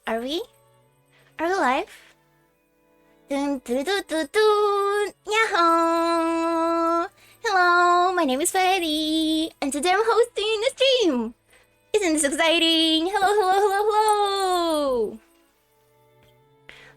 Are we? Are we live? Dun dun dun dun dun! Yahoo! Hello, my name is Fareri, and today I'm hosting a stream! Isn't this exciting? Hello, hello, hello, hello!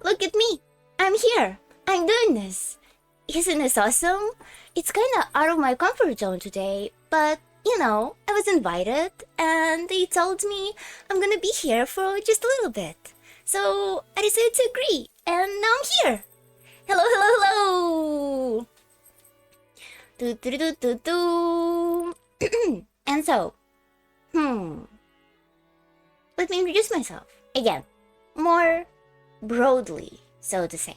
Look at me! I'm here! I'm doing this! Isn't this awesome? It's kinda out of my comfort zone today, but you know, I was invited and they told me I'm gonna be here for just a little bit. So I decided to agree, and now I'm here! Hello, hello, hello! Do do do do do. And so, let me introduce myself again, more broadly, so to say.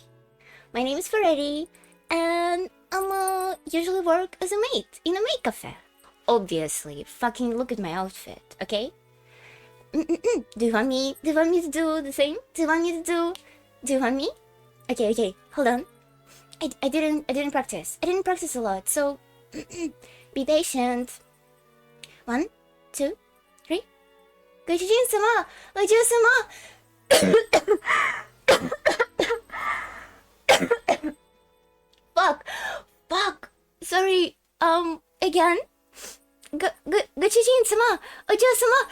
My name is Fareri, and I'm usually work as a maid in a maid cafe. Obviously, fucking look at my outfit, okay? Do you want me to do the same? Do you want me? Okay, hold on. I didn't practice. I didn't practice a lot, so be patient. 1, 2, 3. ご主人様、お嬢様。Fuck. Sorry. Again. ご主人様、お嬢様。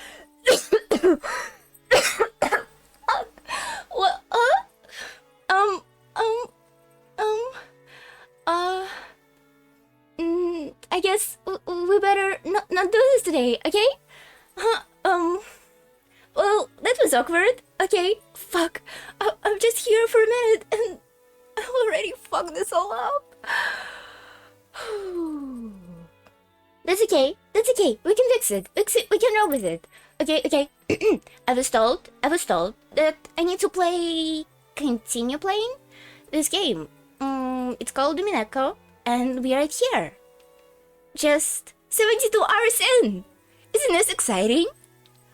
What? I guess we better not do this today, okay? Well, that was awkward. Okay, fuck. I'm just here for a minute and I already fucked this all up. That's okay. We can fix it. We can roll with it. Okay. I was told that I need to continue playing this game. It's called Umineko, and we are here. Just 72 hours in. Isn't this exciting?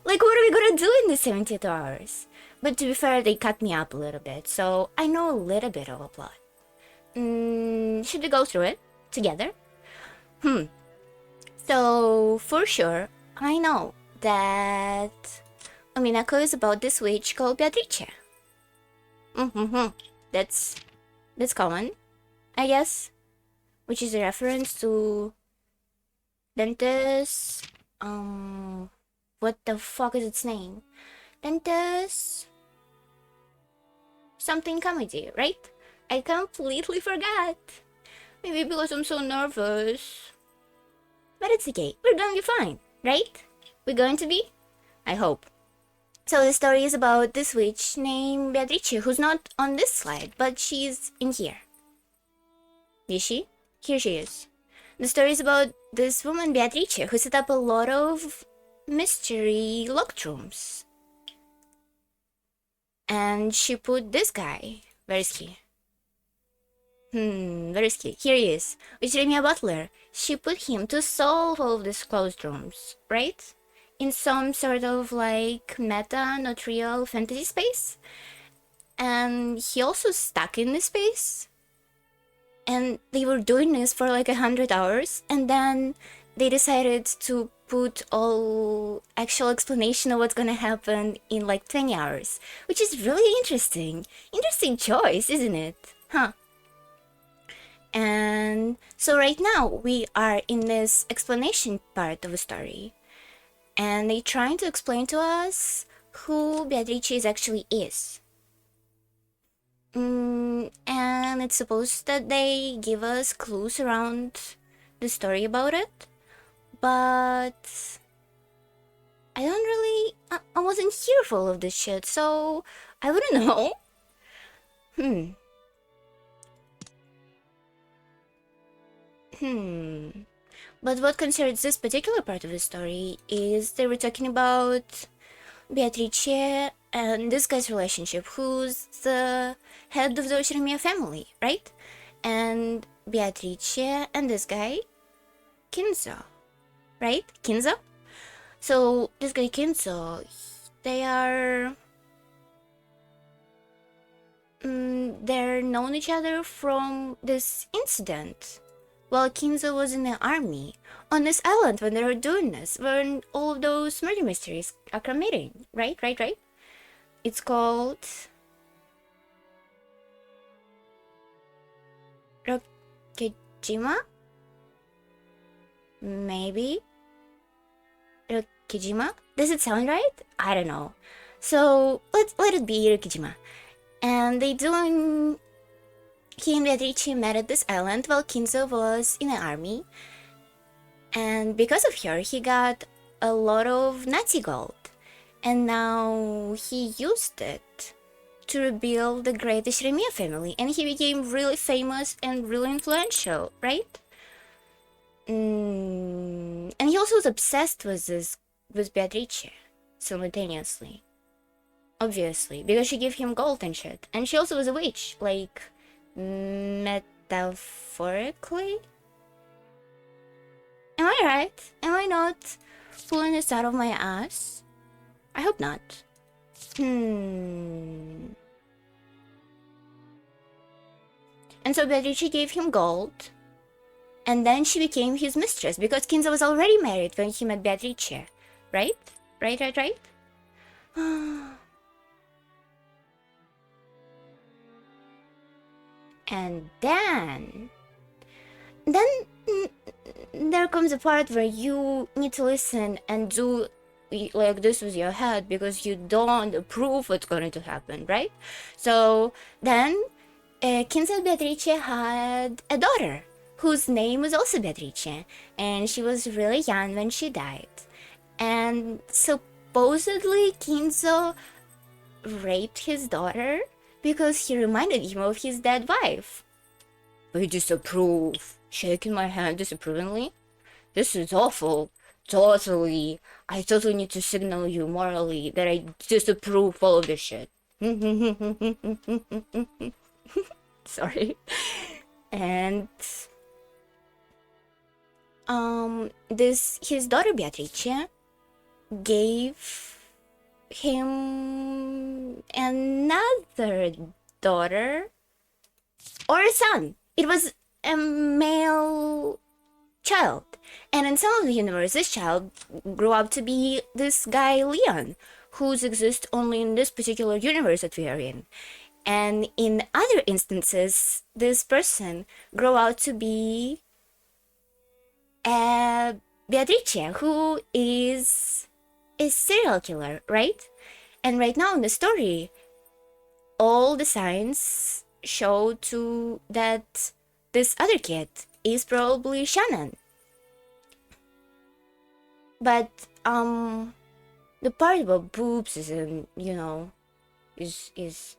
Like, what are we gonna do in the 72 hours? But to be fair, they cut me up a little bit, so I know a little bit of a plot. Should we go through it together? So, for sure, I know that umineko is about this witch called Beatrice. That's common, I guess, which is a reference to Dante's, what the fuck is its name? Dante's something comedy, right? I completely forgot. Maybe because I'm so nervous. But it's okay, we're going to be fine, right? We're going to be? I hope. So the story is about this witch named Beatrice, who's not on this slide, but she's in here. Is she? Here she is. The story is about this woman Beatrice, who set up a lot of mystery locked rooms. And she put this guy, where is he? Where is he? Here he is. With Remia Butler. She put him to solve all of these closed rooms, right? In some sort of like meta, not real fantasy space. And he also stuck in this space. And they were doing this for like 100 hours. And then they decided to put all actual explanation of what's gonna happen in like 20 hours. Which is really interesting. Interesting choice, isn't it? Huh. And so right now we are in this explanation part of the story. And they're trying to explain to us who Beatrice actually is. And it's supposed that they give us clues around the story about it. But I don't really... I wasn't here for all of this shit, so I wouldn't know. But what concerns this particular part of the story is they were talking about Beatrice and this guy's relationship, who's the head of the Oshirimiya family, right? And Beatrice and this guy, Kinzo, right? Kinzo? So this guy Kinzo, they are... they're known each other from this incident. While Kinzo was in the army, on this island when they were doing this, when all of those murder mysteries are committing, right? It's called Rokejima? Maybe? Rokejima? Does it sound right? I don't know. So let it be Rokejima. And he and Beatrice met at this island while Kinzo was in the army. And because of her, he got a lot of Nazi gold. And now he used it to rebuild the great Shiremiya family. And he became really famous and really influential, right? And he also was obsessed with Beatrice simultaneously. Obviously, because she gave him gold and shit. And she also was a witch, like, metaphorically? Am I right? Am I not pulling this out of my ass? I hope not. And so Beatrice gave him gold, and then she became his mistress, because Kinzo was already married when he met Beatrice. Right? Right? And then there comes a part where you need to listen and do like this with your head, because you don't approve what's going to happen, right? So then Kinzo and Beatrice had a daughter whose name was also Beatrice, and she was really young when she died. And supposedly Kinzo raped his daughter because he reminded him of his dead wife. I disapprove. Shaking my hand disapprovingly. This is awful. Totally. I totally need to signal you morally that I disapprove all of this shit. Sorry. And his daughter Beatrice gave him another daughter or a son. It was a male child, and in some of the universe, this child grew up to be this guy Leon, whose exists only in this particular universe that we are in. And in other instances, this person grew out to be Beatrice, who is a serial killer, right? And right now in the story, all the signs show to that this other kid is probably Shannon. But the part about boobs is is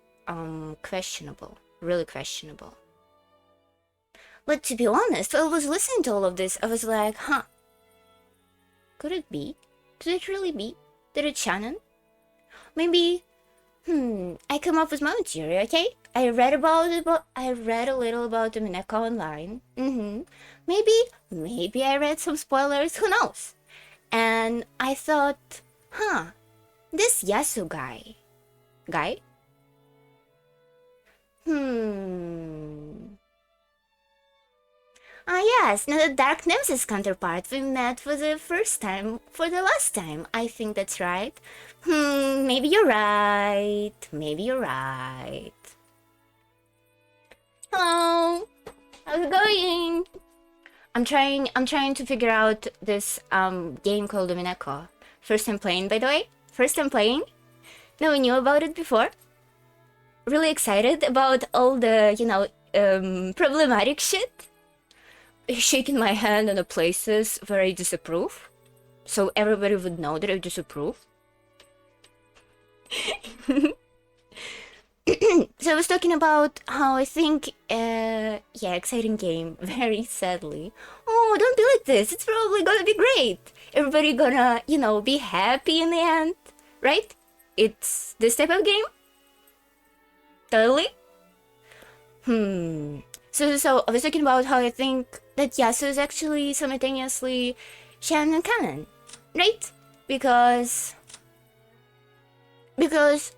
questionable, really questionable. But to be honest, I was listening to all of this, I was like, huh, could it be? Could it really be? Did it Shannon? Maybe, I come up with my own theory, okay? I read a little about umineko online. Maybe I read some spoilers, who knows? And I thought, this Yasu guy? Ah yes, now the Dark Nemesis counterpart we met for the last time. I think that's right. Maybe you're right. Hello, how's it going? I'm trying to figure out this game called umineko. First time playing, by the way. No one knew about it before. Really excited about all the, problematic shit. Shaking my hand on the places where I disapprove, so everybody would know that I disapprove. So I was talking about how I think, exciting game, very sadly. Oh, don't be like this, it's probably gonna be great. Everybody gonna, be happy in the end, right? It's this type of game? Totally? So I was talking about how I think that Yasu is actually simultaneously Shannon and Canon, right? Because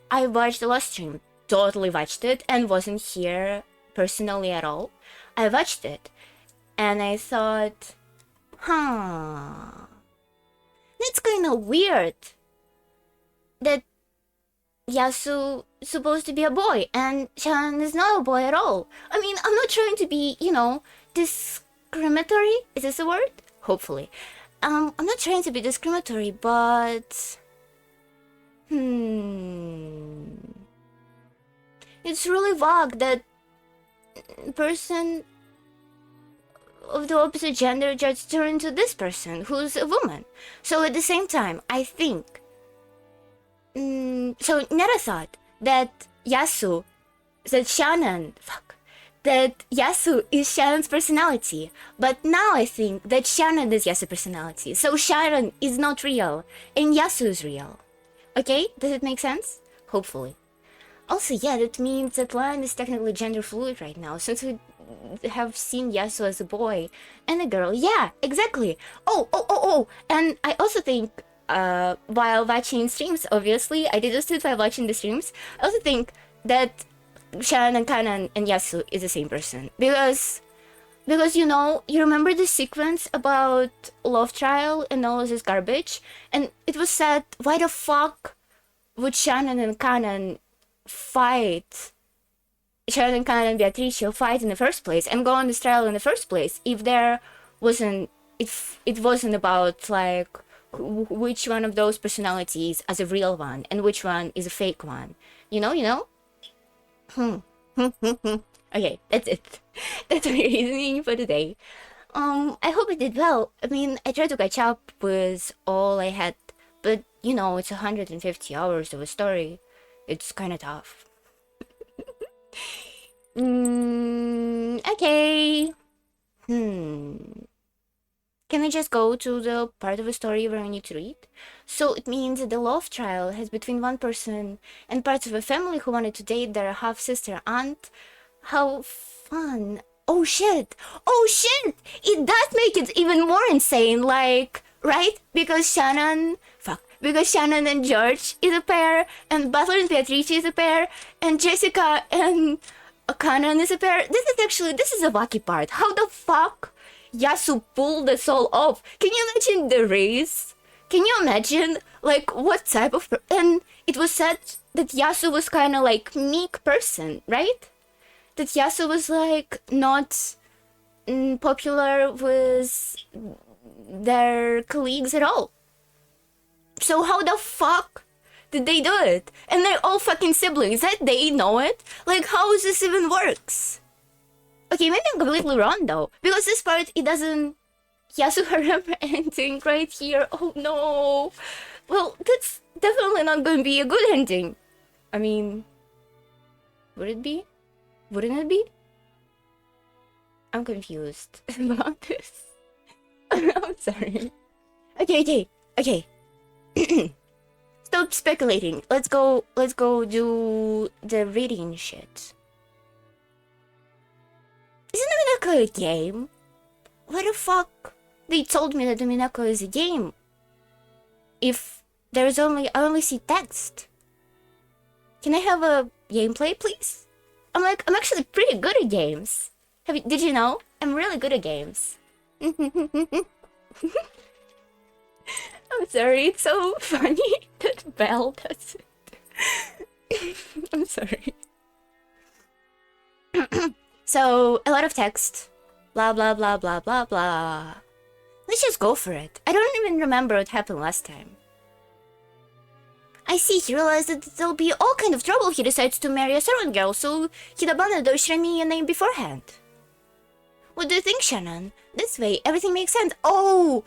I watched the last stream, totally watched it, and wasn't here personally at all. I watched it, and I thought, that's kinda weird that Yasu supposed to be a boy, and Shannon is not a boy at all. I mean, I'm not trying to be, discriminatory. Is this a word? Hopefully. I'm not trying to be discriminatory, but it's really vague that person of the opposite gender just turned into this person who's a woman. So at the same time, I think. So Nera thought that Yasu is Shannon's personality. But now I think that Shannon is Yasu's personality. So Shannon is not real, and Yasu is real. Okay? Does it make sense? Hopefully. Also, yeah, that means that Lion is technically gender fluid right now, since we have seen Yasu as a boy and a girl. Yeah, exactly. Oh. And I also think, while watching streams, obviously, I did this while watching the streams, I also think that Shannon and Kanan and Yasu is the same person. Because you remember the sequence about love trial and all this garbage? And it was said, why the fuck would Shannon and Kanan fight? Shannon and Kanan and Beatrice fight in the first place and go on this trial in the first place if it wasn't about, like, which one of those personalities as a real one and which one is a fake one. You know? Okay, that's it. That's my reasoning for today. I hope I did well. I mean, I tried to catch up with all I had, but it's 150 hours of a story. It's kind of tough. Okay. Can we just go to the part of the story where I need to read? So it means that the love trial has between one person and parts of a family who wanted to date their half-sister aunt. How fun. Oh shit! It does make it even more insane, like, right? Because Shannon and George is a pair, and Butler and Beatrice is a pair, and Jessica and Kanan is a pair. This is a wacky part. How the fuck Yasu pulled this all off? Can you imagine the race? Can you imagine, like, what type of... And it was said that Yasu was kind of like meek person, right? That Yasu was, like, not popular with their colleagues at all. So how the fuck did they do it? And they're all fucking siblings, that they know it? Like, how does this even works? Okay, maybe I'm completely wrong though, because this part, it doesn't Yasuharem ending right here. Oh no. Well, that's definitely not gonna be a good ending. I mean, would it be? Wouldn't it be? I'm confused about this. I'm sorry. Okay. Stop speculating. Let's go do the reading shit. Isn't Umineko a game? Why the fuck they told me that Umineko is a game? If I only see text. Can I have a gameplay, please? I'm actually pretty good at games. Did you know? I'm really good at games. I'm sorry, it's so funny that Belle does it. I'm sorry. So, a lot of text. Blah, blah, blah, blah, blah, blah. Let's just go for it. I don't even remember what happened last time. I see, he realized that there'll be all kind of trouble if he decides to marry a servant girl, so he'd abandoned the Shiremi name beforehand. What do you think, Shannon? This way, everything makes sense. Oh,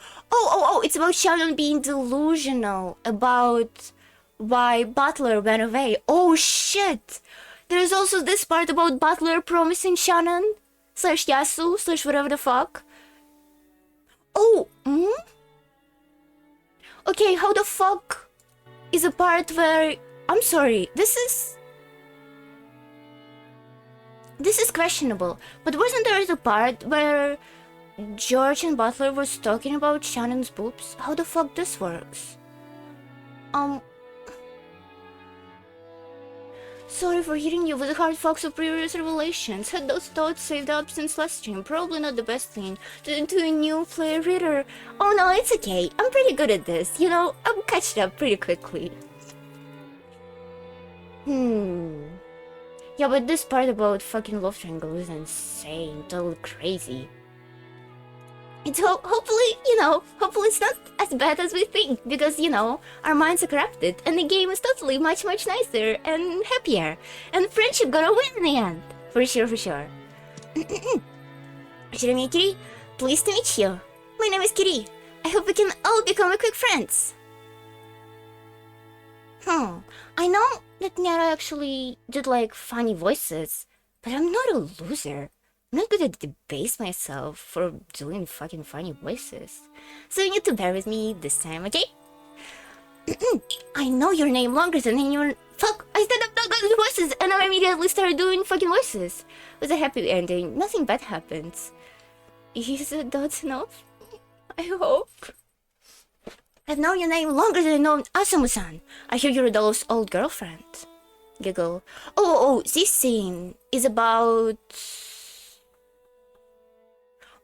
it's about Shannon being delusional about why Butler went away. Oh, shit! There's also this part about Butler promising Shannon / Yasu / whatever the fuck. Oh, Okay, how the fuck is a part where... I'm sorry, this is questionable, but wasn't there a part where George and Butler was talking about Shannon's boobs? How the fuck this works? Sorry for hitting you with the hard facts of previous revelations. Had those thoughts saved up since last stream. Probably not the best thing to do a new player reader. Oh no, it's okay. I'm pretty good at this. I'm catching up pretty quickly. Hmm. Yeah, but this part about fucking love triangle is insane, totally crazy. It's hopefully it's not as bad as we think, because, our minds are corrupted, and the game is totally much, much nicer and happier, and friendship gonna win in the end. For sure, for sure. Shirami Kiri, pleased to meet you. My name is Kiri. I hope we can all become a quick friends. I know that Nyara actually did like funny voices, but I'm not a loser. I'm not gonna debase myself for doing fucking funny voices. So you need to bear with me this time, okay? I know your name longer than your... Fuck! I said I'm not good at voices, and I immediately started doing fucking voices. With a happy ending, nothing bad happens. Is that enough? I hope. I've known your name longer than I've known Asumu-san. I hear you're Adolf's old girlfriend. Giggle. Oh, this scene is about...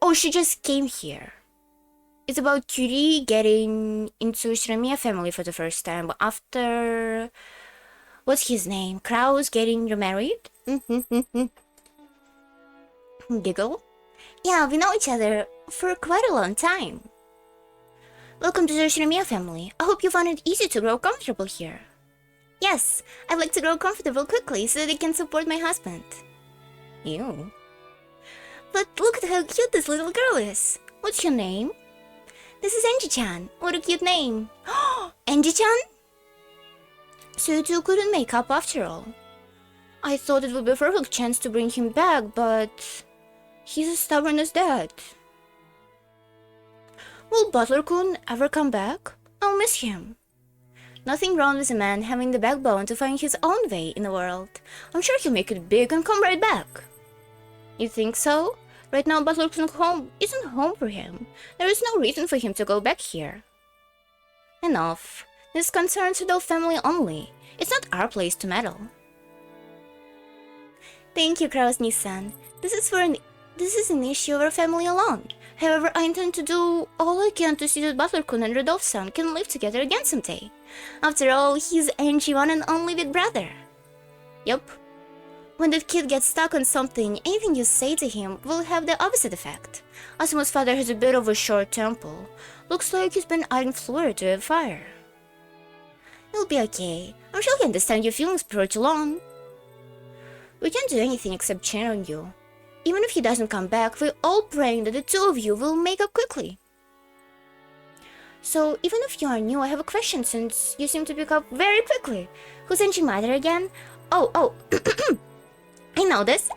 Oh, she just came here. It's about Kyuri getting into Shiramiya family for the first time after... What's his name? Kraus getting remarried? Giggle. Yeah, we know each other for quite a long time. Welcome to the Shiramiya family. I hope you found it easy to grow comfortable here. Yes, I'd like to grow comfortable quickly so that I can support my husband. Ew. But look at how cute this little girl is. What's your name? This is Enji-chan. What a cute name. Enji-chan? So you two couldn't make up after all. I thought it would be a perfect chance to bring him back, but... he's as stubborn as that. Will Butler-kun ever come back? I'll miss him. Nothing wrong with a man having the backbone to find his own way in the world. I'm sure he'll make it big and come right back. You think so? Right now Butler-kun's home isn't home for him. There is no reason for him to go back here. Enough. This concerns the family only. It's not our place to meddle. Thank you, Kraus-san. This is an issue of our family alone. However, I intend to do all I can to see that Butler-kun and Rodolphe-san can live together again someday. After all, he's Angie one and only big brother. Yup. When that kid gets stuck on something, anything you say to him will have the opposite effect. Asumo's father has a bit of a short temper. Looks like he's been adding fluid to a fire. It'll be okay. I'm sure he'll understand your feelings before too long. We can't do anything except cheer on you. Even if he doesn't come back, we're all praying that the two of you will make up quickly. So, even if you are new, I have a question since you seem to pick up very quickly. Who's Angie's mother again? Oh, I know this.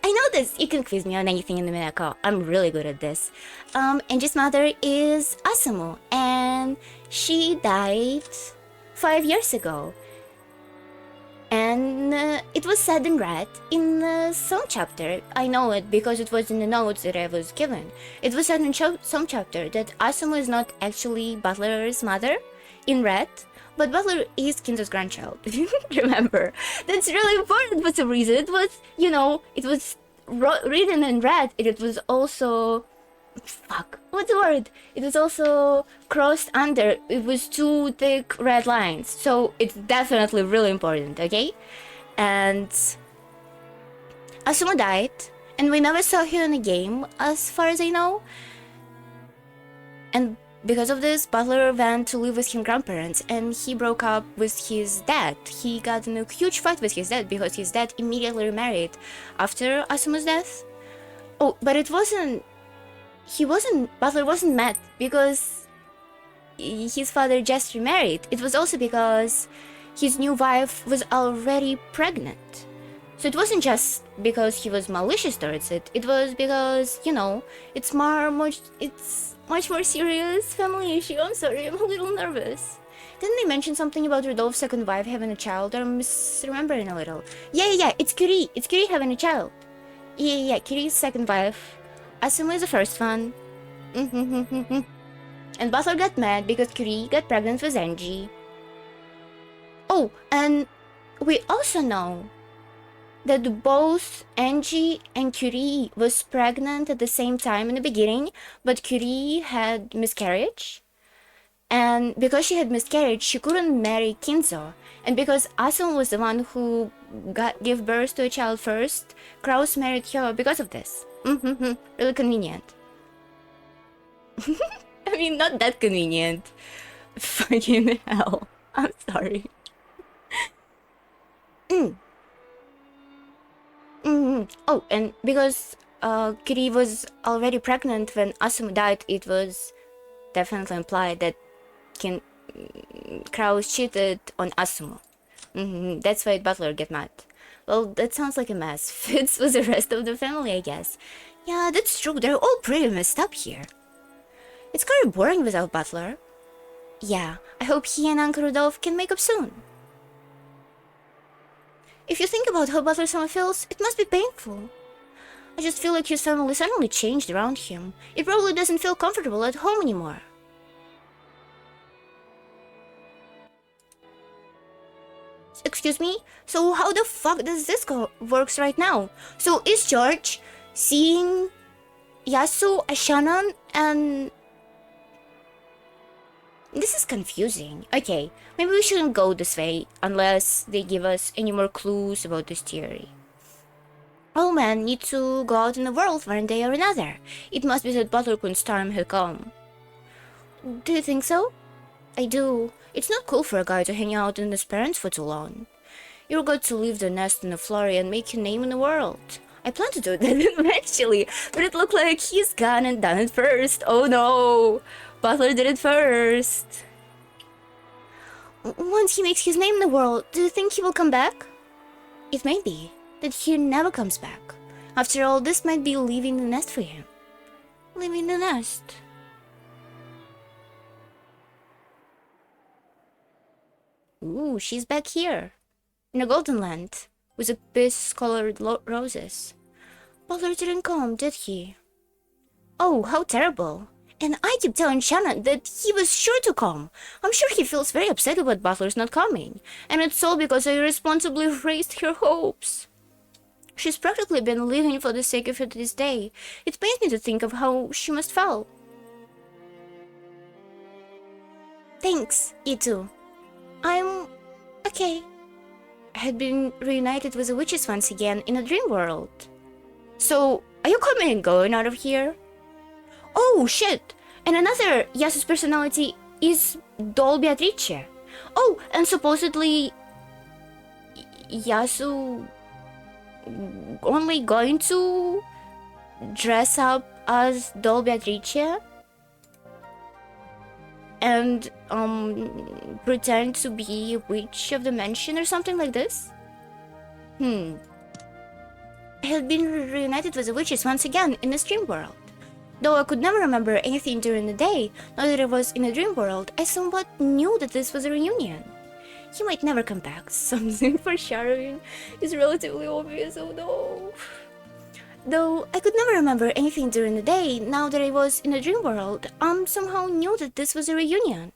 You can quiz me on anything in the Umineko. I'm really good at this. Angie's mother is Asumu, and she died 5 years ago. And it was said and read in some chapter. I know it because it was in the notes that I was given. It was said in some chapter that Asumu is not actually Butler's mother in red, but Butler is Kinzo's grandchild. Remember, that's really important for some reason. It was, it was written in red. It was also... Fuck, what's the word? It was also crossed under. It was 2 thick red lines. So it's definitely really important, okay? And Asumu died, and we never saw him in a game, as far as I know. And because of this, Butler went to live with his grandparents, and he broke up with his dad. He got in a huge fight with his dad because his dad immediately remarried after Asumu's death. Oh, but it wasn't... Butler wasn't mad because his father just remarried. It was also because his new wife was already pregnant. So it wasn't just because he was malicious towards it. It was because, it's much more serious family issue. I'm sorry, I'm a little nervous. Didn't they mention something about Rodolphe's second wife having a child? I'm misremembering a little. Yeah, it's Curie. It's Curie having a child. Yeah, Curie's second wife. Asumu is the first one. And Butler got mad because Curie got pregnant with Angie. Oh, and we also know that both Angie and Curie was pregnant at the same time in the beginning, but Curie had miscarriage. And because she had miscarriage, she couldn't marry Kinzo. And because Asumu was the one who give birth to a child first. Kraus married her because of this. Really convenient. I mean, not that convenient. Fucking hell. I'm sorry. Oh, and because Kiri was already pregnant when Asumu died, it was definitely implied that Kraus cheated on Asumu. That's why Butler get mad. Well, that sounds like a mess. Fits with the rest of the family, I guess. Yeah, that's true. They're all pretty messed up here. It's kind of boring without Butler. Yeah, I hope he and Uncle Rudolph can make up soon. If you think about how Butler-sama feels, it must be painful. I just feel like his family suddenly changed around him. It probably doesn't feel comfortable at home anymore. Excuse me? So how the fuck does this works right now? So is George seeing Yasu as Shannon and... This is confusing. Okay, maybe we shouldn't go this way unless they give us any more clues about this theory. All men need to go out in the world one day or another. It must be that Butler Kun's time had come. Do you think so? I do. It's not cool for a guy to hang out in his parents for too long. You're going to leave the nest in the flurry and make your name in the world. I plan to do that eventually, but it looked like he's gone and done it first. Oh no! Butler did it first. Once he makes his name in the world, do you think he will come back? It may be that he never comes back. After all, this might be leaving the nest for him. Leaving the nest. Ooh, she's back here. In a golden land, with a piss-colored roses. Butler didn't come, did he? Oh, how terrible. And I keep telling Shannon that he was sure to come. I'm sure he feels very upset about Butler's not coming. And it's all because I irresponsibly raised her hopes. She's practically been living for the sake of it this day. It pains me to think of how she must feel. Thanks, you too. I'm... okay. I had been reunited with the witches once again in a dream world. So, are you coming and going out of here? Oh, shit! And another Yasu's personality is Doll Beatrice. Oh, and supposedly... Yasu... only going to... dress up as Doll Beatrice? And, pretend to be a witch of the mansion or something like this? I had been reunited with the witches once again in the dream world. Though I could never remember anything during the day, now that I was in a dream world, I somewhat knew that this was a reunion. He might never come back. Something foreshadowing is relatively obvious, oh no. Though I could never remember anything during the day, now that I was in a dream world, somehow knew that this was a reunion.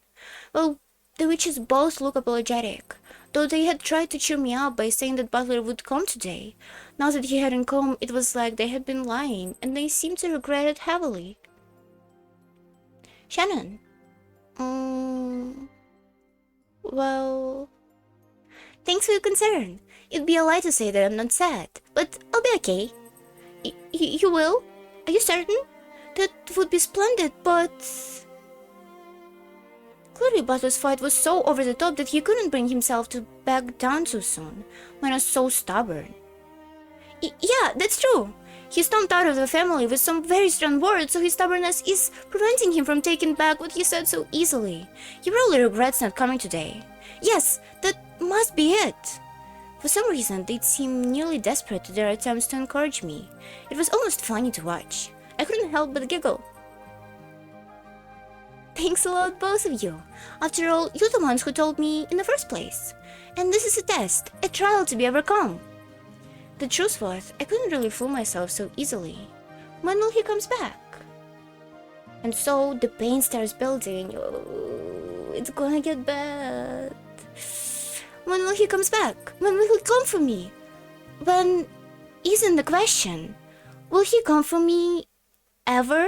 Well, the witches both look apologetic, though they had tried to cheer me up by saying that Butler would come today. Now that he hadn't come, it was like they had been lying, and they seemed to regret it heavily. Shannon. Well... Thanks for your concern. It'd be a lie to say that I'm not sad, but I'll be okay. You will? Are you certain? That would be splendid, but... Clearly Butler's fight was so over the top that he couldn't bring himself to back down too soon. Man is so stubborn. Yeah, that's true. He stomped out of the family with some very strong words, so his stubbornness is preventing him from taking back what he said so easily. He probably regrets not coming today. Yes, that must be it. For some reason, they'd seem nearly desperate to their attempts to encourage me. It was almost funny to watch. I couldn't help but giggle. Thanks a lot, both of you. After all, you're the ones who told me in the first place. And this is a test, a trial to be overcome. The truth was, I couldn't really fool myself so easily. When will he comes back? And so, the pain starts building. Oh, it's gonna get bad. When will he comes back? When will he come for me? When isn't the question. Will he come for me ever?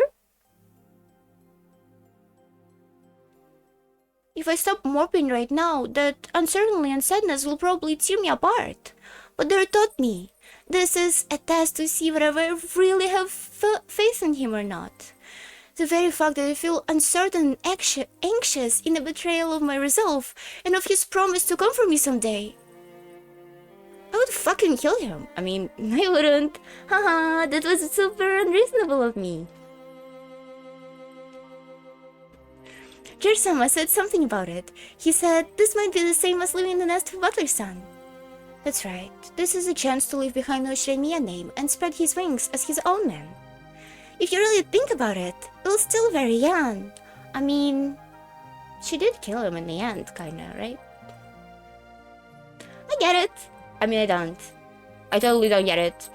If I stop moping right now, that uncertainty and sadness will probably tear me apart. But they taught me. This is a test to see whether I really have faith in him or not. The very fact that I feel uncertain and anxious in the betrayal of my resolve and of his promise to come for me someday. I would fucking kill him. I mean, I wouldn't. Haha, that was super unreasonable of me. George-sama said something about it. He said, this might be the same as living in the nest of Butler-san. That's right. This is a chance to leave behind no Shiremiya name and spread his wings as his own man. If you really think about it, it was still very young. I mean, she did kill him in the end, kinda, right? I get it. I mean, I don't. I totally don't get it.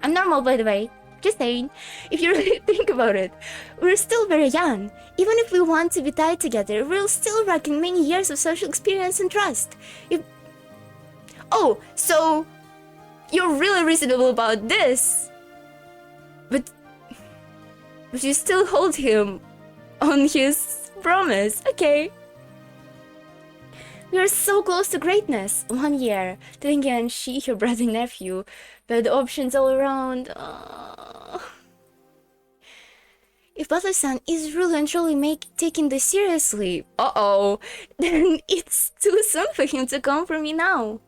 I'm normal, by the way. Just saying. If you really think about it, we're still very young. Even if we want to be tied together, we're still rocking many years of social experience and trust. Oh, so you're really reasonable about this. But you still hold him on his promise. Okay. We are so close to greatness. 1 year. Then again, she, your brother and nephew, but the options all around. If Butler-san is really and truly taking this seriously, then it's too soon for him to come for me now.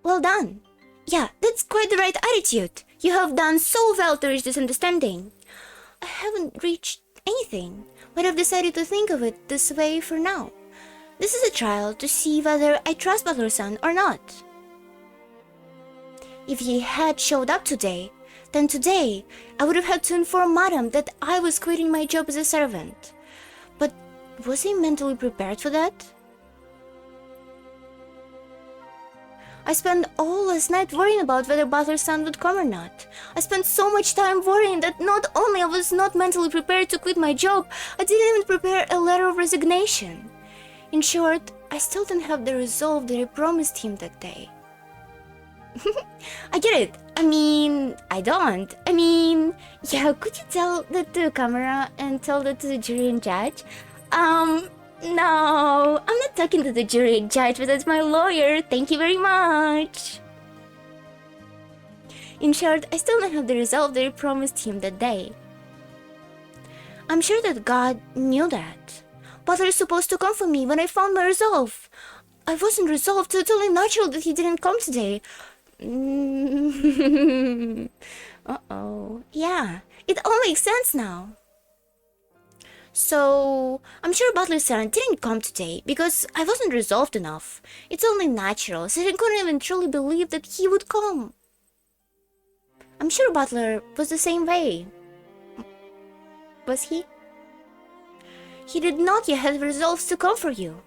Well done. Yeah, that's quite the right attitude. You have done so well to reach this understanding. I haven't reached anything, but I've decided to think of it this way for now. This is a trial to see whether I trust Butler-san or not. If he had showed up today, then today I would have had to inform Madam that I was quitting my job as a servant. But was he mentally prepared for that? I spent all last night worrying about whether Butler-san would come or not. I spent so much time worrying that not only I was not mentally prepared to quit my job, I didn't even prepare a letter of resignation. In short, I still don't have the resolve that I promised him that day. I get it. I mean, I don't. I mean, yeah, could you tell that to the camera and tell that to the jury and judge? No, I'm not talking to the jury and judge, but that's my lawyer. Thank you very much. In short, I still don't have the resolve that I promised him that day. I'm sure that God knew that. Butler is supposed to come for me when I found my resolve. I wasn't resolved, so it's only natural that he didn't come today. Yeah, it all makes sense now. So, I'm sure Butler-san didn't come today because I wasn't resolved enough. It's only natural, so I couldn't even truly believe that he would come. I'm sure Butler was the same way. Was he? He did not yet have resolves to come for you.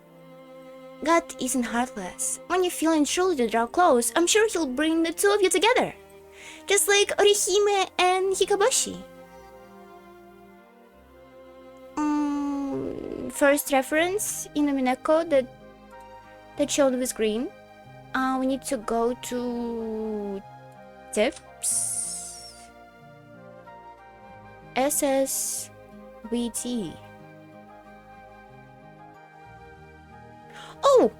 God isn't heartless. When you feel and truly to draw close, I'm sure he'll bring the two of you together. Just like Orihime and Hikaboshi. First reference in umineko that showed with green. We need to go to tips. SSVT. Oh!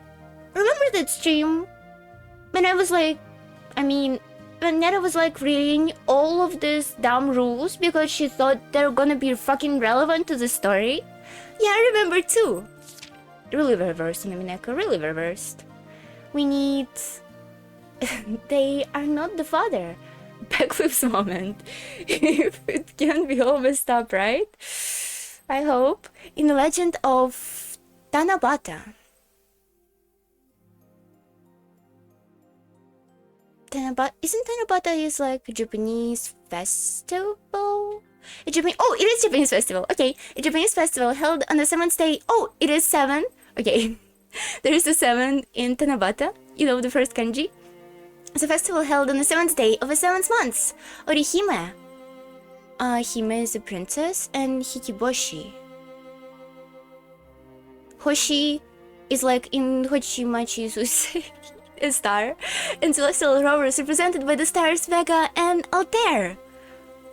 Remember that stream? When I was like... when Netta was like reading all of these dumb rules because she thought they're gonna be fucking relevant to the story? Yeah, I remember too. Really reversed in umineko, really reversed. We need... They are not the father. Backflips moment. If it can be all messed up, right? I hope. In the legend of Tanabata. Isn't Tanabata is like a Japanese festival? It is Japanese festival. Okay, a Japanese festival held on the 7th day. Oh, it is 7. Okay, there is a 7 in Tanabata. You know, the first kanji. It's a festival held on the 7th day of the 7th month. Orihime. Hime is the princess, and Hikiboshi. Hoshi is like in Hochimachi Susei. A star, and celestial rovers represented by the stars Vega and Altair.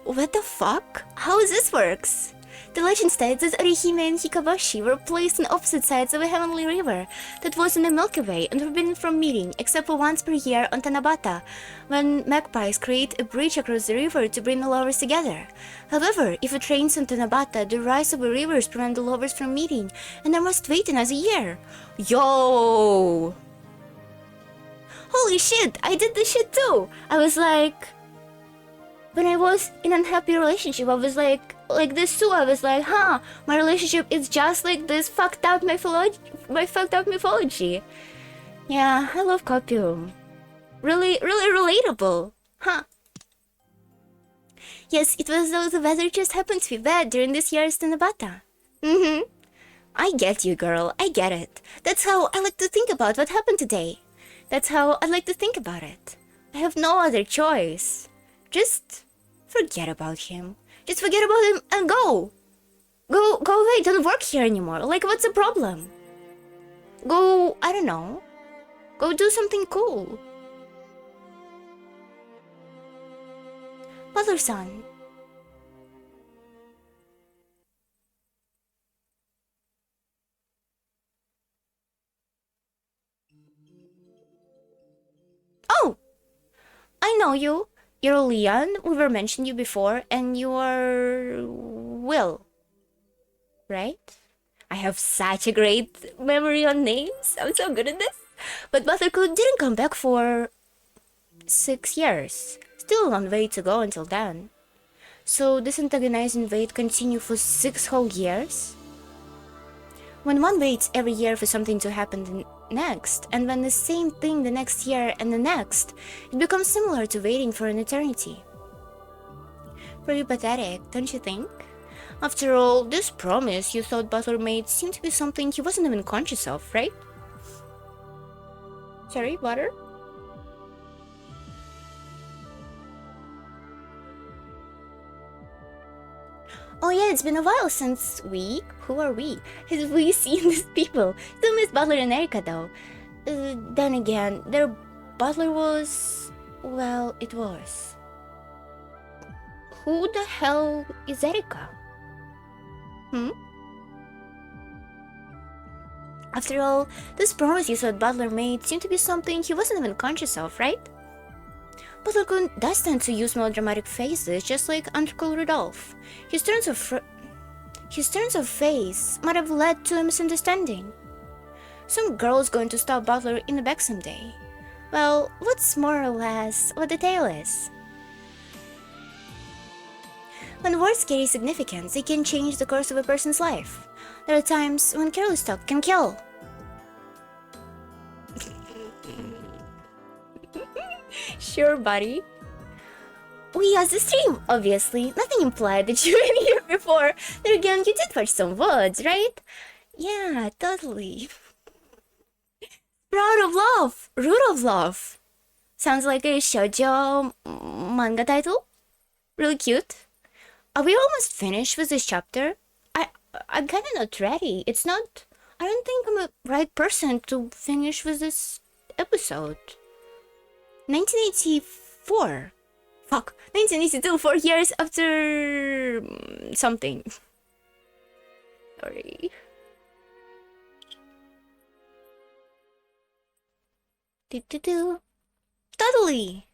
What the fuck? How this works? The legend states that Orihime and Hikabashi were placed on opposite sides of a heavenly river that was in the Milky Way and forbidden from meeting except for once per year on Tanabata, when magpies create a bridge across the river to bring the lovers together. However, if it rains on Tanabata, the rise of the rivers prevent the lovers from meeting, and they must wait another year. Yo! Holy shit, I did this shit too! I was like... When I was in an unhappy relationship, I was like this too. I was like, huh, my relationship is just like this fucked up mythology. Yeah, I love Kopio. Really, really relatable. Huh. Yes, it was though the weather just happened to be bad during this year's Tanabata. I get you, girl. I get it. That's how I like to think about what happened today. That's how I like to think about it. I have no other choice. Just forget about him. Just forget about him and go. Go away. Don't work here anymore. Like, what's the problem? Go, I don't know. Go do something cool. Mother-san. Oh! I know you. You're Leon. We were mentioned you before, and you are Will, right? I have such a great memory on names. I'm so good at this. But Buttercup didn't come back for 6 years. Still a long way to go until then. So this antagonizing wait continued for 6 whole years? When one waits every year for something to happen next, and when the same thing the next year and the next, it becomes similar to waiting for an eternity. Pretty pathetic, don't you think? After all, this promise you thought Butler made seemed to be something he wasn't even conscious of, right? Sorry, Butter? Oh yeah, it's been a while since we... Who are we? Have we seen these people? Still miss Butler and Erika though. Then again, their butler was... Well, it was. Who the hell is Erika? After all, this promise you thought Butler made seemed to be something he wasn't even conscious of, right? Butler-kun does tend to use melodramatic phrases, just like Uncle Rudolph. His turns of phrase might have led to a misunderstanding. Some girl's going to stop Butler in the back someday. Well, what's more or less what the tale is. When words carry significance, they can change the course of a person's life. There are times when careless talk can kill. Sure, buddy. We used the stream, obviously. Nothing implied that you were here before. Then again, you did watch some words, right? Yeah, totally. Proud of Love! Root of Love! Sounds like a shoujo manga title. Really cute. Are we almost finished with this chapter? I'm kinda not ready. It's not... I don't think I'm the right person to finish with this episode. 1984. Fuck. 1982, 4 years after... something. Sorry. Totally.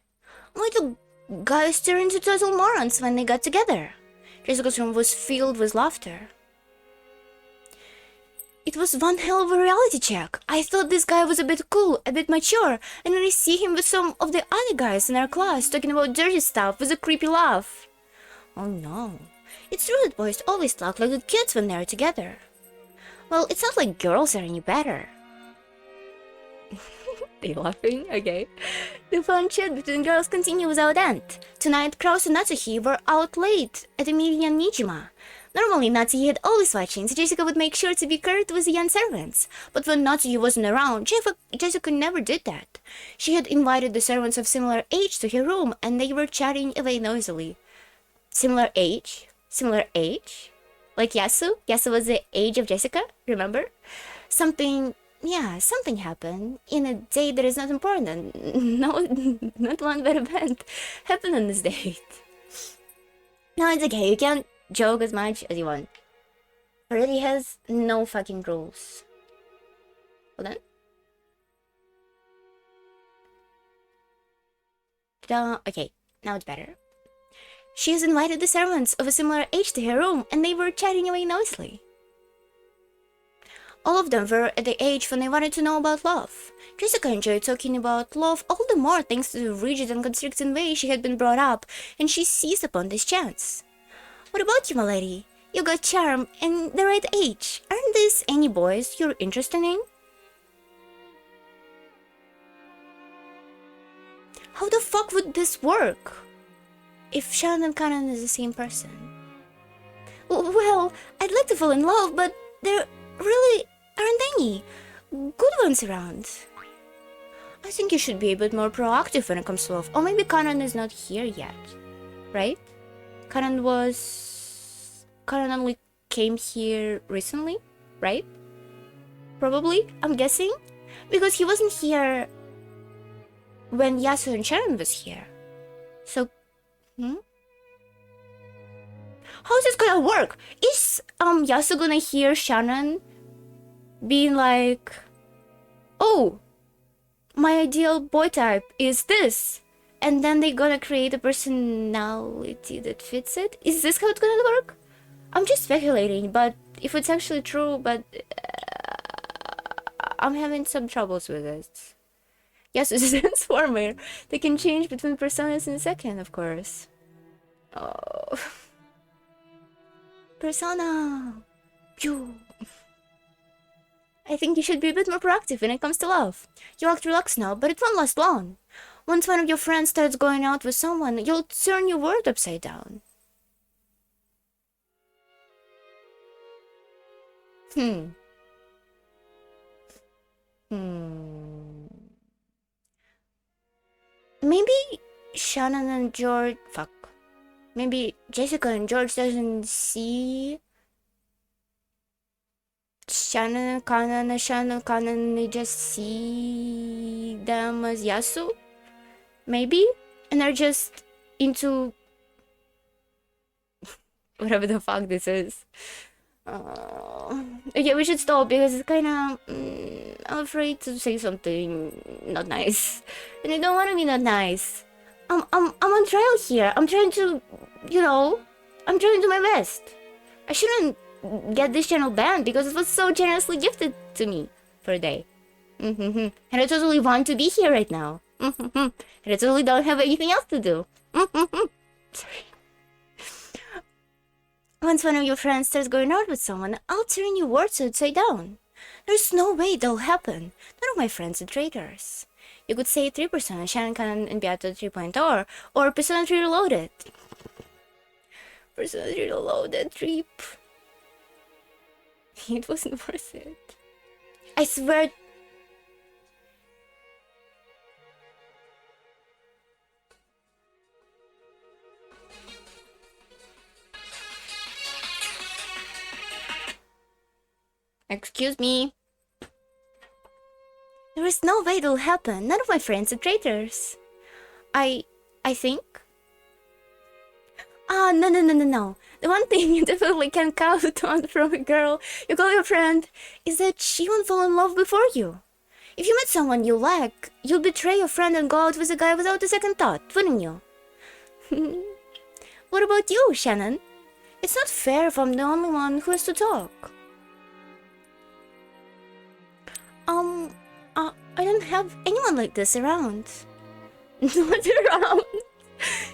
Why do guys turn into total morons when they got together? Jessica's room was filled with laughter. It was one hell of a reality check. I thought this guy was a bit cool, a bit mature, and when I see him with some of the other guys in our class talking about dirty stuff with a creepy laugh. Oh no. It's true that boys always talk like the kids when they're together. Well, it's not like girls are any better. They laughing? Okay. The fun chat between girls continued without end. Tonight, Kraus and Natsuhi were out late at the meeting in Nijima. Normally, Natsuhi had always watching, so Jessica would make sure to be curt with the young servants. But when Natsuhi wasn't around, Jessica never did that. She had invited the servants of similar age to her room, and they were chatting away noisily. Similar age? Similar age? Like Yasu? Yasu was the age of Jessica, remember? Something happened in a date that is not important. No, not one bad event happened on this date. No, it's okay, you can't joke as much as you want. Fareri has no fucking rules. Hold on. Okay, now it's better. She has invited the servants of a similar age to her room, and they were chatting away noisily. All of them were at the age when they wanted to know about love. Jessica enjoyed talking about love all the more thanks to the rigid and constricting way she had been brought up, and she seized upon this chance. What about you, my lady? You got charm and the right age. Aren't these any boys you're interested in? How the fuck would this work? If Shannon and Kanan is the same person? Well, I'd like to fall in love, but there really aren't any good ones around. I think you should be a bit more proactive when it comes to love. Or maybe Kanan is not here yet, right? Kanan only came here recently, right? Probably, I'm guessing. Because he wasn't here when Yasu and Sharon was here. So, how's this gonna work? Is Yasu gonna hear Shannon being like, oh, my ideal boy type is this, and then they gonna create a personality that fits it? Is this how it's gonna work? I'm just speculating, but if it's actually true, but I'm having some troubles with it. Yes, it's a transformer. They can change between personas in a second, of course. Oh. Persona! Pew! I think you should be a bit more proactive when it comes to love. You act relaxed now, but it won't last long. Once one of your friends starts going out with someone, you'll turn your world upside down. Maybe Shannon and George... Fuck. Maybe Jessica and George doesn't see Shannon and Kanan, they just see them as Yasu? Maybe? And they're just into... whatever the fuck this is. Okay, we should stop because it's kinda... I'm afraid to say something not nice. And I don't want to be not nice. I'm on trial here. I'm trying to, I'm trying to do my best. I shouldn't get this channel banned because it was so generously gifted to me for a day. And I totally want to be here right now. And I totally don't have anything else to do. Sorry. Once one of your friends starts going out with someone, I'll turn your words upside down. There's no way that'll happen. None of my friends are traitors. You could say 3%, Shannon, Kanan, and Beato 3.0, or Persona 3 Reloaded. Persona 3 Reloaded trip. It wasn't worth it. I swear. Excuse me. There is no way it'll happen. None of my friends are traitors. I think. No. The one thing you definitely can count on from a girl you call your friend is that she won't fall in love before you. If you met someone you like, you'll betray your friend and go out with a guy without a second thought, wouldn't you? What about you, Shannon? It's not fair if I'm the only one who has to talk. I don't have anyone like this around. Not around.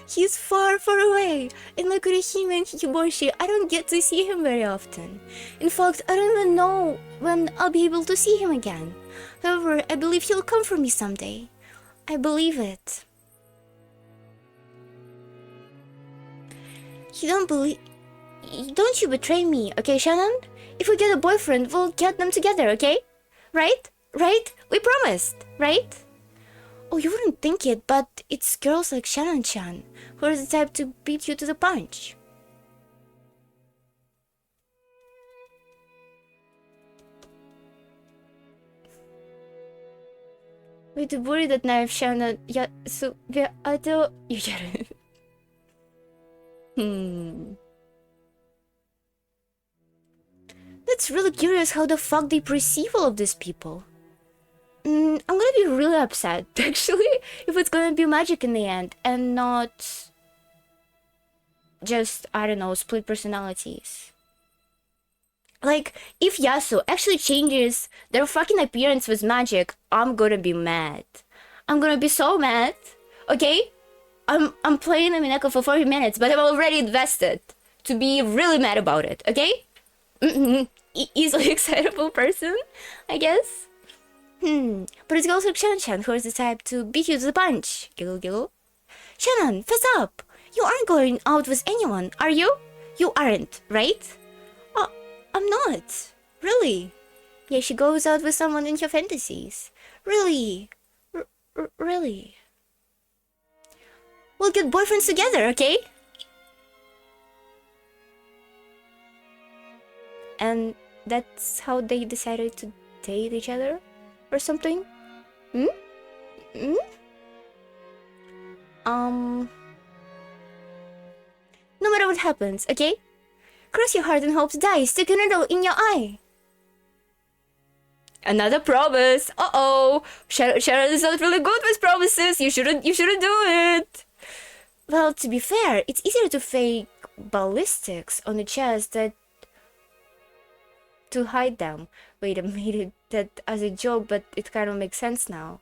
He's far, far away. And like Urahime and Hikiboshi, I don't get to see him very often. In fact, I don't even know when I'll be able to see him again. However, I believe he'll come for me someday. I believe it. Don't you betray me, okay, Shannon? If we get a boyfriend, we'll get them together, okay? Right? Right? We promised, right? Oh, you wouldn't think it, but it's girls like Shannon-chan who are the type to beat you to the punch. With the worry that knife, Shannon, yeah, so, I do, you get it. That's really curious how the fuck they perceive all of these people. I'm gonna be really upset, actually, if it's gonna be magic in the end and not just, I don't know, split personalities. Like, if Yasuo actually changes their fucking appearance with magic, I'm gonna be mad. I'm gonna be so mad, okay? I'm playing umineko for 40 minutes, but I'm already invested to be really mad about it, okay? Easily excitable person, I guess. But it's also Shan-Shan who is the type to beat you to the punch. Giggle, giggle. Shannon, fess up! You aren't going out with anyone, are you? You aren't, right? I'm not. Really? Yeah, she goes out with someone in her fantasies. Really? Really? We'll get boyfriends together, okay? And that's how they decided to date each other? Or something? No matter what happens, okay? Cross your heart and hope to die. Stick a needle in your eye. Another promise. Uh-oh. Sharon is not really good with promises. You shouldn't do it. Well, to be fair, it's easier to fake ballistics on the chest than to hide them. Wait, I made it that as a joke, but it kind of makes sense now.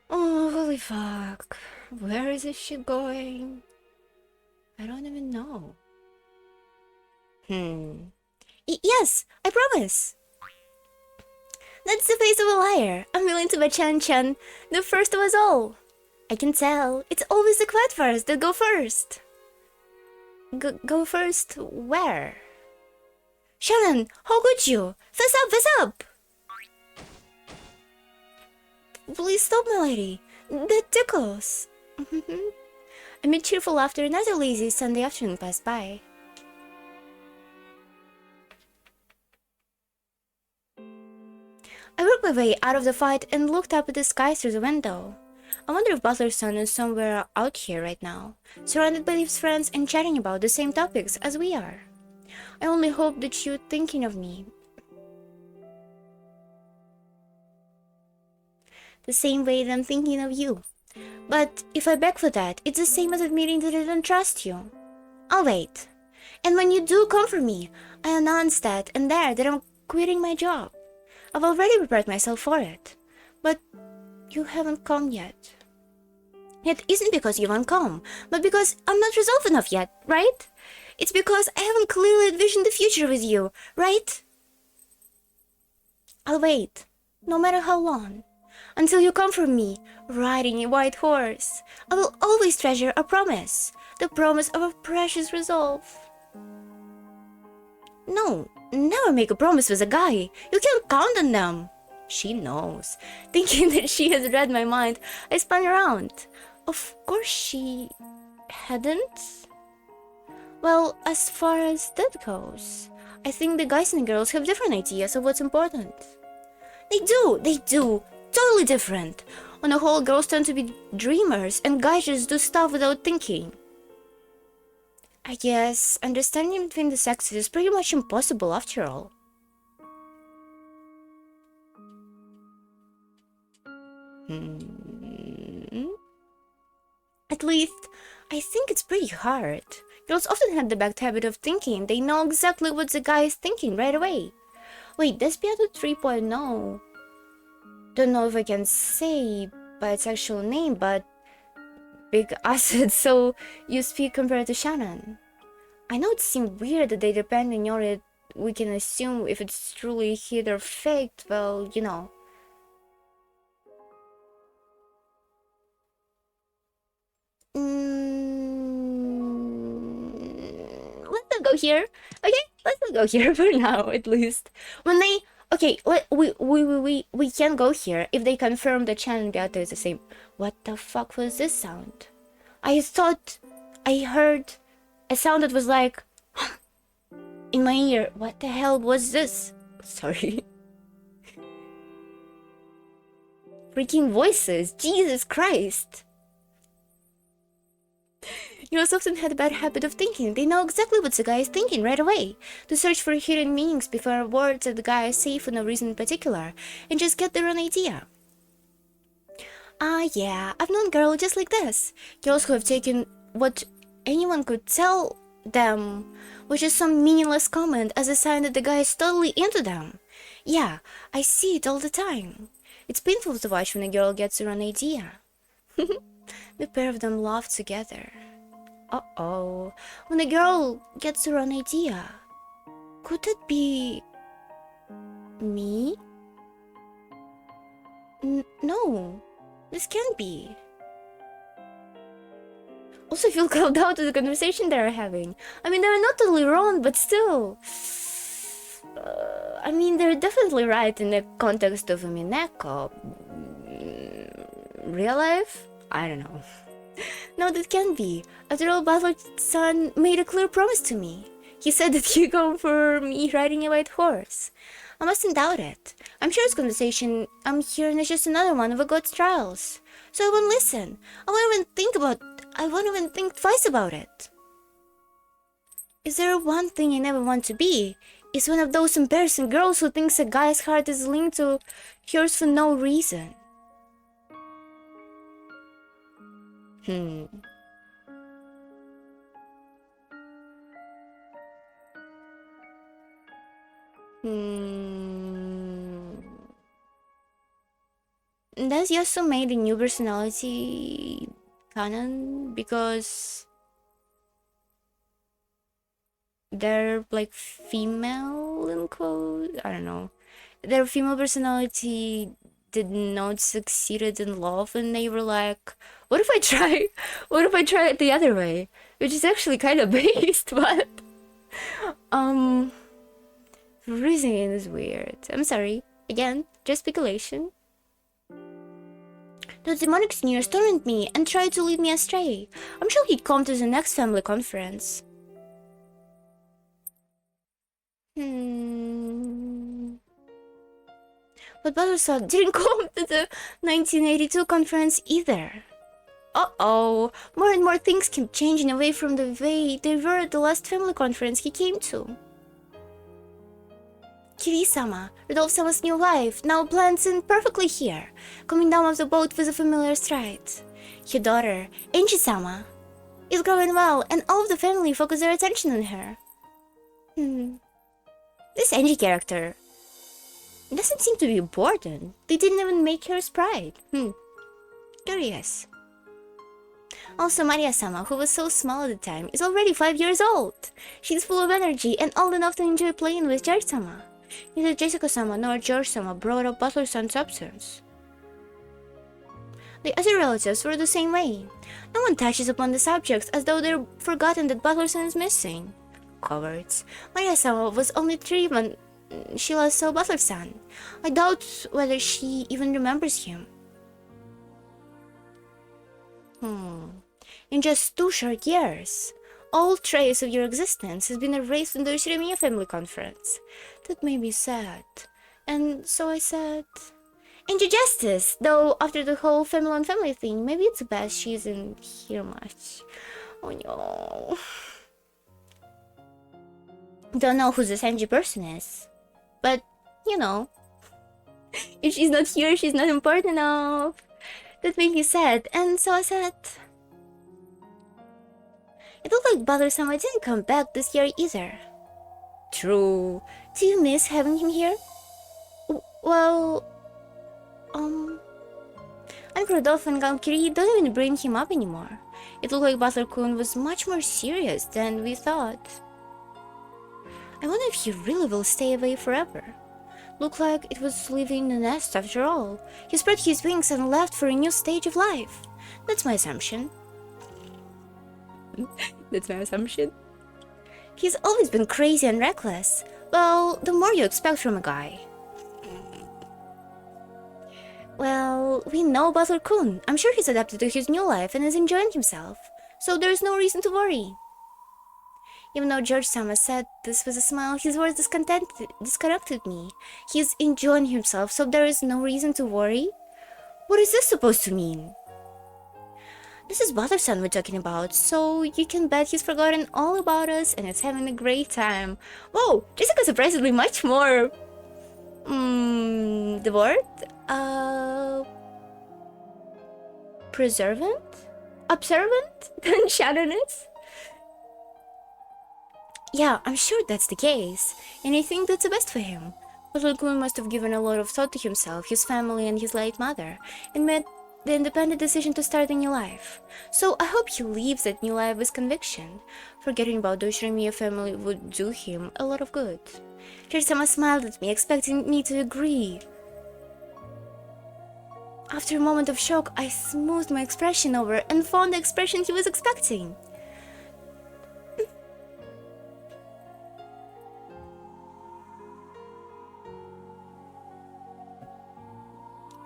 Oh, holy fuck. Where is this shit going? I don't even know. Yes, I promise. That's the face of a liar. I'm willing to bet Chan-Chan, the first of us all. I can tell. It's always the quiet first that go first. Go first where? Shannon, how could you? Fess up, fess up! Please stop, my lady. That tickles. Amid cheerful laughter, another lazy Sunday afternoon passed by. I worked my way out of the fight and looked up at the sky through the window. I wonder if Butler's son is somewhere out here right now, surrounded by his friends and chatting about the same topics as we are. I only hope that you're thinking of me the same way that I'm thinking of you. But if I beg for that, it's the same as admitting that I don't trust you. I'll wait. And when you do come for me, I announce that and there that I'm quitting my job. I've already prepared myself for it. But you haven't come yet. It isn't because you won't come, but because I'm not resolved enough yet, right? It's because I haven't clearly envisioned the future with you, right? I'll wait, no matter how long. Until you come for me, riding a white horse. I will always treasure a promise. The promise of a precious resolve. No, never make a promise with a guy. You can't count on them. She knows. Thinking that she has read my mind, I spun around. Of course she hadn't. Well, as far as that goes, I think the guys and girls have different ideas of what's important. They do. Totally different. On the whole, girls tend to be dreamers and guys just do stuff without thinking. I guess understanding between the sexes is pretty much impossible after all. At least, I think it's pretty hard. Girls often have the bad habit of thinking they know exactly what the guy is thinking right away. Wait, that's Beato 3.0. Don't know if I can say by its actual name, but big acid, so you speak compared to Shannon. I know it seemed weird that they depend on your it. We can assume if it's truly hid or faked, well, you know. Let's not go here. Okay, let's not go here for now, at least. When they okay, we can go here if they confirm that Chan and Beato is the same. What the fuck was this sound? I thought I heard a sound that was like in my ear. What the hell was this? Sorry. Freaking voices! Jesus Christ! Girls often had a bad habit of thinking. They know exactly what the guy is thinking right away. To search for hidden meanings before words that the guy say for no reason in particular, and just get their own idea. Yeah, I've known girls just like this. Girls who have taken what anyone could tell them, which is some meaningless comment, as a sign that the guy is totally into them. Yeah, I see it all the time. It's painful to watch when a girl gets her own idea. The pair of them laugh together. Uh-oh. When a girl gets her own idea, could it be me? No, this can't be. Also feel called out to the conversation they're having. I mean, they're not totally wrong, but still. I mean, they're definitely right in the context of umineko. Real life? I don't know. No, that can't be. After all, Butler-san made a clear promise to me. He said that he'd go for me riding a white horse. I mustn't doubt it. I'm sure this conversation I'm hearing is just another one of a god's trials. So I won't listen. I won't even think twice about it. Is there one thing I never want to be? It's one of those embarrassing girls who thinks a guy's heart is linked to hers for no reason. Does Yosu made a new personality canon because they're like female in quote? I don't know. Their female personality did not succeeded in love, and they were like, what if I try it the other way? Which is actually kind of based, but reasoning is weird. I'm sorry. Again, just speculation. The demonic sneers torment me and try to lead me astray. I'm sure he'd come to the next family conference. But Butler-san didn't come to the 1982 conference either. Uh-oh, more and more things keep changing away from the way they were at the last family conference he came to. Kiri-sama, Rudolph-sama's new wife, now blends in perfectly here, coming down off the boat with a familiar stride. Her daughter, Angie-sama, is growing well, and all of the family focus their attention on her. This Angie character doesn't seem to be important. They didn't even make her a sprite. Curious. Also, Maria-sama, who was so small at the time, is already 5 years old. She's full of energy and old enough to enjoy playing with George-sama. Neither Jessica-sama nor George-sama brought up Butler-san's absence. The other relatives were the same way. No one touches upon the subjects as though they're forgotten that Butler-san is missing. Cowards. Maria-sama was only 3 when she last saw Butler-san. I doubt whether she even remembers him. In just 2 short years, all trace of your existence has been erased in the Ushirimiya family conference. That made me sad. And so I said, Angel Justice, though after the whole family on family thing, maybe it's best she isn't here much. Oh no. Don't know who this Angie person is. But, you know, if she's not here, she's not important enough. That made me sad, and so I said... It looked like Butler-sama didn't come back this year either. True. Do you miss having him here? Well... Uncle Rodolphe and Galkiri don't even bring him up anymore. It looked like Butler-kun was much more serious than we thought. I wonder if he really will stay away forever. Looked like it was leaving the nest after all. He spread his wings and left for a new stage of life. That's my assumption. That's my assumption. He's always been crazy and reckless. Well, the more you expect from a guy. Well, we know Butler-kun. I'm sure he's adapted to his new life and is enjoying himself. So there's no reason to worry. Even though George-sama said this with a smile, his words disconnected me. He's enjoying himself, so there is no reason to worry? What is this supposed to mean? This is Butterson we're talking about, so you can bet he's forgotten all about us and is having a great time. Whoa, Jessica's surprisingly much more... the word? Preservant? Observant than Shannon is? Yeah, I'm sure that's the case, and I think that's the best for him. But Lilgoon must have given a lot of thought to himself, his family, and his late mother, and made the independent decision to start a new life. So I hope he lives that new life with conviction. Forgetting about the Shiremiya family would do him a lot of good. Kirsama smiled at me, expecting me to agree. After a moment of shock, I smoothed my expression over and found the expression he was expecting.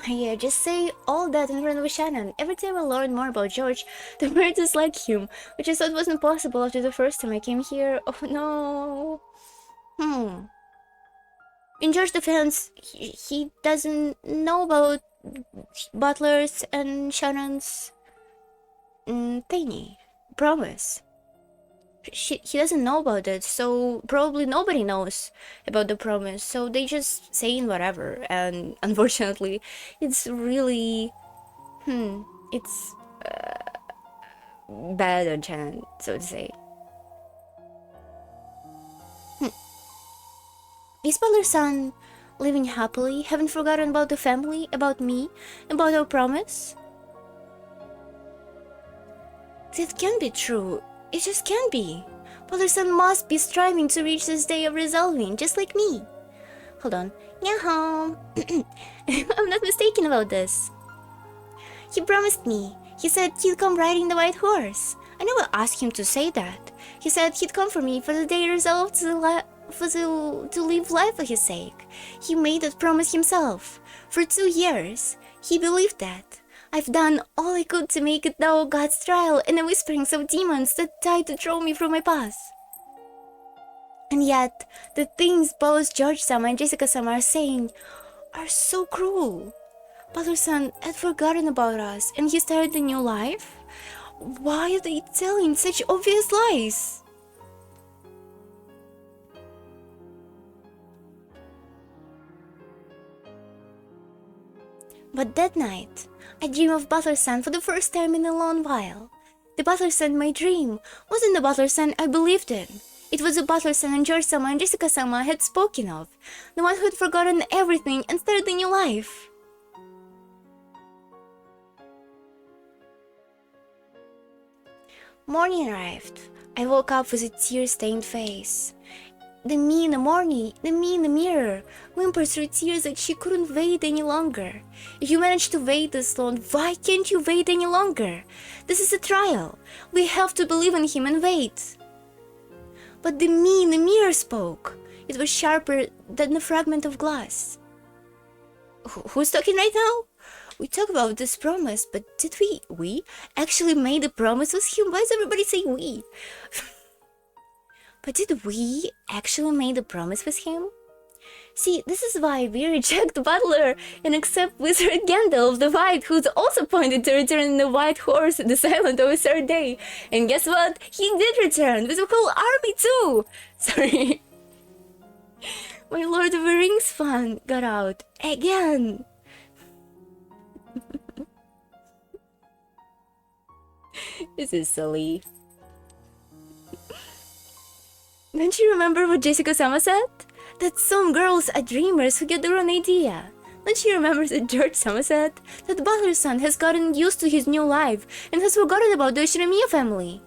Yeah, just say all that in front of Shannon. Every time I learned more about George, the more I dislike him, which I thought wasn't possible after the first time I came here. Oh no. In George's defense, he doesn't know about Butler's and Shannon's thingy, promise. He doesn't know about it, so probably nobody knows about the promise, so they just saying whatever, and unfortunately, it's really, it's bad on Shannon, so to say. Is Butler's son living happily, haven't forgotten about the family, about me, about our promise? That can't be true. It just can't be. Butler's son must be striving to reach this day of resolving, just like me. Hold on. Yahoo! I'm not mistaken about this. He promised me. He said he'd come riding the white horse. I never asked him to say that. He said he'd come for me for the day he resolved to live life for his sake. He made that promise himself. For 2 years. He believed that. I've done all I could to make it now God's trial and the whisperings of demons that tried to throw me from my path. And yet, the things both George-sama and Jessica-sama are saying are so cruel. Butler-san had forgotten about us and he started a new life? Why are they telling such obvious lies? But that night, I dreamed of Butler-san for the first time in a long while. The Butler-san my dream wasn't the Butler-san I believed in. It was the Butler-san and George-sama and Jessica-sama had spoken of, the one who had forgotten everything and started a new life. Morning arrived. I woke up with a tear-stained face. The me in the morning, the me in the mirror, whimpered through tears that she couldn't wait any longer. If you managed to wait this long, why can't you wait any longer? This is a trial. We have to believe in him and wait. But the me in the mirror spoke. It was sharper than a fragment of glass. Who's talking right now? We talk about this promise, but did we actually made a promise with him? Why is everybody saying we? But did we actually make a promise with him? See, this is why we reject Butler and accept Wizard Gandalf the White, who's also appointed to return in the White Horse in the Silent of a third day. And guess what? He did return, with a whole army too! Sorry. My Lord of the Rings fan got out. Again! This is silly. Don't you remember what Jessica-sama said? That some girls are dreamers who get their own idea. Don't you remember that George-sama said? That Butler's son has gotten used to his new life and has forgotten about the Shiremiya family.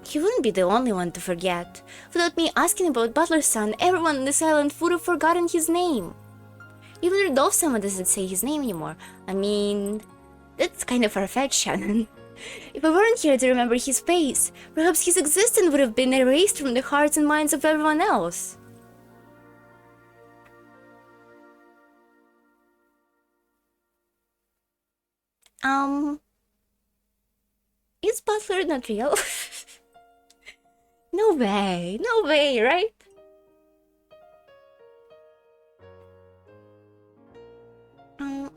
He wouldn't be the only one to forget. Without me asking about Butler's son, everyone in this island would have forgotten his name. Even Rudolph-sama doesn't say his name anymore. I mean, that's kind of far-fetched, Shannon. If I weren't here to remember his face, perhaps his existence would have been erased from the hearts and minds of everyone else. Is Butler not real? No way, right?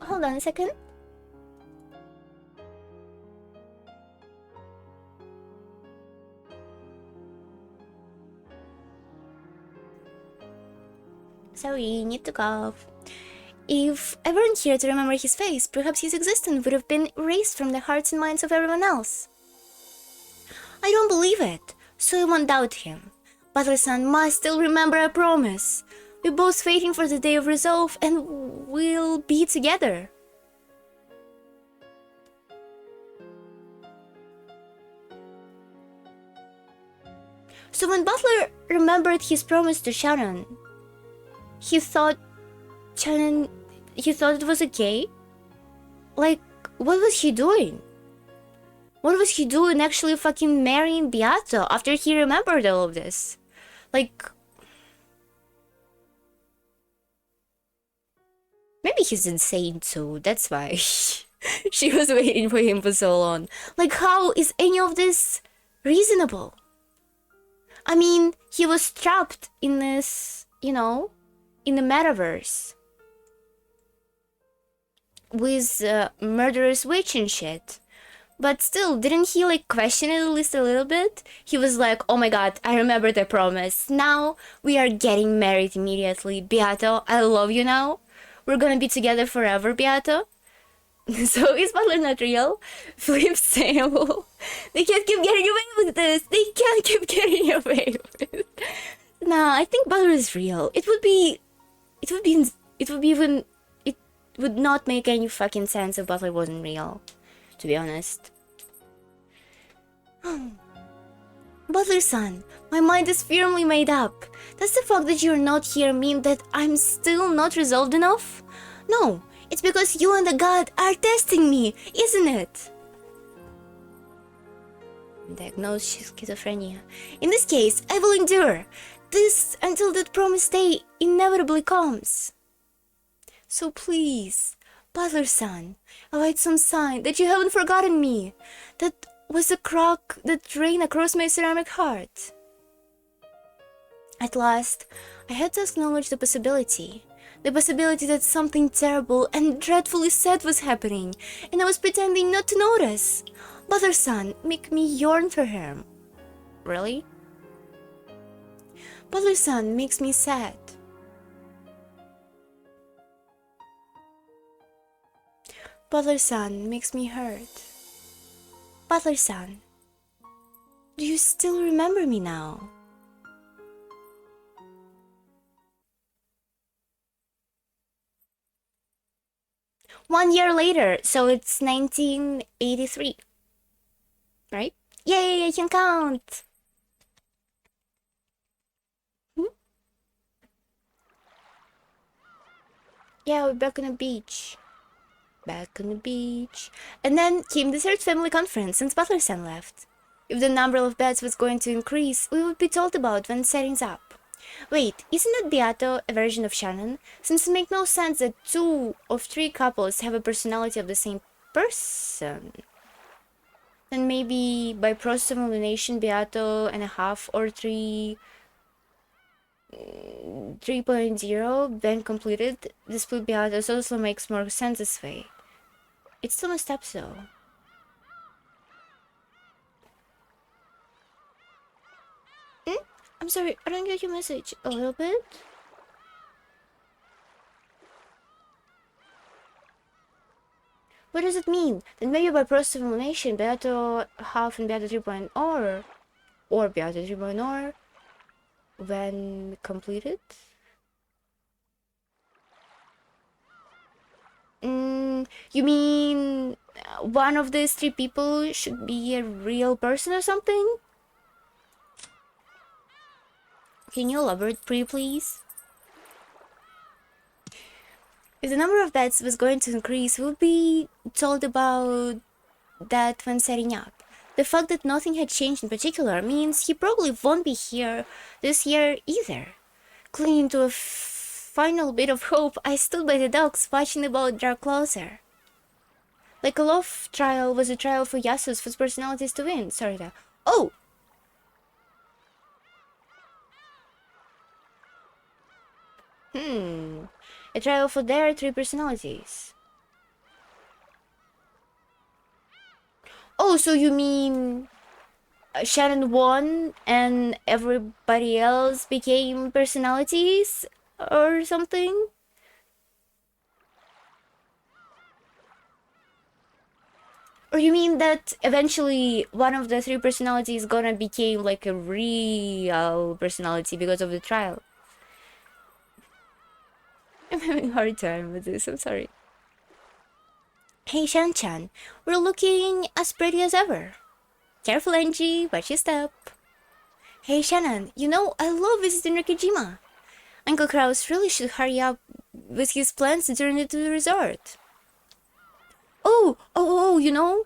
hold on a second. Sorry, need to cough. If I weren't here to remember his face, perhaps his existence would have been erased from the hearts and minds of everyone else. I don't believe it, so I won't doubt him. Butler-san must still remember our promise. We're both waiting for the day of resolve, and we'll be together. So when Butler remembered his promise to Shannon, he thought it was okay? Like, what was he doing? What was he doing actually fucking marrying Beato after he remembered all of this? Like, maybe he's insane too, that's why she was waiting for him for so long. Like, how is any of this reasonable? I mean, he was trapped in this, in the metaverse. With murderous witch and shit. But still, didn't he like question it at least a little bit? He was like, oh my god, I remember the promise. Now we are getting married immediately. Beato, I love you now. We're gonna be together forever, Beato. So is Butler not real? Flip Samuel. They can't keep getting away with this. They can't keep getting away with it. Nah, I think Butler is real. It would not make any fucking sense if Butler wasn't real, to be honest. Butler-san, my mind is firmly made up. Does the fact that you're not here mean that I'm still not resolved enough? No, it's because you and the god are testing me, isn't it? Diagnosed schizophrenia. In this case, I will endure this until that promised day inevitably comes. So please, Butler-san, await some sign that you haven't forgotten me. That was the crack that ran across my ceramic heart. At last, I had to acknowledge the possibility that something terrible and dreadfully sad was happening, and I was pretending not to notice. Butler-san, make me yearn for him. Really? Butler-san makes me sad. Butler-san makes me hurt. Butler-san, do you still remember me now? One year later, so it's 1983. Right? Yay, I can count! Yeah, we're back on the beach. Back on the beach. And then came the third family conference since Butler-san left. If the number of beds was going to increase, we would be told about when setting's up. Wait, isn't that Beato a version of Shannon? Since it makes no sense that 2 of 3 couples have a personality of the same person. Then maybe by process of elimination, Beato and a half or 3.0 then completed. The split Beato also makes more sense this way. It's still a step though. I'm sorry, I don't get your message. A little bit? What does it mean? That maybe by process of elimination, Beato half and Beato 3.0 or Beato 3.0 when completed? You mean one of these 3 people should be a real person or something? Can you elaborate, please? If the number of beds was going to increase, we'll be told about that when setting up. The fact that nothing had changed in particular means he probably won't be here this year either. Clinging to a final bit of hope, I stood by the docks watching the boat draw closer. Like a love trial was a trial for Yasu's whose personalities to win. Sorry, oh! A trial for their 3 personalities. Oh, so you mean Shannon won and everybody else became personalities or something? Or you mean that eventually one of the three personalities gonna became like a real personality because of the trial? I'm having a hard time with this, I'm sorry. Hey Shan-chan, we're looking as pretty as ever. Careful Angie, watch your step. Hey Shannon, you know I love visiting Rikijima. Uncle Kraus really should hurry up with his plans to turn it to the resort. Oh, you know?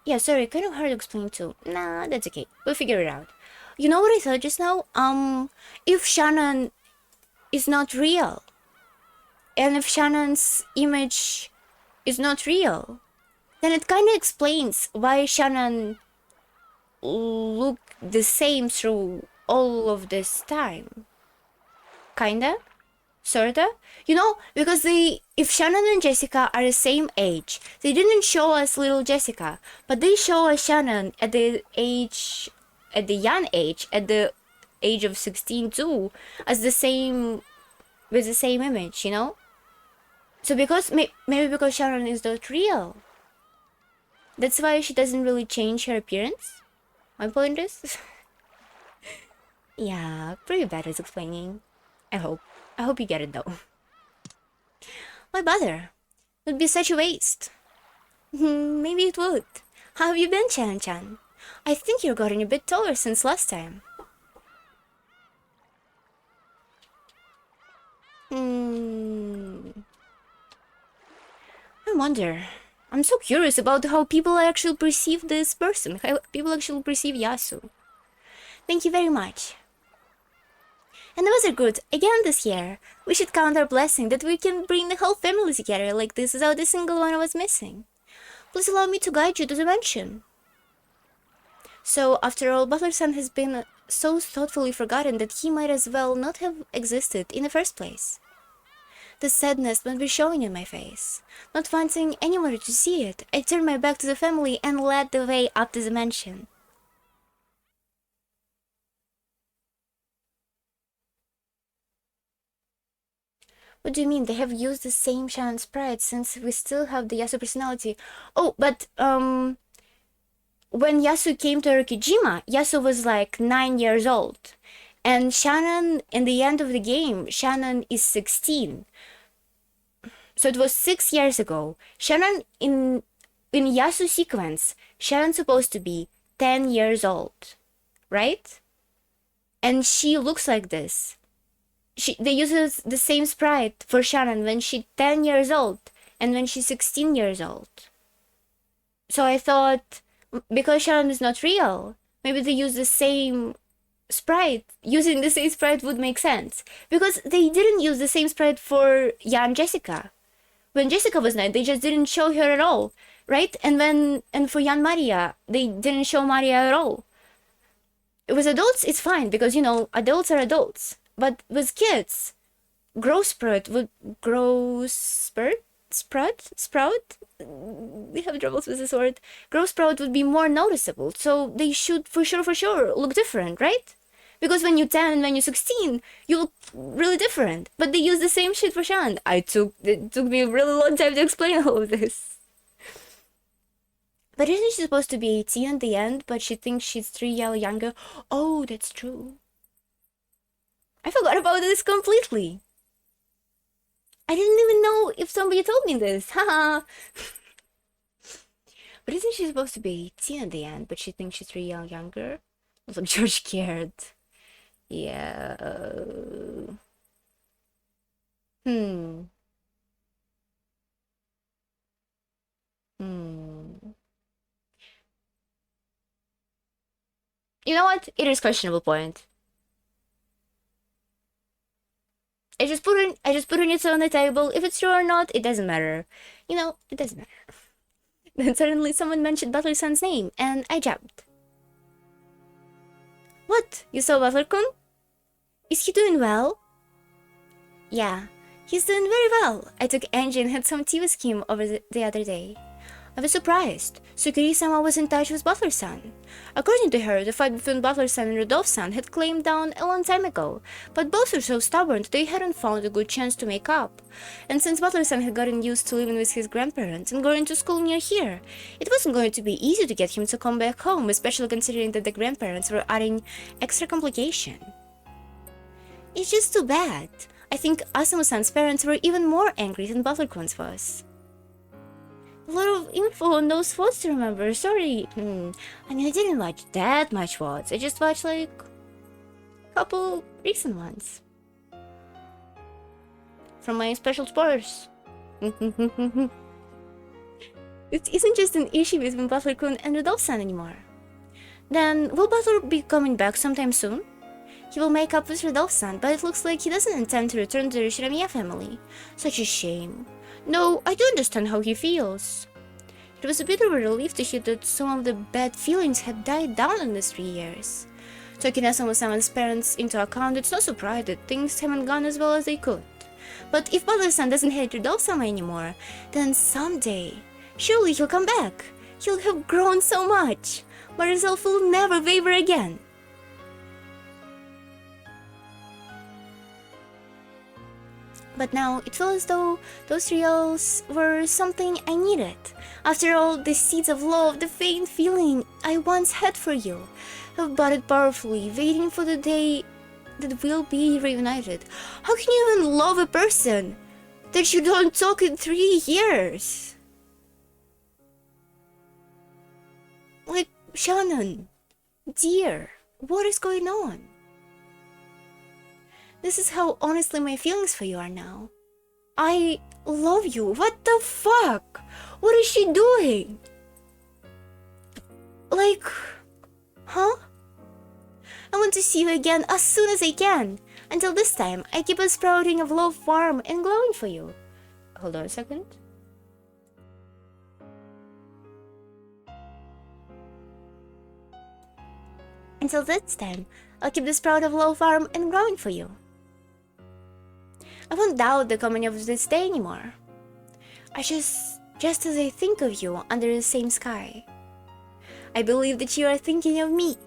Yeah, sorry, kind of hard to explain too. Nah, that's okay. We'll figure it out. You know what I thought just now? If Shannon is not real, and if Shannon's image is not real, then it kind of explains why Shannon looked the same through all of this time. Kinda? Sorta? You know, because if Shannon and Jessica are the same age, they didn't show us little Jessica, but they show us Shannon at the young age, at the age of 16 too, as the same, with the same image, you know? So because, maybe because Shannon is not real. That's why she doesn't really change her appearance? My point is? Yeah, pretty bad at explaining. I hope. I hope you get it though. Why bother? It would be such a waste. Maybe it would. How have you been, Chan-chan? I think you're getting a bit taller since last time. I wonder. I'm so curious about how people actually perceive this person, how people actually perceive Yasu. Thank you very much. And the weather good again this year. We should count our blessing that we can bring the whole family together like this without a single one of us missing. Please allow me to guide you to the mansion. So, after all, Butler-san has been so thoughtfully forgotten that he might as well not have existed in the first place. The sadness must be showing in my face. Not wanting anyone to see it, I turned my back to the family and led the way up to the mansion. What do you mean? They have used the same Shannon sprite since we still have the Yasu personality. Oh, but, when Yasu came to Rikijima, Yasu was like 9 years old. And Shannon, in the end of the game, Shannon is 16. So it was 6 years ago. Shannon, in Yasu sequence, Shannon's supposed to be 10 years old. Right? And she looks like this. They use the same sprite for Shannon when she's 10 years old and when she's 16 years old. So I thought, because Shannon is not real, maybe they use the same sprite. Using the same sprite would make sense. Because they didn't use the same sprite for young Jessica. When Jessica was 9, they just didn't show her at all. Right? And for young Maria, they didn't show Maria at all. With adults, it's fine because, you know, adults are adults. But with kids, sprout? We have troubles with this word. Sprout would be more noticeable, so they should for sure look different, right? Because when you're 10 and when you're 16, you look really different. But they use the same shit for Shan. It took me a really long time to explain all of this. But isn't she supposed to be 18 at the end, but she thinks she's 3 years younger? Oh, that's true. I forgot about this completely. I didn't even know if somebody told me this. Haha. But isn't she supposed to be 18 at the end, but she thinks she's 3 years younger? Look, George cared. Yeah. Hmm. You know what? It is questionable point. I just put it on the table. If it's true or not, it doesn't matter. You know, it doesn't matter. Then suddenly someone mentioned Butler-san's name, and I jumped. What? You saw Butler-kun? Is he doing well? Yeah, he's doing very well. I took Angie and had some tea with him over the other day. I was surprised. Sukiri-sama was in touch with Butler-san. According to her, the fight between Butler-san and Rudolph-san had claimed down a long time ago, but both were so stubborn that they hadn't found a good chance to make up. And since Butler-san had gotten used to living with his grandparents and going to school near here, it wasn't going to be easy to get him to come back home, especially considering that the grandparents were adding extra complication. It's just too bad. I think Asumu-san's parents were even more angry than Butler-kun's was. A lot of info on those VODs to remember, sorry. I mean, I didn't watch that much VODs, I just watched like a couple recent ones. From my special sports. It isn't just an issue between Butler-kun and Rudolph-san anymore. Then, will Butler be coming back sometime soon? He will make up with Rudolph-san, but it looks like he doesn't intend to return to the Shiramiya family. Such a shame. No, I do understand how he feels. It was a bit of a relief to hear that some of the bad feelings had died down in these 3 years. Taking Asumu-sama's parents into account, it's no surprise that things haven't gone as well as they could. But if Butler-san doesn't hate Rudolph-sama anymore, then someday, surely he'll come back. He'll have grown so much. My resolve will never waver again. But now, it feels as though those reals were something I needed. After all, the seeds of love, the faint feeling I once had for you, have budded powerfully, waiting for the day that we'll be reunited. How can you even love a person that you don't talk in 3 years? Like, Shannon, dear, what is going on? This is how honestly my feelings for you are now. I love you. What the fuck? What is she doing? Like, huh? I want to see you again as soon as I can. Until this time, I keep a sprouting of love warm and glowing for you. Hold on a second. Until this time, I'll keep the sprout of love warm and growing for you. I won't doubt the coming of this day anymore. Just as I think of you under the same sky, I believe that you are thinking of me.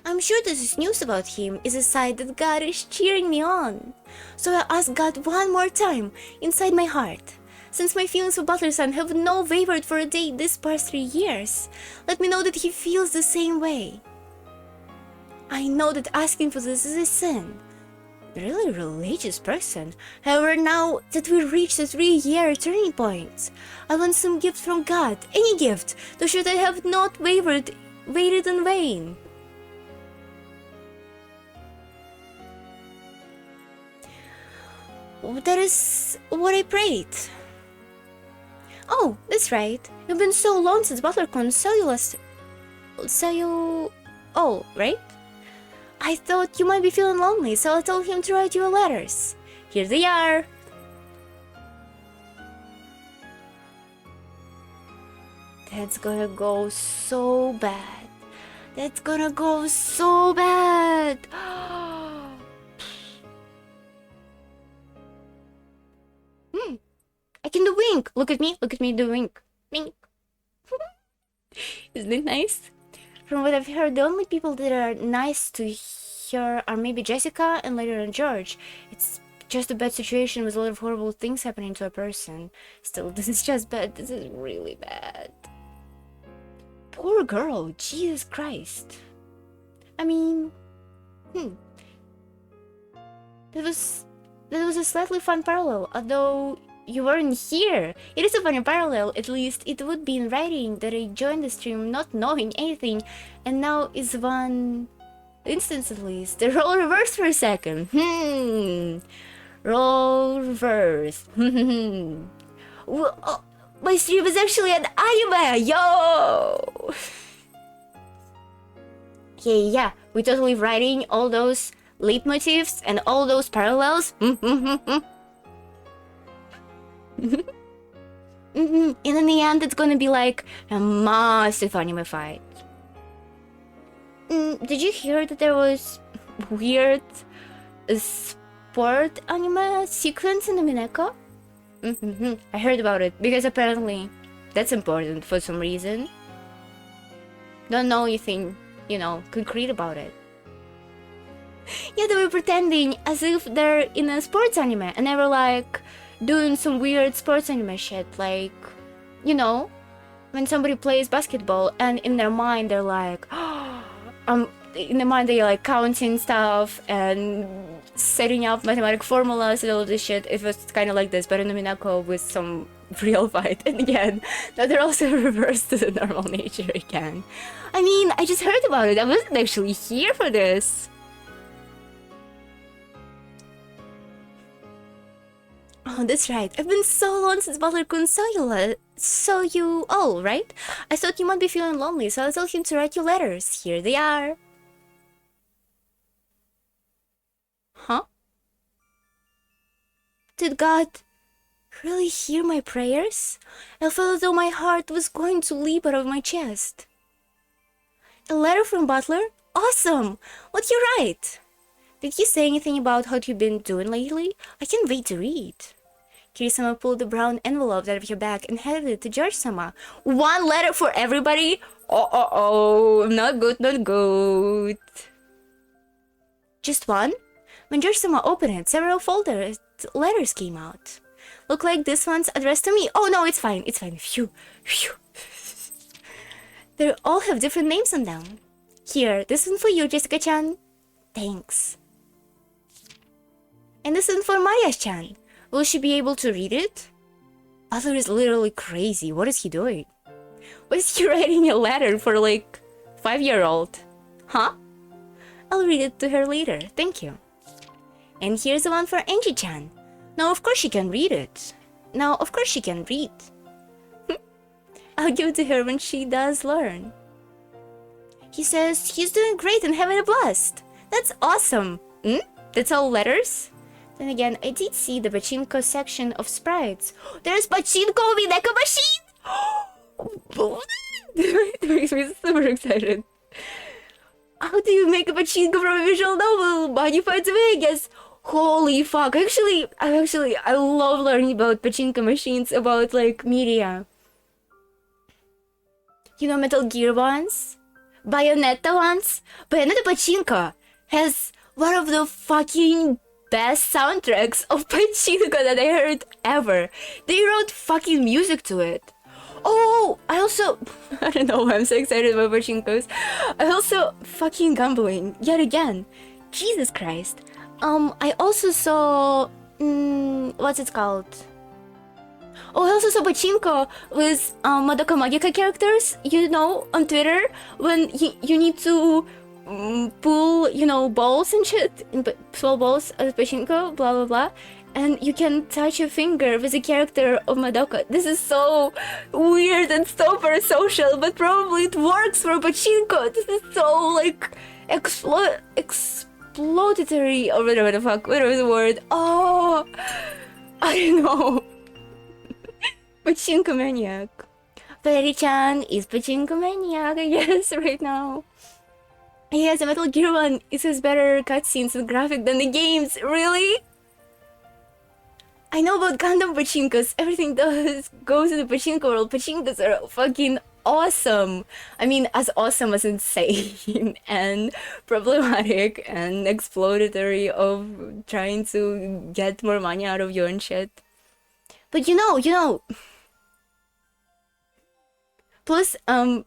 I'm sure that this news about him is a sign that God is cheering me on. So I ask God one more time, inside my heart. Since my feelings for Butler-san have not wavered for a day this past 3 years, let me know that he feels the same way. I know that asking for this is a sin. Really religious person. However, now that we reached the 3-year turning point, I want some gift from God, any gift, to show that I have not waited in vain. That is what I prayed. Oh, that's right. You've been so long since Butler-kun saw you all, right? I thought you might be feeling lonely, so I told him to write you letters. Here they are. That's gonna go so bad. That's gonna go so bad. I can do wink. Look at me do wink. Wink. Isn't it nice? From what I've heard, the only people that are nice to her are maybe Jessica and later on George. It's just a bad situation with a lot of horrible things happening to a person. Still, this is just bad. This is really bad. Poor girl. Jesus Christ. I mean, that was a slightly fun parallel, although you weren't here. It is a funny parallel. At least it would be in writing that I joined the stream not knowing anything, and now is one instance at least. The role reversed for a second. Role reversed. Well, oh, my stream is actually an anime. Yo. Yeah. We totally writing all those leitmotifs and all those parallels. And in the end, it's gonna be like a massive anime fight. Did you hear that there was weird sport anime sequence in umineko? I heard about it because apparently That's important for some reason. Don't know anything, you know, concrete about it. Yeah, they were pretending as if they're in a sports anime, and they were like doing some weird sports anime shit, like, you know, when somebody plays basketball and in their mind they're like, in their mind they're like counting stuff and setting up mathematical formulas and all this shit. It was kind of like this, but in umineko with some real fight. And again, now they're also reversed to the normal nature again. I mean, I just heard about it. I wasn't actually here for this. Oh, that's right. I've been so long since Butler-kun saw you all, right? I thought you might be feeling lonely, so I told him to write you letters. Here they are. Huh? Did God really hear my prayers? I felt as though my heart was going to leap out of my chest. A letter from Butler? Awesome! What'd you write? Did he say anything about how you've been doing lately? I can't wait to read. Kiri-sama pulled the brown envelope out of your bag and handed it to George-sama. One letter for everybody? Oh, not good, not good. Just one? When George-sama opened it, several folders letters came out. Look like this one's addressed to me. Oh no, it's fine, it's fine. Phew, phew. They all have different names on them. Here, this one for you, Jessica-chan. Thanks. And this one for Maya-chan. Will she be able to read it? Butler is literally crazy. What is he doing? Why is he writing a letter for like 5-year-old? Huh? I'll read it to her later. Thank you. And here's the one for Angie-chan. Now of course she can read it. Now of course she can read. I'll give it to her when she does learn. He says he's doing great and having a blast. That's awesome. That's all letters? Then again, I did see the pachinko section of sprites. There's pachinko umineko machine! It makes me super excited. How do you make a pachinko from a visual novel? Modified to Vegas. Holy fuck. I love learning about pachinko machines, about like media. You know Metal Gear ones? Bayonetta ones? Bayonetta Pachinko has one of the fucking best soundtracks of pachinko that I heard ever. They wrote fucking music to it. Oh, I also... I don't know why I'm so excited about pachinkos. I also... fucking gambling. Yet again. Jesus Christ. I also saw... what's it called? Oh, I also saw pachinko with Madoka Magica characters, you know, on Twitter, when you need to pull, you know, balls and shit, small balls as pachinko, blah blah blah, and you can touch your finger with a character of Madoka. This is so weird and super social, but probably it works for pachinko. This is so, like, explodatory, or whatever the fuck, whatever the word. Oh, I don't know. Pachinko maniac. Fareri-chan is pachinko maniac, I guess, right now. Yes, the Metal Gear one, it has better cutscenes and graphic than the games. Really? I know about Gundam pachinkos. Everything goes in the pachinko world. Pachinkos are fucking awesome. I mean, as awesome as insane and problematic and explodatory of trying to get more money out of your own shit. But you know. Plus, my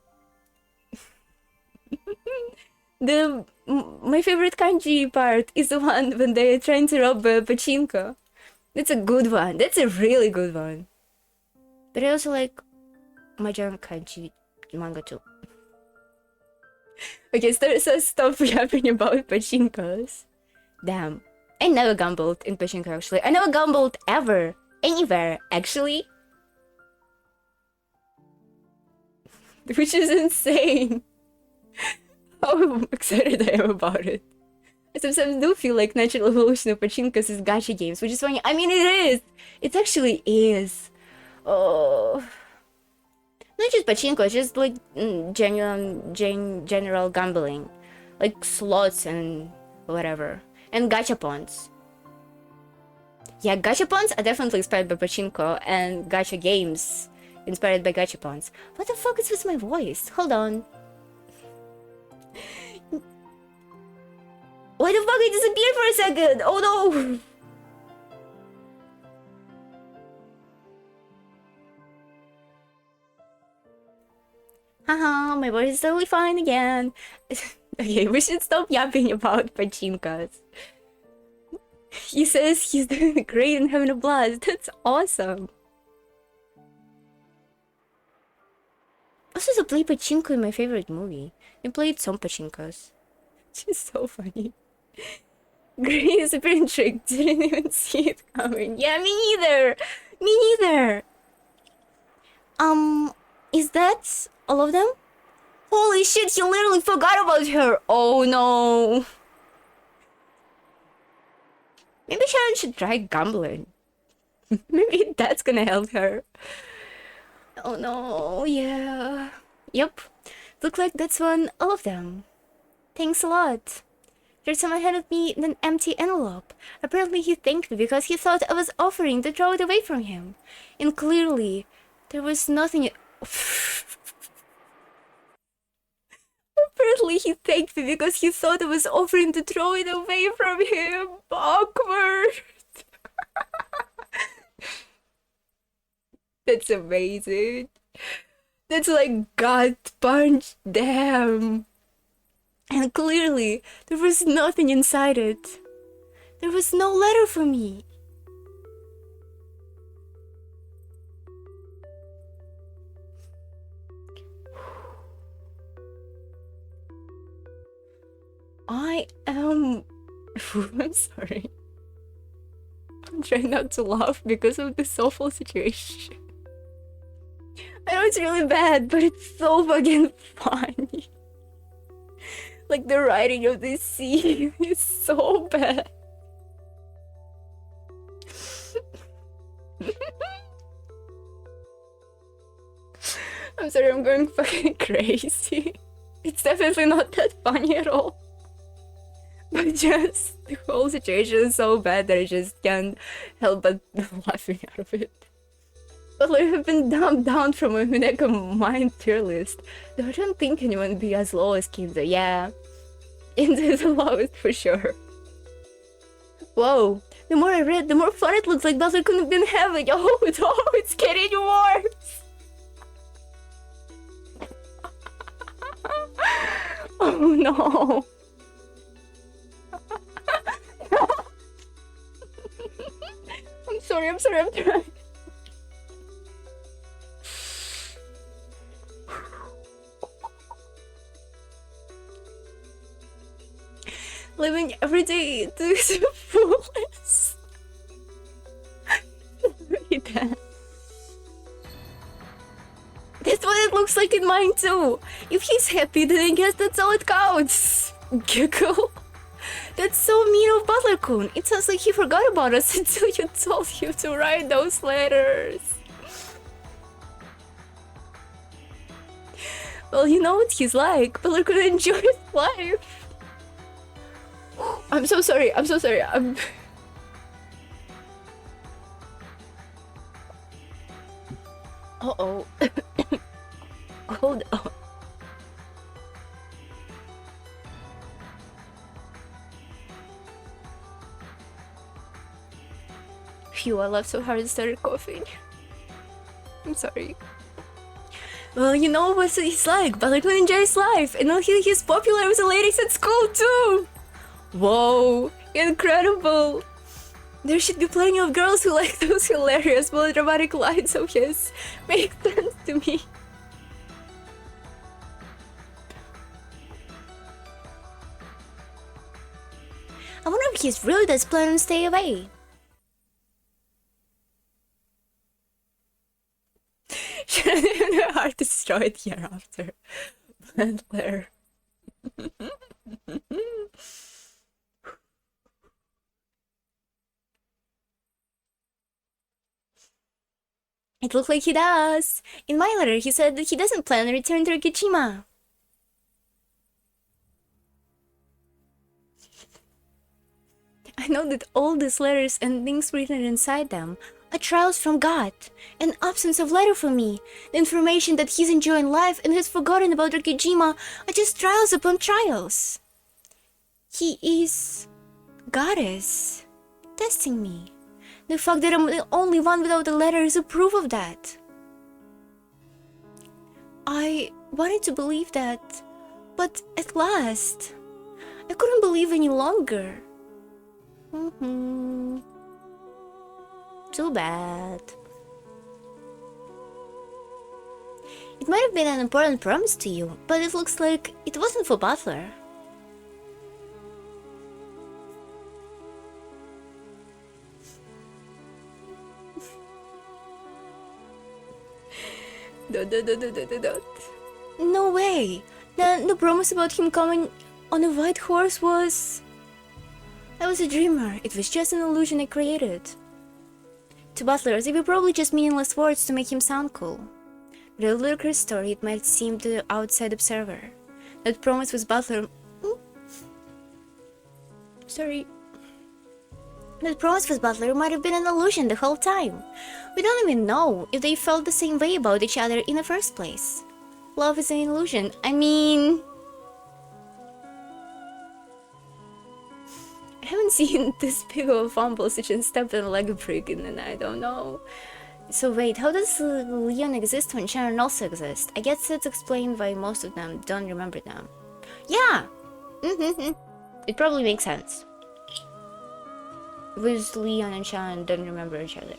favorite kanji part is the one when they're trying to rob a pachinko. That's a good one. That's a really good one. But I also like Mahjong kanji manga too. Okay, so stop yapping about pachinkos. Damn. I never gambled in pachinko actually. I never gambled ever. Anywhere, actually. Which is insane. How excited I am about it. I sometimes do feel like natural evolution of pachinkos is gacha games, which is funny. I mean, it is. It actually is. Oh. Not just pachinko, it's just like general gambling. Like slots and whatever. And gachapons. Yeah, gachapons are definitely inspired by pachinko, and gacha games inspired by gachapons. What the fuck is with my voice? Hold on. Why the fuck I disappeared for a second? Oh no! Haha, my voice is totally fine again. Okay, we should stop yapping about pachinkas. He says he's doing great and having a blast. That's awesome. Also, to play pachinko in my favorite movie. I played some pachinkas. It's just so funny. Green is a bit trick. Didn't even see it coming. Yeah, me neither. Me neither. Is that all of them? Holy shit, he literally forgot about her. Oh no. Maybe Sharon should try gambling. Maybe that's gonna help her. Oh no, yeah. Yep. Look like that's all of them. Thanks a lot. There's someone handed me an empty envelope. Apparently he thanked me because he thought I was offering to throw it away from him. And clearly, there was nothing... Apparently he thanked me because he thought I was offering to throw it away from him. Awkward. That's amazing. That's like gut punch. Damn. And clearly, there was nothing inside it. There was no letter for me. I am... I'm sorry. I'm trying not to laugh because of this awful situation. I know it's really bad, but it's so fucking funny. Like, the writing of this scene is so bad. I'm sorry, I'm going fucking crazy. It's definitely not that funny at all. But just, the whole situation is so bad that I just can't help but laughing out of it. But like, I've been dumped down from a umineko mind tier list, though I don't think anyone would be as low as Kinza. Yeah, Kinza is the lowest for sure. Whoa, the more I read, the more fun it looks like Bowser couldn't have been having. Oh no, it's getting worse! Oh no! I'm sorry, I'm trying. Living every day to the fullest. Read that. That's what it looks like in mine too. If he's happy, then I guess that's all it counts. Giggle. That's so mean of Butler-kun. It sounds like he forgot about us until you told him to write those letters. Well, you know what he's like. Butler-kun enjoy his life. I'm so sorry. I'm so sorry. Uh-oh. Hold on. Phew, I laughed so hard and started coughing. I'm sorry. Well, you know what he's like. Butler-kun enjoys life. And now he's popular with the ladies at school too. Whoa, incredible. There should be plenty of girls who like those hilarious melodramatic lines of his. Makes sense to me. I wonder if he's really does plan to stay away. Shouldn't even know how to destroy it hereafter. Butler. It looks like he does. In my letter, he said that he doesn't plan to return to Rikijima. I know that all these letters and things written inside them are trials from God, an absence of letter from me. The information that he's enjoying life and has forgotten about Rikijima are just trials upon trials. He is... Goddess, testing me. The fact that I'm the only one without a letter is a proof of that. I wanted to believe that, but at last, I couldn't believe any longer. Too bad. It might have been an important promise to you, but it looks like it wasn't for Butler. No way! The promise about him coming on a white horse was... I was a dreamer. It was just an illusion I created. To Butler, they were probably just meaningless words to make him sound cool. But in a ludicrous story, it might seem to the outside observer. That promise was Butler... Sorry. That promise was Butler might have been an illusion the whole time. We don't even know if they felt the same way about each other in the first place. Love is an illusion. I mean... I haven't seen this big of a fumble such and stepped on a leg prick and I don't know. So wait, how does Leon exist when Sharon also exists? I guess it's explained why most of them don't remember them. Yeah! It probably makes sense. With Leon and Sharon don't remember each other.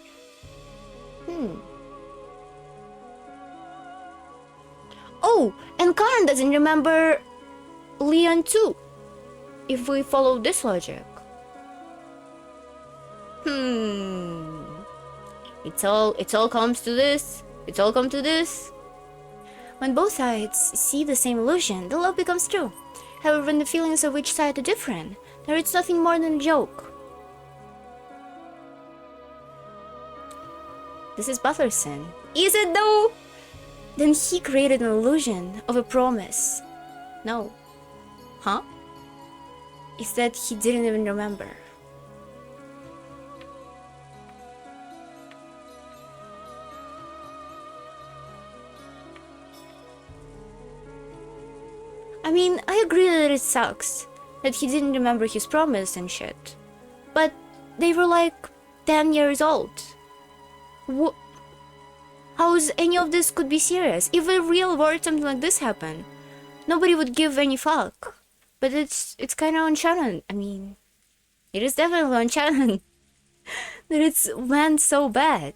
Oh, and Karen doesn't remember Leon too, if we follow this logic. It's all comes to this. It's all come to this. When both sides see the same illusion, the love becomes true. However, when the feelings of each side are different, then it's nothing more than a joke. This is Butler's sin. Is it though? Then he created an illusion of a promise. No. Huh? It's that he didn't even remember. I mean, I agree that it sucks that he didn't remember his promise and shit. But they were like 10 years old. How's any of this could be serious? If in real world something like this happened, nobody would give any fuck. But it's kind of on Shannon. I mean, it is definitely on Shannon that it's went so bad.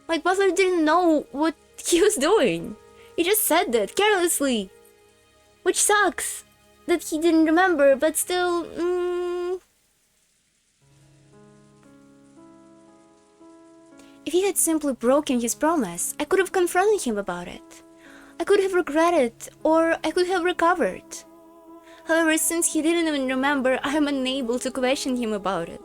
Like, Butler didn't know what he was doing. He just said that carelessly. Which sucks that he didn't remember, but still... If he had simply broken his promise, I could have confronted him about it. I could have regretted, or I could have recovered. However, since he didn't even remember, I am unable to question him about it.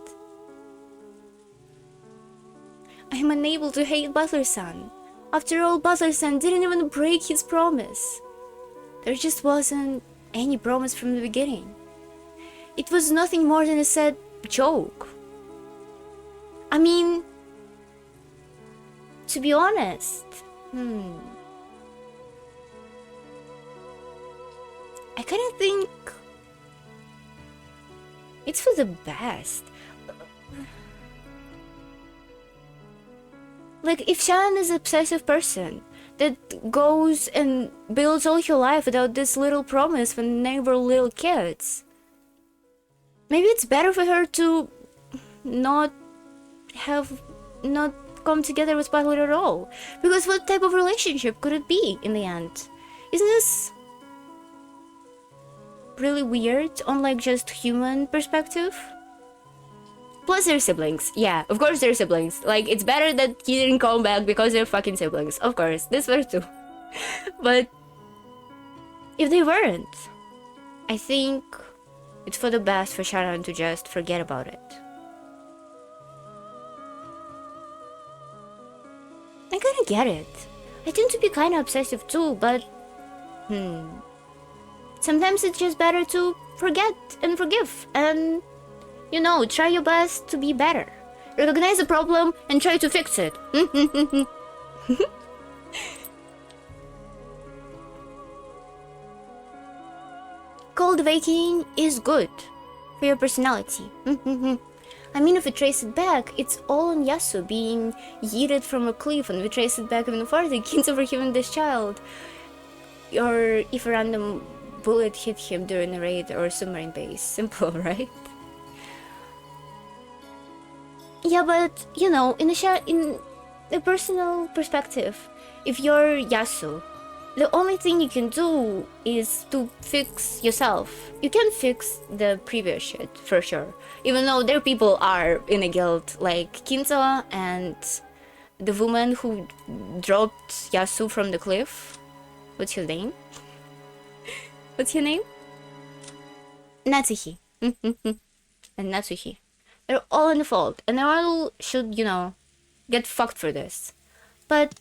I am unable to hate Butler-san. After all, Butler-san didn't even break his promise. There just wasn't any promise from the beginning. It was nothing more than a sad joke. I mean, to be honest, I kind of think it's for the best. Like, if Shannon is an obsessive person that goes and builds all her life without this little promise when they were little kids, maybe it's better for her to not come together with Butler at all. Because what type of relationship could it be in the end? Isn't this really weird on like just human perspective? Plus they're siblings. Yeah, of course they're siblings. Like, it's better that he didn't come back because they're fucking siblings. Of course, this was too. But if they weren't, I think it's for the best for Sharon to just forget about it. I kinda get it. I tend to be kinda obsessive too, but... sometimes it's just better to forget and forgive and, you know, try your best to be better. Recognize the problem and try to fix it. Cultivating is good for your personality. I mean, if we trace it back, it's all on Yasu being yeeted from a cliff, and we trace it back even further, Ginzo forgiving this child. Or if a random bullet hit him during a raid or submarine base. Simple, right? Yeah, but, you know, in a personal perspective, if you're Yasu, the only thing you can do is to fix yourself. You can fix the previous shit, for sure. Even though their people are in a guild, like Kinzo and the woman who dropped Yasu from the cliff. What's her name? What's her name? Natsuhi. And Natsuhi. They're all in the fault, and they all should, you know, get fucked for this. But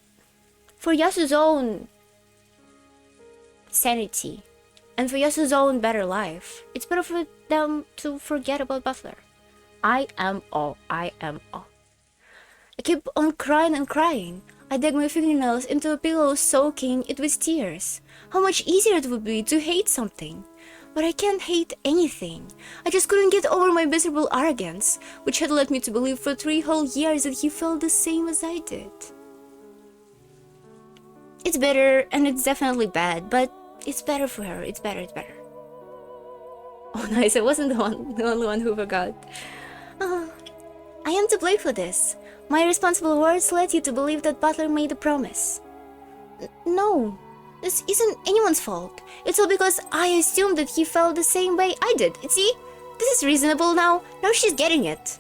for Yasu's own sanity, and for Yasu's own better life, it's better for them to forget about Butler. I am all. I keep on crying and crying. I dug my fingernails into a pillow, soaking it with tears. How much easier it would be to hate something. But I can't hate anything. I just couldn't get over my miserable arrogance, which had led me to believe for 3 whole years that he felt the same as I did. It's bitter, and it's definitely bad, but it's better for her. It's better. Oh, nice, I wasn't the only one who forgot. I am to blame for this. My irresponsible words led you to believe that Butler made a promise. No. This isn't anyone's fault. It's all because I assumed that he felt the same way I did. See? This is reasonable now. Now she's getting it.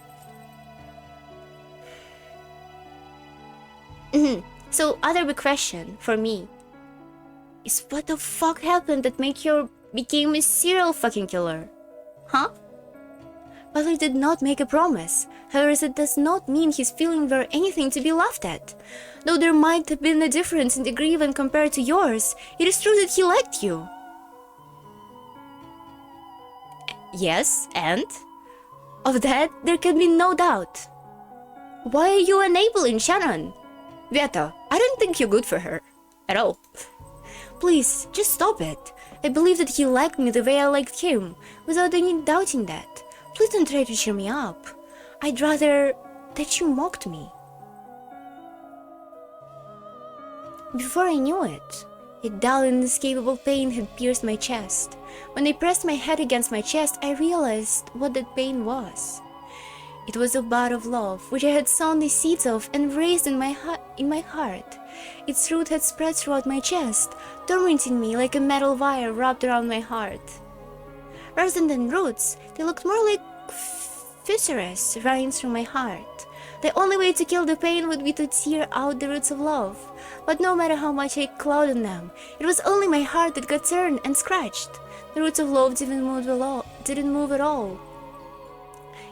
So, other big question for me is what the fuck happened that became a serial fucking killer? Huh? Butler did not make a promise. However, that does not mean his feelings were anything to be laughed at. Though there might have been a difference in degree when compared to yours, it is true that he liked you. Yes, and? Of that, there can be no doubt. Why are you enabling Shannon? Vieta, I don't think you're good for her. At all. Please, just stop it. I believe that he liked me the way I liked him, without any doubting that. Please don't try to cheer me up. I'd rather that you mocked me. Before I knew it, a dull and inescapable pain had pierced my chest. When I pressed my head against my chest, I realized what that pain was. It was a bud of love, which I had sown the seeds of and raised in my heart. Its root had spread throughout my chest, tormenting me like a metal wire wrapped around my heart. Rather than roots, they looked more like fissures running through my heart. The only way to kill the pain would be to tear out the roots of love. But no matter how much I clawed on them, it was only my heart that got turned and scratched. The roots of love didn't move at all.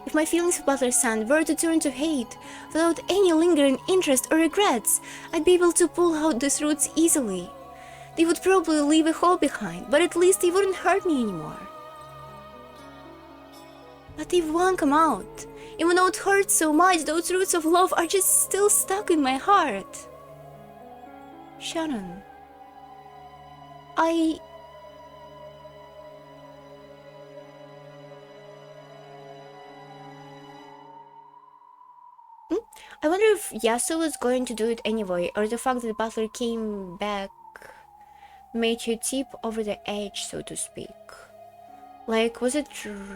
If my feelings for Butler's son were to turn to hate, without any lingering interest or regrets, I'd be able to pull out these roots easily. They would probably leave a hole behind, but at least they wouldn't hurt me anymore. But they won't come out. Even though it hurts so much, those roots of love are just still stuck in my heart. Shannon, I wonder if Yasu was going to do it anyway, or the fact that Butler came back made her tip over the edge, so to speak. Like, was it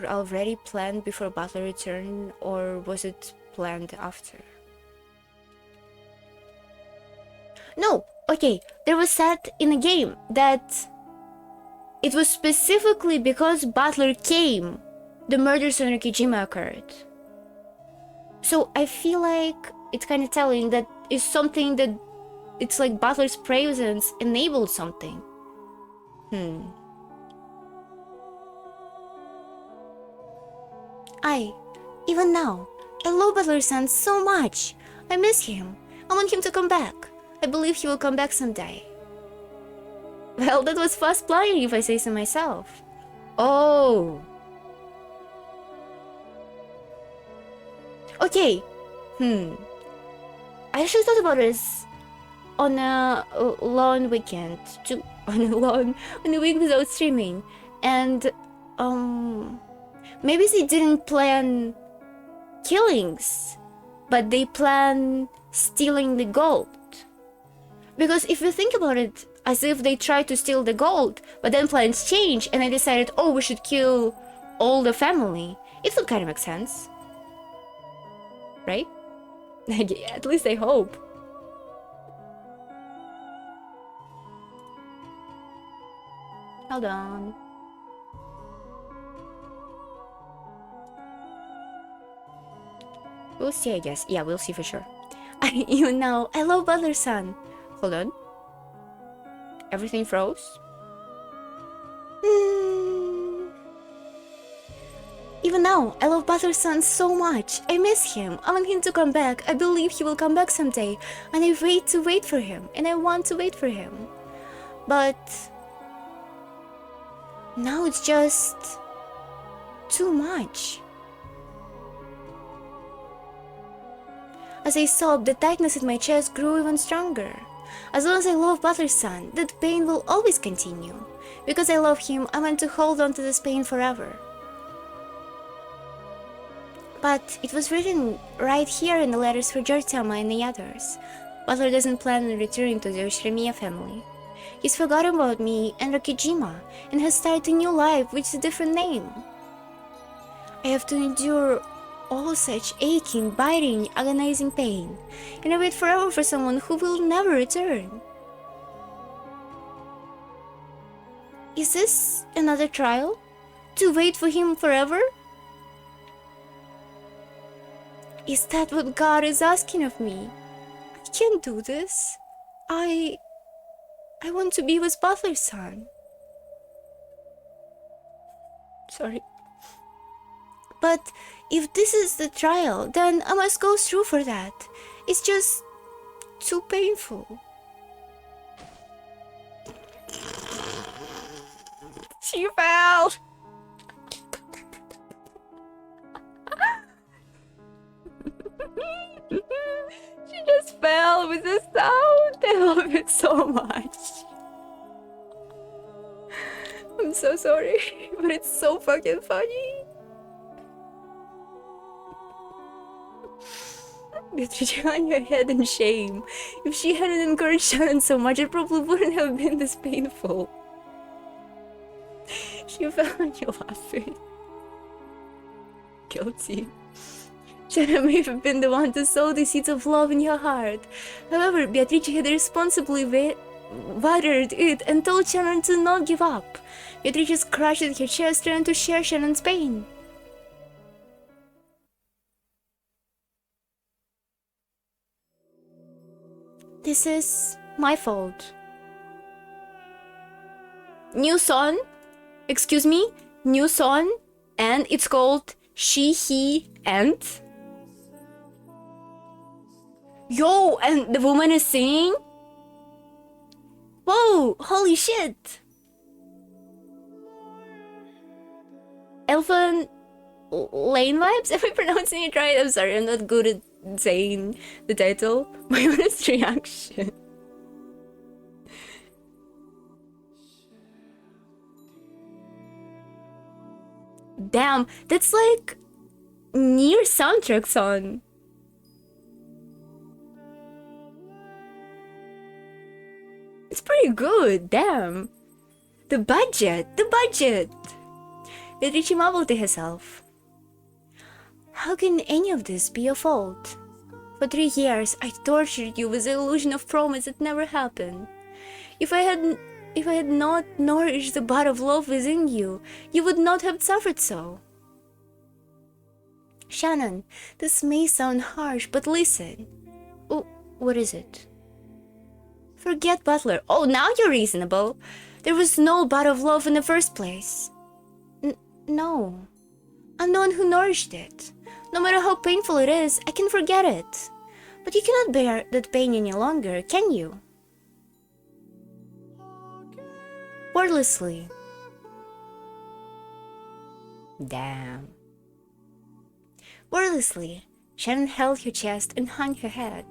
already planned before Butler returned, or was it planned after? No, okay, there was said in a game that it was specifically because Butler came the murders on Rikijima occurred. So I feel like it's kind of telling that it's something that it's like Butler's presence enabled something. Even now, I love Butler's son so much. I miss him. I want him to come back. I believe he will come back someday. Well, that was fast flying if I say so myself. Oh. Okay, I actually thought about this on a long weekend, on a week without streaming, and maybe they didn't plan killings, but they plan stealing the gold. Because if you think about it, as if they tried to steal the gold, but then plans changed and they decided, oh, we should kill all the family, it would kind of make sense, right? At least I hope. Hold on. We'll see, I guess. Yeah, we'll see for sure. You know, I love Butler-san. Hold on. Everything froze? Even now, I love Butler-san so much. I miss him. I want him to come back. I believe he will come back someday. And I wait for him. And I want to wait for him. But now it's just too much. As I sobbed, the tightness in my chest grew even stronger. As long as I love Butler-san, that pain will always continue. Because I love him, I want to hold on to this pain forever. But it was written right here in the letters for George-sama and the others. Butler doesn't plan on returning to the Yoshirimiya family. He's forgotten about me and Rokijima and has started a new life with a different name. I have to endure all such aching, biting, agonizing pain, and I wait forever for someone who will never return. Is this another trial? To wait for him forever? Is that what God is asking of me? I can't do this. I want to be with Butler-san. Sorry. But if this is the trial, then I must go through for that. It's just too painful. She fell! She just fell with a sound. I love it so much. I'm so sorry, but it's so fucking funny. Beatrice on your head in shame. If she hadn't encouraged Shannon so much, it probably wouldn't have been this painful. She fell on you laughing. Guilty. Shannon may have been the one to sow the seeds of love in your heart. However, Beatrice had responsibly watered it and told Shannon to not give up. Beatrice crushed at her chest, trying to share Shannon's pain. This is my fault. New song? Excuse me? New song? And it's called She, He, and? Yo, and the woman is singing? Whoa, holy shit! Elfin Lane vibes? Am I pronouncing it right? I'm sorry, I'm not good at saying the title. My honest reaction. Damn, that's like near soundtrack song. It's pretty good, damn. The budget. Beatrice mumbled to herself. How can any of this be your fault? For 3 years, I tortured you with the illusion of promise that never happened. If I had not nourished the bud of love within you, you would not have suffered so. Shannon, this may sound harsh, but listen. Oh, what is it? Forget Butler. Oh, now you're reasonable. There was no bud of love in the first place. No. I'm the one who nourished it. No matter how painful it is, I can forget it. But you cannot bear that pain any longer, can you? Wordlessly. Damn. Wordlessly, Shannon held her chest and hung her head.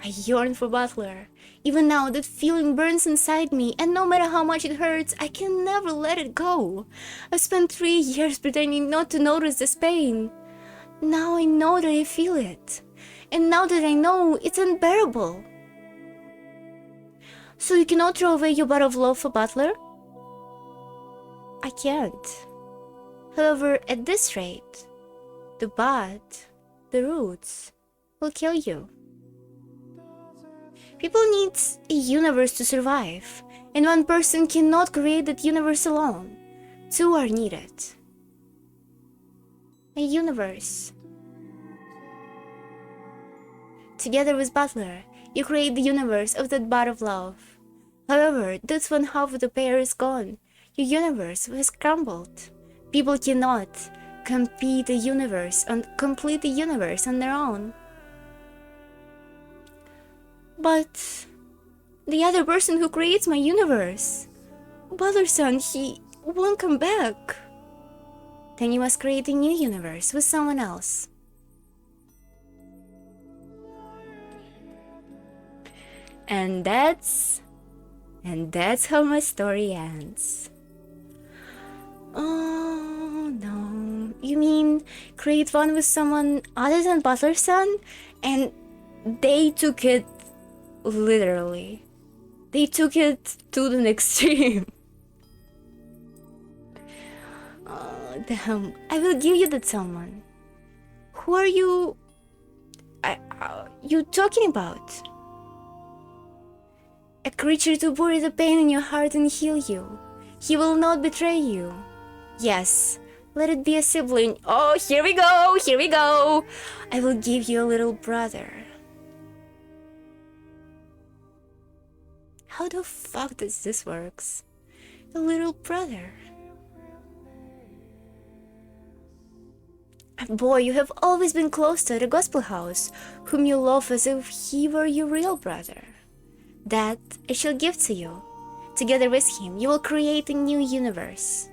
I yearn for Butler. Even now, that feeling burns inside me, and no matter how much it hurts, I can never let it go. I've spent 3 years pretending not to notice this pain. Now I know that I feel it. And now that I know, it's unbearable. So you cannot throw away your bud of love for Butler? I can't. However, at this rate, the bud, the roots, will kill you. People need a universe to survive, and one person cannot create that universe alone. 2 are needed. A universe. Together with Butler, you create the universe of that bud of love. However, that's when half of the pair is gone. Your universe has crumbled. People cannot complete the universe on their own. But the other person who creates my universe, Butler-san, he won't come back. Then you must create a new universe with someone else. And that's how my story ends. Oh no. You mean create one with someone other than Butler-san? And they took it literally. They took it to the extreme. Oh, damn. I will give you that someone. Who are you... you talking about? A creature to bury the pain in your heart and heal you. He will not betray you. Yes, let it be a sibling. Oh, here we go, here we go. I will give you a little brother. How the fuck does this works? A little brother. Boy, you have always been close to the gospel house, whom you love as if he were your real brother. That I shall give to you. Together with him, you will create a new universe.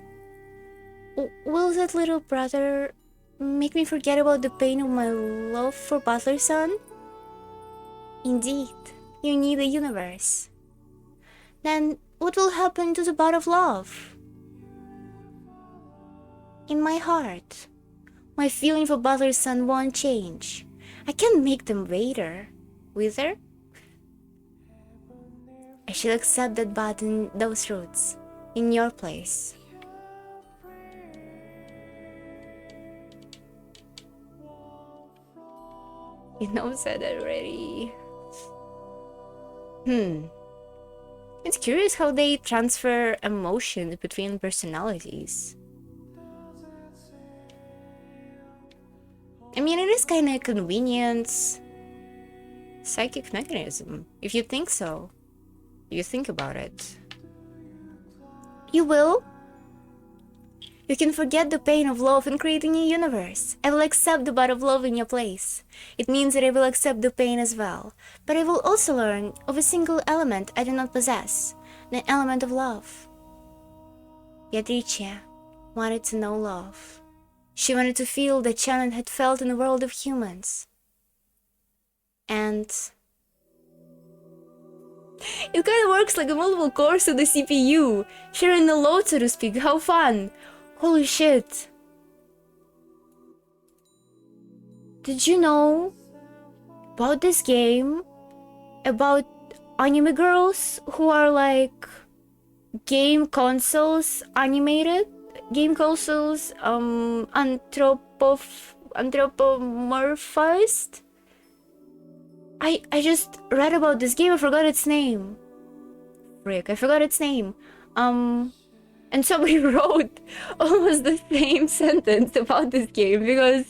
Will that little brother make me forget about the pain of my love for Butler-san? Indeed, you need a universe. Then what will happen to the bud of love? In my heart, my feeling for Butler-san won't change. I can't make them wither. I shall accept that bud and those roots in your place. You know, said that already. It's curious how they transfer emotions between personalities. I mean, it is kind of a convenience psychic mechanism, if you think so. You think about it. You will? You can forget the pain of love and create a new universe. I will accept the bud of love in your place. It means that I will accept the pain as well. But I will also learn of a single element I do not possess, the element of love. Beatrice wanted to know love. She wanted to feel that Shannon had felt in the world of humans. And it kind of works like a multiple core to the CPU. Sharing the load, so to speak. How fun! Holy shit. Did you know about this game? About anime girls who are like game consoles animated? Game consoles anthropomorphized? I just read about this game. I forgot its name. Frick, I forgot its name. And somebody wrote almost the same sentence about this game because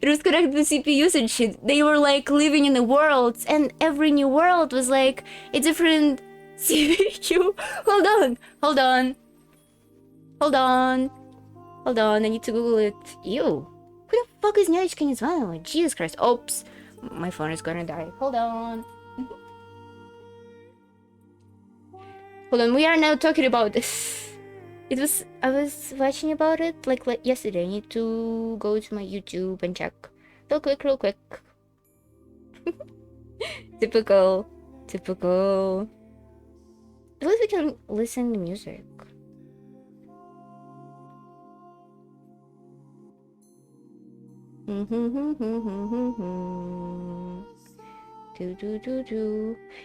it was connected to CPUs and shit. They were like living in the worlds, and every new world was like a different CPU. Hold on, I need to Google it. Ew. Who the fuck is Nyachka Nizvanova? Jesus Christ. Oops. My phone is gonna die. Hold on. Hold on, we are now talking about this. I was watching about it like yesterday. I need to go to my YouTube and check Real quick, real quick. Typical. Typical. At least we can listen to music.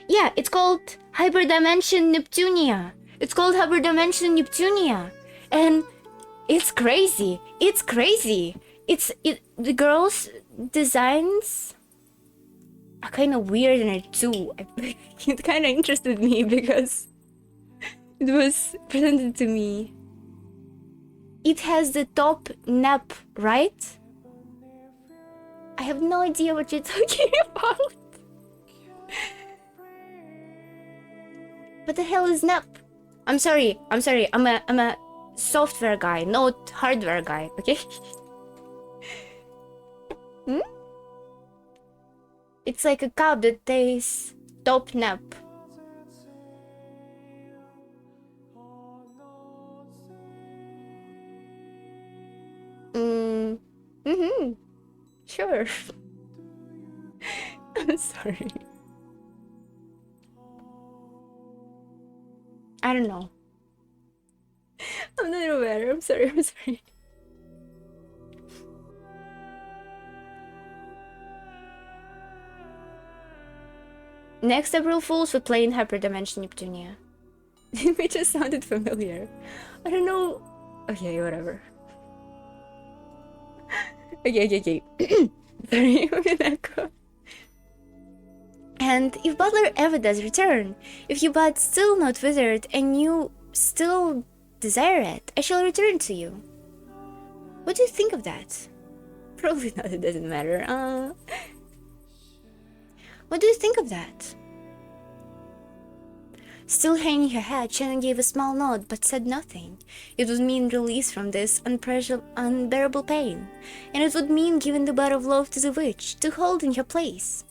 Yeah, it's called Hyperdimension Neptunia. It's called Hyperdimension Neptunia. And it's crazy. It's crazy. The girls' designs are kind of weird in it too. It kind of interested me because it was presented to me. It has the top nap, right? I have no idea what you're talking about. What the hell is nap? I'm sorry. I'm a software guy, not hardware guy, okay? It's like a cup that tastes top nap. Sure. I'm sorry. I don't know. I'm not aware. I'm sorry. Next April Fools we play in Hyperdimension Neptunia. It just sounded familiar. I don't know. Okay, whatever. Okay. Sorry, umineko. And if Butler ever does return, if your bud still not withered and you still desire it, I shall return to you. What do you think of that? Probably not, it doesn't matter. What do you think of that? Still hanging her head, Shannon gave a small nod but said nothing. It would mean release from this unbearable pain, and it would mean giving the bud of love to the witch to hold in her place.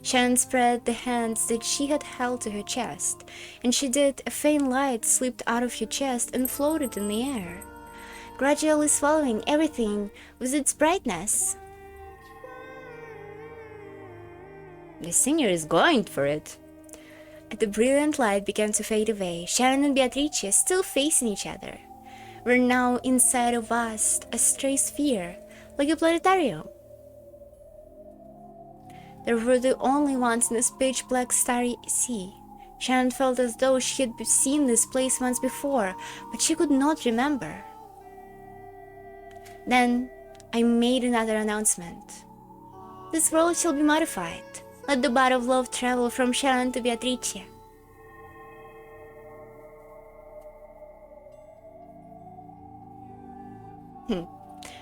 Shannon spread the hands that she had held to her chest, and she did. A faint light slipped out of her chest and floated in the air, gradually swallowing everything with its brightness. The singer is going for it. As the brilliant light began to fade away, Shannon and Beatrice, still facing each other, were now inside a vast, astray sphere, like a planetarium. They were the only ones in this pitch-black starry sea. Shannon felt as though she had seen this place once before, but she could not remember. Then I made another announcement. This world shall be modified. Let the bud of love travel from Shannon to Beatrice.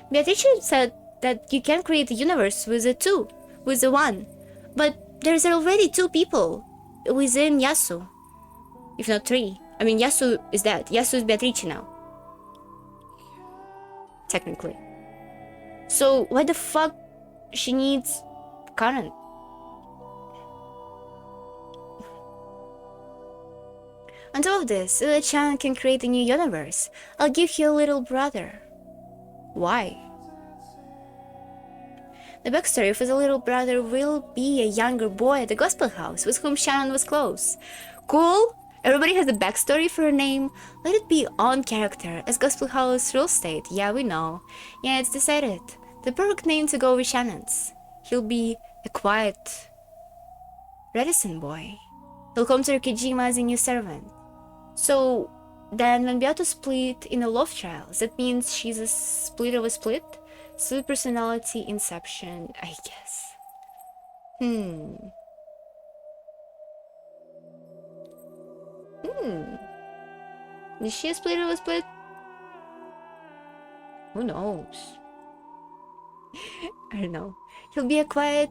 Beatrice said that you can create a universe with a two, with a one, but there's already two people within Yasu, if not three. I mean, Yasu is dead. Yasu is Beatrice now, technically. So why the fuck she needs Karen? On top of this, so that Shannon can create a new universe, I'll give you a little brother. Why? The backstory for the little brother will be a younger boy at the gospel house with whom Shannon was close. Cool? Everybody has a backstory for a name. Let it be on character, as gospel house rules state. Yeah, we know. Yeah, it's decided. The perfect name to go with Shannon's. He'll be a quiet, reticent boy. He'll come to Rikijima as a new servant. So then when Beato split in a love trial, that means she's a split of a split? Split personality inception, I guess. Is she a split of a split? Who knows? I don't know. He'll be a quiet,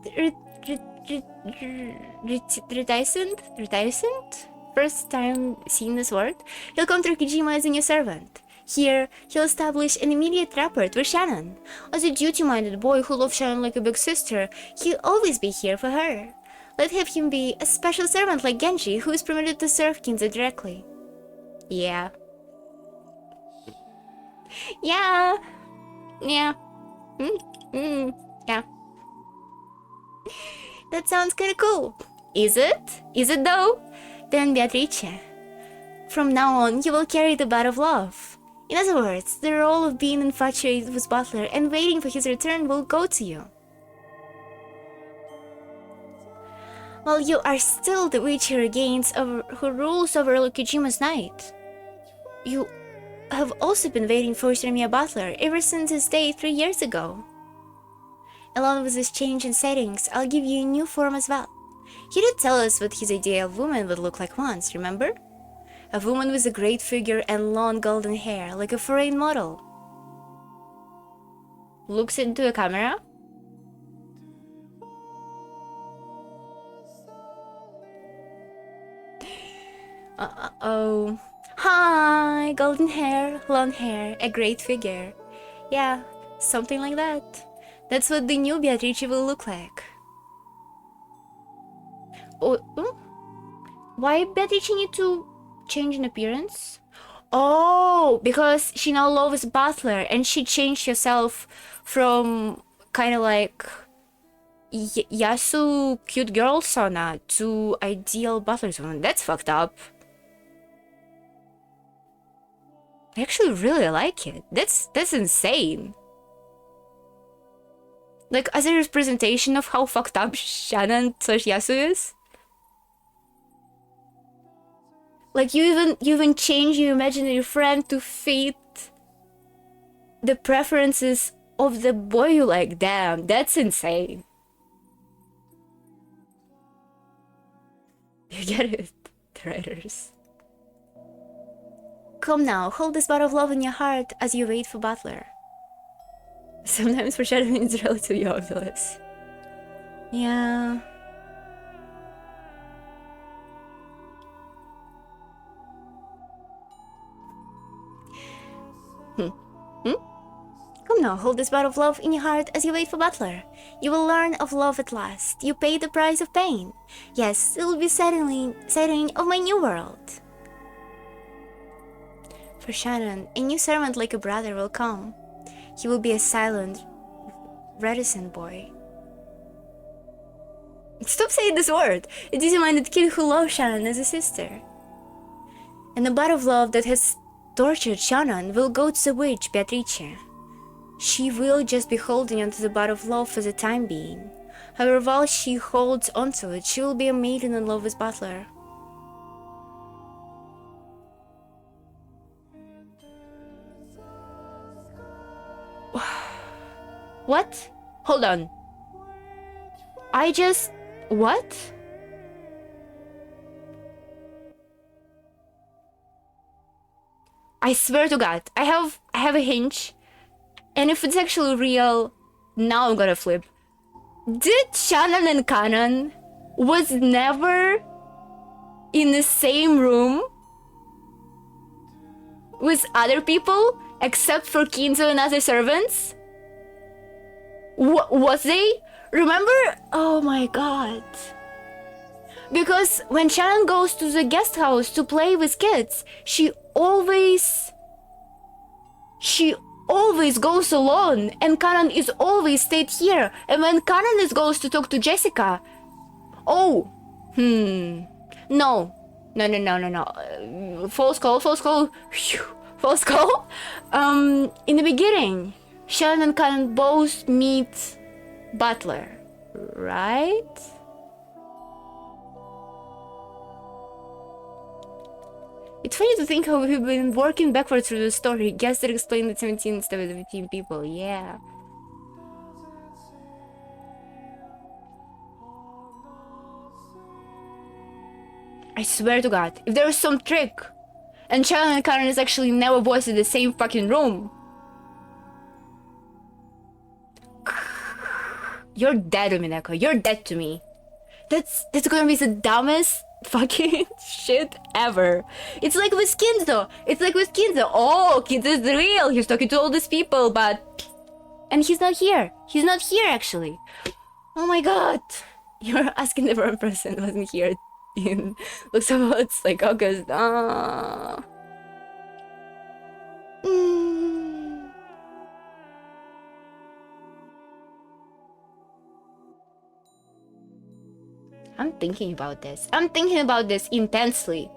reticent? First time seeing this word. He'll come to Rikijima as a new servant. Here, he'll establish an immediate rapport with Shannon. As a duty-minded boy who loves Shannon like a big sister, he'll always be here for her. Let him be a special servant like Genji, who is permitted to serve Kinza directly. Yeah. Yeah. Yeah. Yeah. That sounds kinda cool. Is it? Is it though? Then Beatrice, from now on, you will carry the bat of love. In other words, the role of being infatuated with Butler and waiting for his return will go to you. While you are still the witch who rules over Lukijima's night. You have also been waiting for Shiremiya Butler ever since his day 3 years ago. Along with this change in settings, I'll give you a new form as well. He did tell us what his idea of woman would look like once, remember? A woman with a great figure and long golden hair, like a foreign model. Looks into a camera. Uh-oh. Hi, golden hair, long hair, a great figure. Yeah, something like that. That's what the new Beatrice will look like. Oh, why Beatrice need to change in appearance? Oh, because she now loves Butler and she changed herself from kind of like Yasu cute girl Sona to ideal Butler Sona. That's fucked up. I actually really like it. That's insane. Like, as a representation of how fucked up Shannon / Yasu is. Like, you even change your imaginary friend to fit the preferences of the boy you like. Damn, that's insane. You get it, the writers. Come now, hold this bar of love in your heart as you wait for Butler. Sometimes foreshadowing is relatively obvious. Yeah. Come now, hold this bar of love in your heart as you wait for Butler. You will learn of love at last. You pay the price of pain. Yes, it will be settling of my new world. For Shannon, a new servant like a brother will come. He will be a silent, reticent boy. Stop saying this word! A easy-minded kid who loves Shannon as a sister. And the bar of love that has tortured Shannon will go to the witch, Beatrice. She will just be holding onto the bar of love for the time being. However, while she holds onto it, she will be a maiden in love with Butler. What? Hold on. What? I swear to God, I have a hinge. And if it's actually real, now I'm gonna flip. Did Shannon and Kanan was never in the same room with other people except for Kinzo and other servants? Was they? Remember? Oh my God. Because when Shannon goes to the guest house to play with kids, she always goes alone, and Kanan is always stayed here. And when Kanan goes to talk to Jessica, no. False call. False call. In the beginning, Shannon and Kanan both meet Butler, right? It's funny to think how we've been working backwards through the story. Guess that explained the 17 instead of the 15 people, yeah. I swear to God, if there is some trick, and Shannon and Karen is actually never boys in the same fucking room. You're dead, Umineko. You're dead to me. That's gonna be the dumbest fucking shit ever. It's like with Kinzo. Oh, Kinzo is real. He's talking to all these people, and he's not here. He's not here, actually. Oh my God. You're asking the wrong person who wasn't here in looks about like August. I'm thinking about this. I'm thinking about this intensely.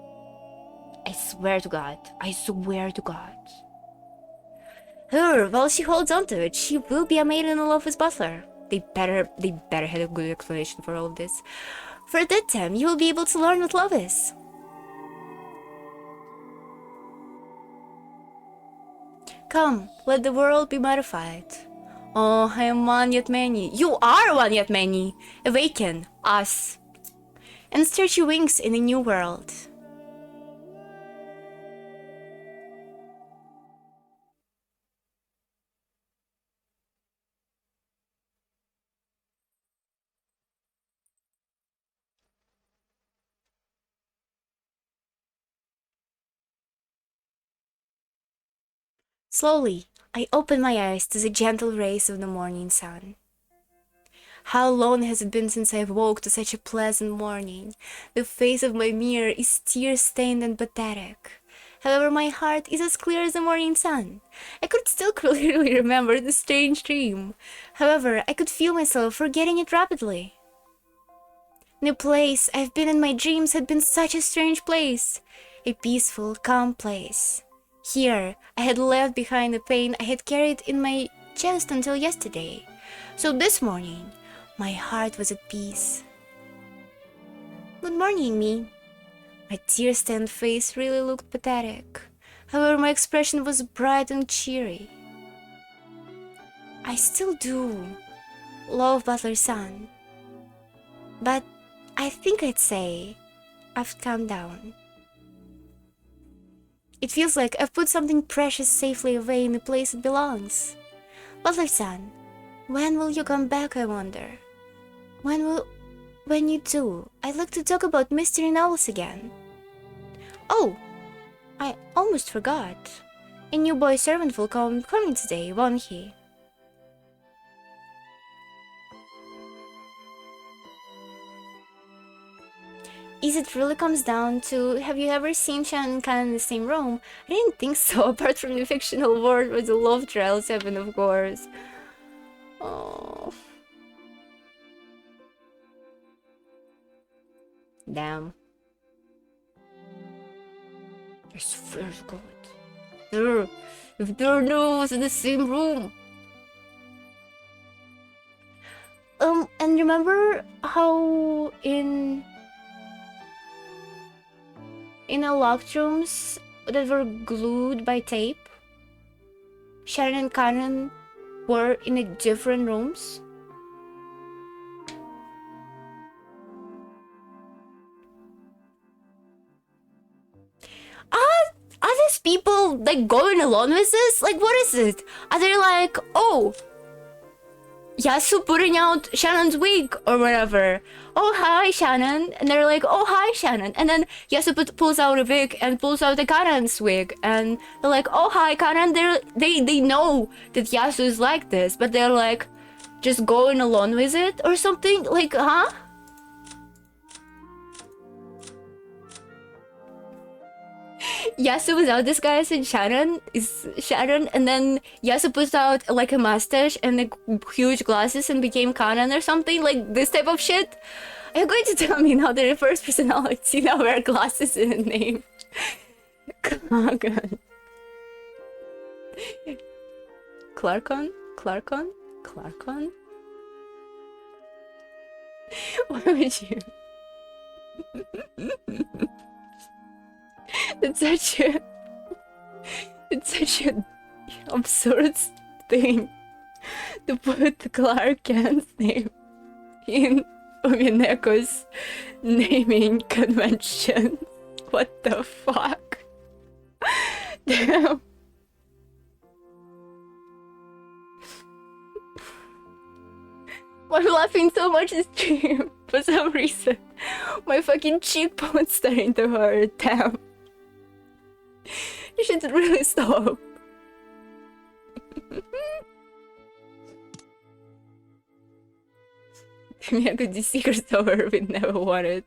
I swear to God. I swear to God. However, while she holds on to it, she will be a maiden in love with Butler. They better have a good explanation for all of this. For that time, you will be able to learn what love is. Come, let the world be modified. Oh, I am one yet many. You are one yet many. Awaken us and stretch your wings in a new world. Slowly, I open my eyes to the gentle rays of the morning sun. How long has it been since I woke to such a pleasant morning? The face of my mirror is tear-stained and pathetic. However, my heart is as clear as the morning sun. I could still clearly remember the strange dream. However, I could feel myself forgetting it rapidly. The place I've been in my dreams had been such a strange place. A peaceful, calm place. Here, I had left behind the pain I had carried in my chest until yesterday. So this morning, my heart was at peace. Good morning, me. My tear-stained face really looked pathetic. However, my expression was bright and cheery. I still do love Butler's son. But I think I'd say I've calmed down. It feels like I've put something precious safely away in the place it belongs. Butler-san, when will you come back, I wonder? When you do, I'd like to talk about mystery novels again. Oh, I almost forgot. A new boy servant will coming today, won't he? Is it really comes down to, have you ever seen Shannon and Kan in the same room? I didn't think so, apart from the fictional world where the love trials happen, of course. Oh. Damn. I swear to God. If there was in the same room. And remember how in the locked rooms that were glued by tape, Sharon and Karan were in a different rooms? Are these people like going along with this? Like, what is it? Are they like, oh, Yasu putting out Shannon's wig or whatever? Oh, hi, Shannon. And they're like, oh, hi, Shannon. And then Yasu pulls out a wig and pulls out the Karan's wig. And they're like, oh, hi, Karan. They know that Yasu is like this, but they're like just going along with it or something. Like, huh? Yasu without disguise and Shannon is Shannon, and then Yasu puts out like a mustache and like huge glasses and became Kanan or something, like this type of shit. Are you going to tell me now that the first personality now wear glasses in a name? Clarkon. Clarkon? Why would you? It's such an absurd thing to put Clark Kent's name in Umineko's naming convention. What the fuck? Damn. I'm laughing so much this stream for some reason. My fucking cheekbone's starting to hurt. Damn. You should really stop. Miyako, the secret tower we never wanted.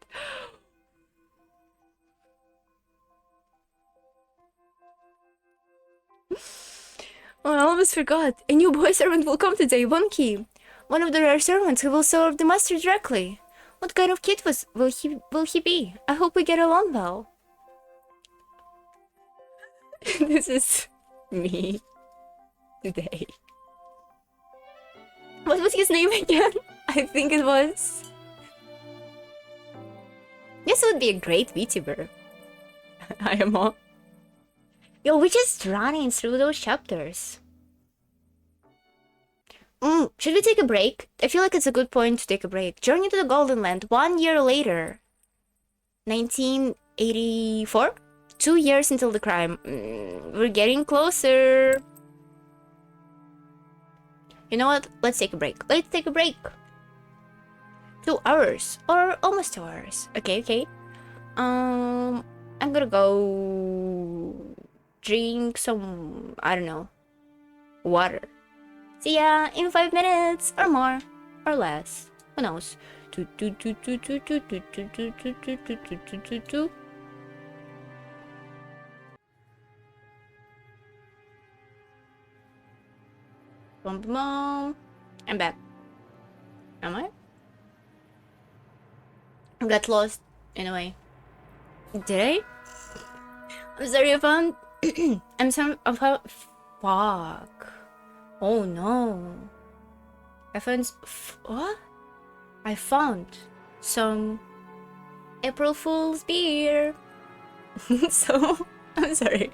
Oh, I almost forgot. A new boy servant will come today, won't he? One of the rare servants who will serve the master directly. What kind of kid will he be? I hope we get along well. This is me today. What was his name again? I think it was... This would be a great VTuber. I am all... Yo, we're just running through those chapters. Should we take a break? I feel like it's a good point to take a break. Journey to the Golden Land, 1 year later. 1984? 2 years until the crime. We're getting closer. You know what? Let's take a break. Let's take a break. 2 hours. Or almost 2 hours. Okay. I'm gonna go... drink some... I don't know. Water. See ya in 5 minutes. Or more. Or less. Who knows? Boom, boom. I'm back. Am I? I got lost in a way. Did I? I'm sorry, I found... Fuck. Oh no. I found... What? I found some April Fool's beer. So, I'm sorry.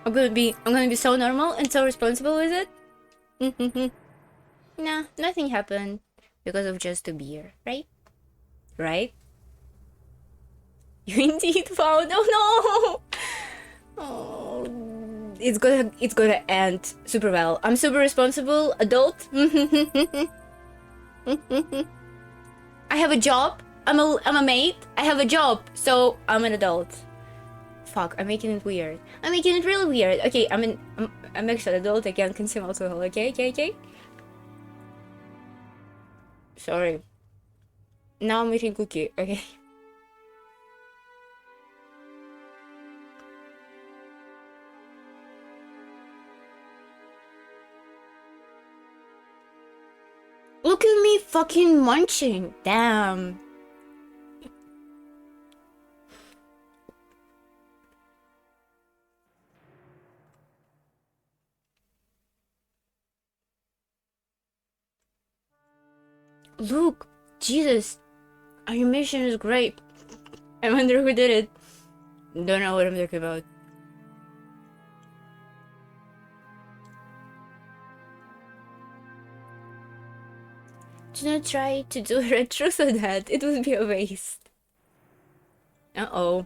I'm gonna be so normal and so responsible with it. Nah, nothing happened because of just a beer, right? Right? You indeed found. Oh no! Oh, it's gonna end super well. I'm super responsible adult. I have a job. I'm a maid. I have a job, so I'm an adult. Fuck, I'm making it weird. I'm making it really weird. Okay, I'm actually an adult. I can't consume alcohol. Okay. Sorry. Now I'm eating cookie. Okay. Look at me fucking munching. Damn. Look, Jesus, animation is great. I wonder who did it. Don't know what I'm talking about. Do not try to do a truth of that. It would be a waste. Uh-oh.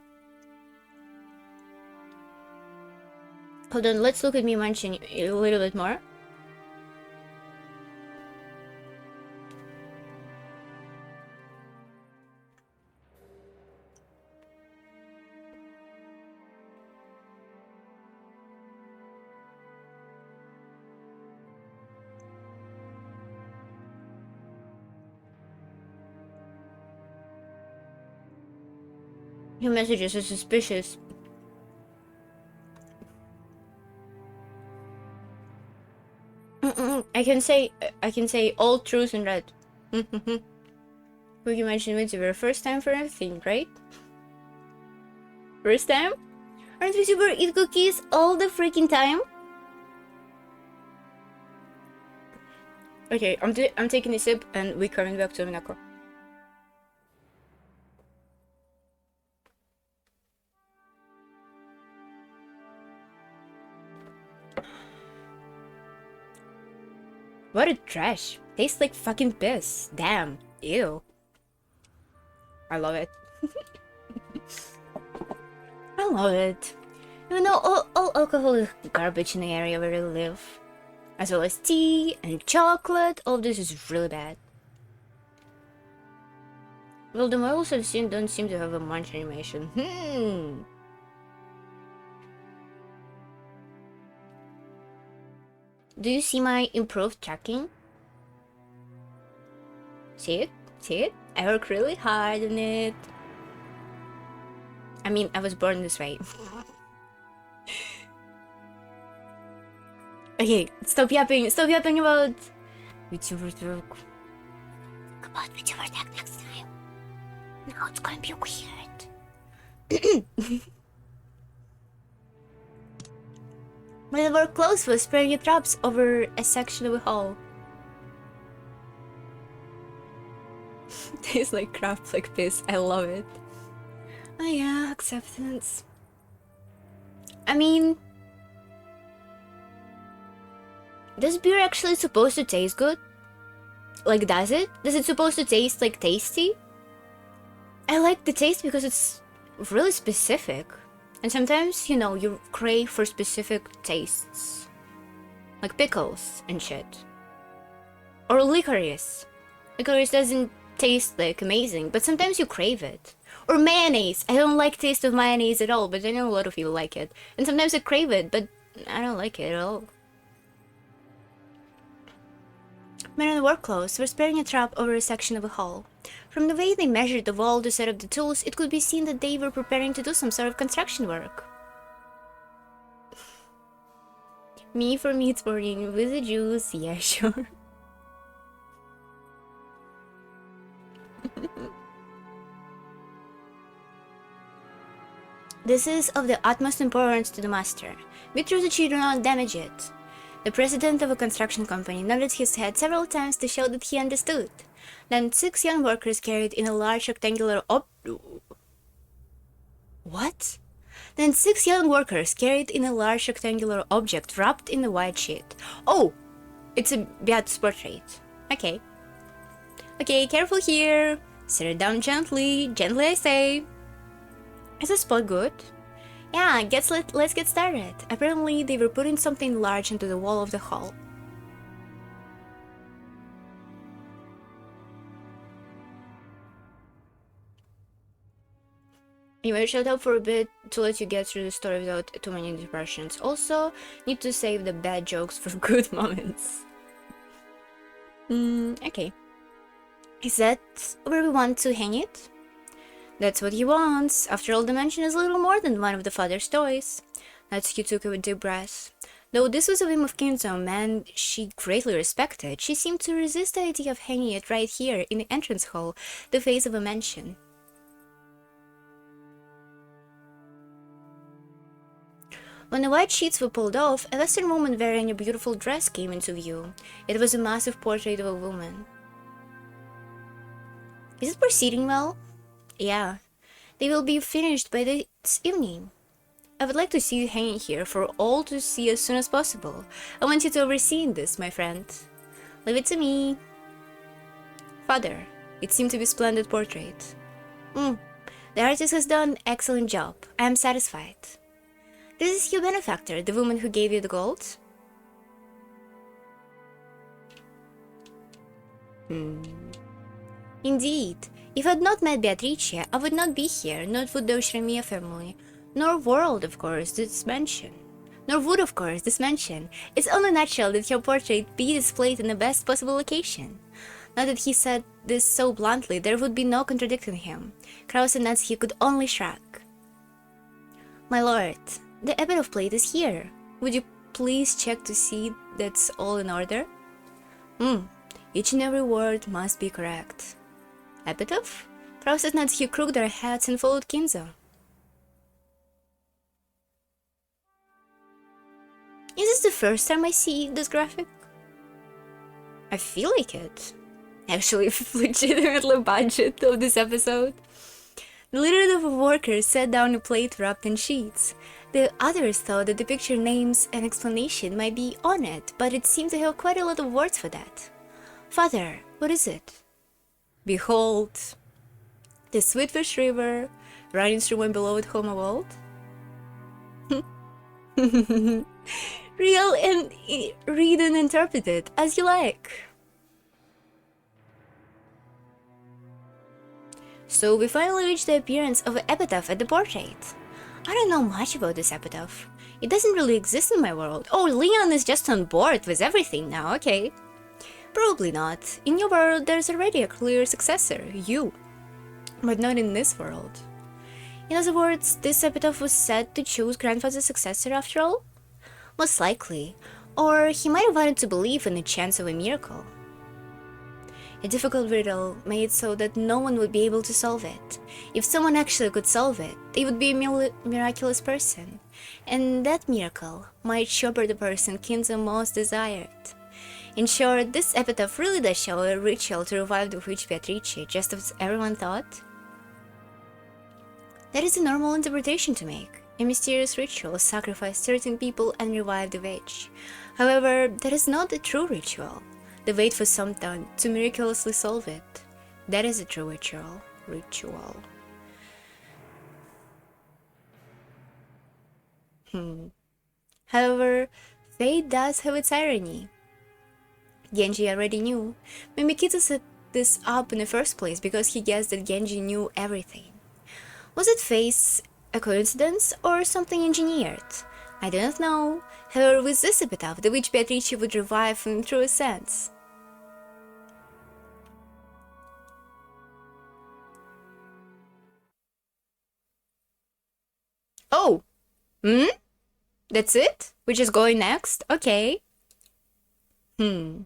Hold on, let's look at me munching a little bit more. Your messages are suspicious. I can say all truth in red. You mentioned VTuber first time for everything, right? First time? Aren't VTuber eat cookies all the freaking time? Okay, I'm taking a sip and we're coming back to umineko. What a trash. Tastes like fucking piss. Damn. Ew. I love it. I love it. Even though all alcohol is garbage in the area where I live. As well as tea and chocolate. All of this is really bad. Well, the models I've seen don't seem to have a munch animation. Do you see my improved tracking? See it? See it? I work really hard on it. I mean, I was born this way. Okay, stop yapping about VTuber talk. about video tech next time. Now it's gonna be weird. When the work closed was spraying drops over a section of a hall. Tastes like crap like this. I love it. Oh yeah, acceptance. I mean, does beer actually supposed to taste good? Like, does it? Does it supposed to taste like tasty? I like the taste because it's really specific. And sometimes, you know, you crave for specific tastes. Like pickles and shit. Or licorice. Licorice doesn't taste like amazing, but sometimes you crave it. Or mayonnaise. I don't like taste of mayonnaise at all, but I know a lot of people like it. And sometimes I crave it, but I don't like it at all. Men in the work clothes were spreading a trap over a section of a hall. From the way they measured the wall to set up the tools, it could be seen that they were preparing to do some sort of construction work. Me for meat morning with the juice, yeah, sure. This is of the utmost importance to the master. Be true that you do not damage it. The president of a construction company nodded his head several times to show that he understood. Then 6 young workers carried in a large rectangular What? Then 6 young workers carried in a large rectangular object wrapped in a white sheet. Oh! It's a Beatus portrait. Okay. Okay, careful here. Set it down gently. Gently, I say. Is the spot good? Yeah, let's get started. Apparently, they were putting something large into the wall of the hall. Anyway, shut up for a bit to let you get through the story without too many interruptions. Also, need to save the bad jokes for good moments. Okay. Is that where we want to hang it? That's what he wants. After all, the mansion is a little more than one of the father's toys. Natsuki took a deep breath. Though this was a whim of Kinzo, a man she greatly respected, she seemed to resist the idea of hanging it right here in the entrance hall, the face of a mansion. When the white sheets were pulled off, a Western woman wearing a beautiful dress came into view. It was a massive portrait of a woman. Is it proceeding well? Yeah. They will be finished by this evening. I would like to see you hanging here for all to see as soon as possible. I want you to oversee this, my friend. Leave it to me. Father, it seemed to be a splendid portrait. The artist has done an excellent job. I am satisfied. This is your benefactor, the woman who gave you the gold? Indeed. If I had not met Beatrice, I would not be here, nor would the Shremia family, nor would, of course, this mansion. It's only natural that your portrait be displayed in the best possible location. Now that he said this so bluntly, there would be no contradicting him. Kraus and Natsuki could only shrug. My lord, the epitaph plate is here. Would you please check to see that's all in order? Each and every word must be correct. Epitaph? Kraus and Natsuki crooked their heads and followed Kinzo. Is this the first time I see this graphic? I feel like it. Actually, legitimately budget of this episode. The leader of the workers set down a plate wrapped in sheets. The others thought that the picture names and explanation might be on it, but it seemed to have quite a lot of words for that. Father, what is it? Behold, the Sweetfish River running through my beloved home of old. Real and read and interpret it as you like. So we finally reached the appearance of an epitaph at the portrait. I don't know much about this epitaph. It doesn't really exist in my world. Oh, Leon is just on board with everything now, okay. Probably not. In your world, there's already a clear successor, you. But not in this world. In other words, this epitaph was said to choose grandfather's successor after all? Most likely. Or he might have wanted to believe in the chance of a miracle. A difficult riddle made so that no one would be able to solve it. If someone actually could solve it, they would be a miraculous person. And that miracle might shepherd the person Kinzo most desired. In short, this epitaph really does show a ritual to revive the witch Beatrice, just as everyone thought. That is a normal interpretation to make. A mysterious ritual sacrificed certain people and revived the witch. However, that is not the true ritual. They wait for someone to miraculously solve it. That is a true ritual. However, fate does have its irony. Genji already knew. Maybe Kitsu set this up in the first place because he guessed that Genji knew everything. Was it fate a coincidence or something engineered? I do not know. However, with this epitaph, the witch Beatrice would revive in true sense. Oh! That's it? We're just going next? Okay. Do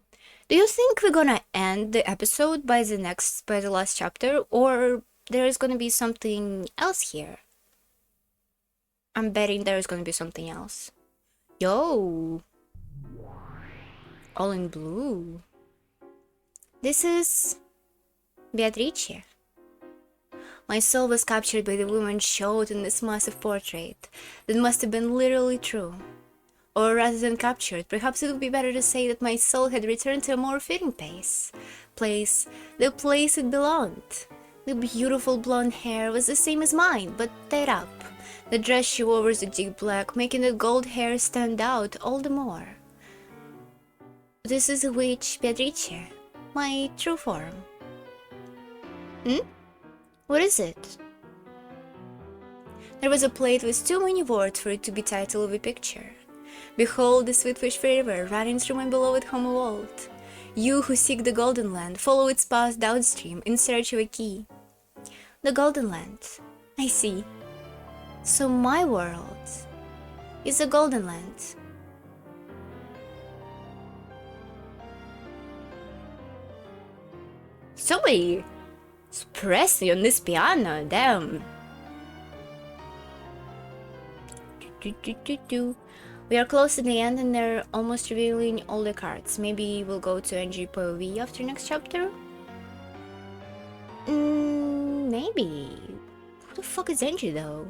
you think we're gonna end the episode by the last chapter, or there is gonna be something else here? I'm betting there is gonna be something else. Yo! All in blue. This is Beatrice. My soul was captured by the woman showed in this massive portrait. That must have been literally true. Or rather than captured, perhaps it would be better to say that my soul had returned to a more fitting place. The place it belonged. The beautiful blonde hair was the same as mine, but tied up. The dress she wore was a deep black, making the gold hair stand out all the more. This is the witch Beatrice, my true form. What is it? There was a plate with too many words for it to be title of a picture. Behold the sweet fish river running through my beloved homeworld. You who seek the Golden Land, follow its path downstream in search of a key. The Golden Land. I see. So my world is the Golden Land. Somebody is pressing on this piano, damn. We are close to the end and they're almost revealing all the cards. Maybe we'll go to NG POV after next chapter? Maybe. Who the fuck is NG though?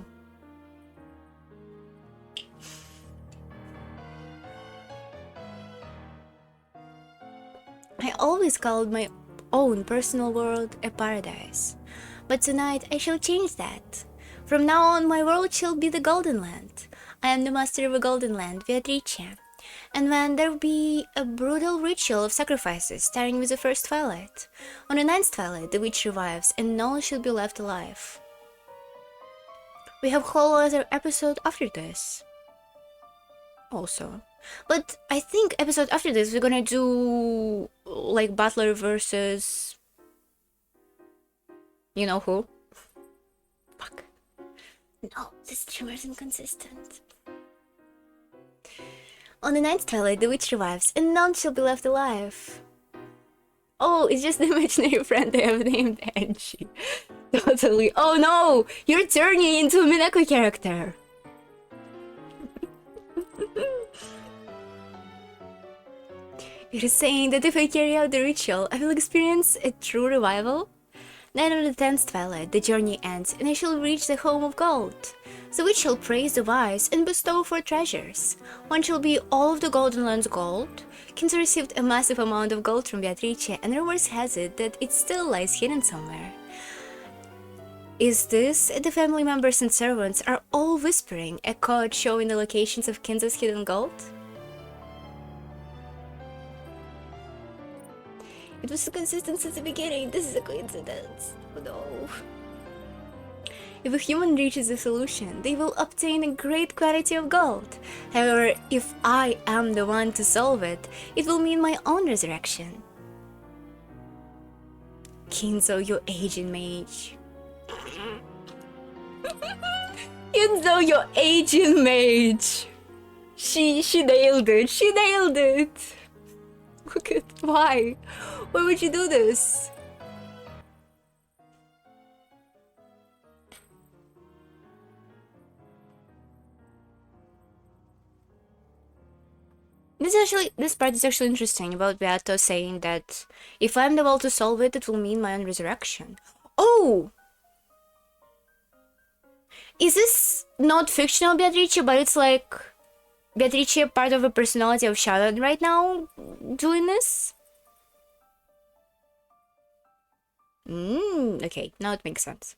I always called my own personal world a paradise. But tonight I shall change that. From now on my world shall be the Golden Land. I am the master of a Golden Land, Beatrice. And when there will be a brutal ritual of sacrifices starting with the first twilight. On the ninth twilight the witch revives and no one should be left alive. We have a whole other episode after this. Also. But I think episode after this we're gonna do like Butler versus you know who? Fuck. No, this streamer is inconsistent. On the ninth twilight the witch revives and none shall be left alive. Oh, it's just the imaginary friend I have named Angie. Totally. Oh no! You're turning into a umineko character! It is saying that if I carry out the ritual, I will experience a true revival? Then on the 10th twilight, the journey ends, and I shall reach the home of gold. The witch shall praise the wise and bestow for treasures. One shall be all of the Golden Land's gold. Kinzo received a massive amount of gold from Beatrice, and rumors has it that it still lies hidden somewhere. Is this the family members and servants are all whispering, a code showing the locations of Kinzo's hidden gold? It was consistent since the beginning. This is a coincidence. Oh no. If a human reaches the solution, they will obtain a great quantity of gold. However, if I am the one to solve it, it will mean my own resurrection. Kinzo, you aging mage. Kinzo, you aging mage. She nailed it. She nailed it. Look at why? Why would you do this? This part is actually interesting about Beato saying that if I'm the one to solve it, it will mean my own resurrection. Oh! Is this not fictional Beatrice, but it's like Beatrice part of a personality of Shannon right now doing this? Okay, now it makes sense.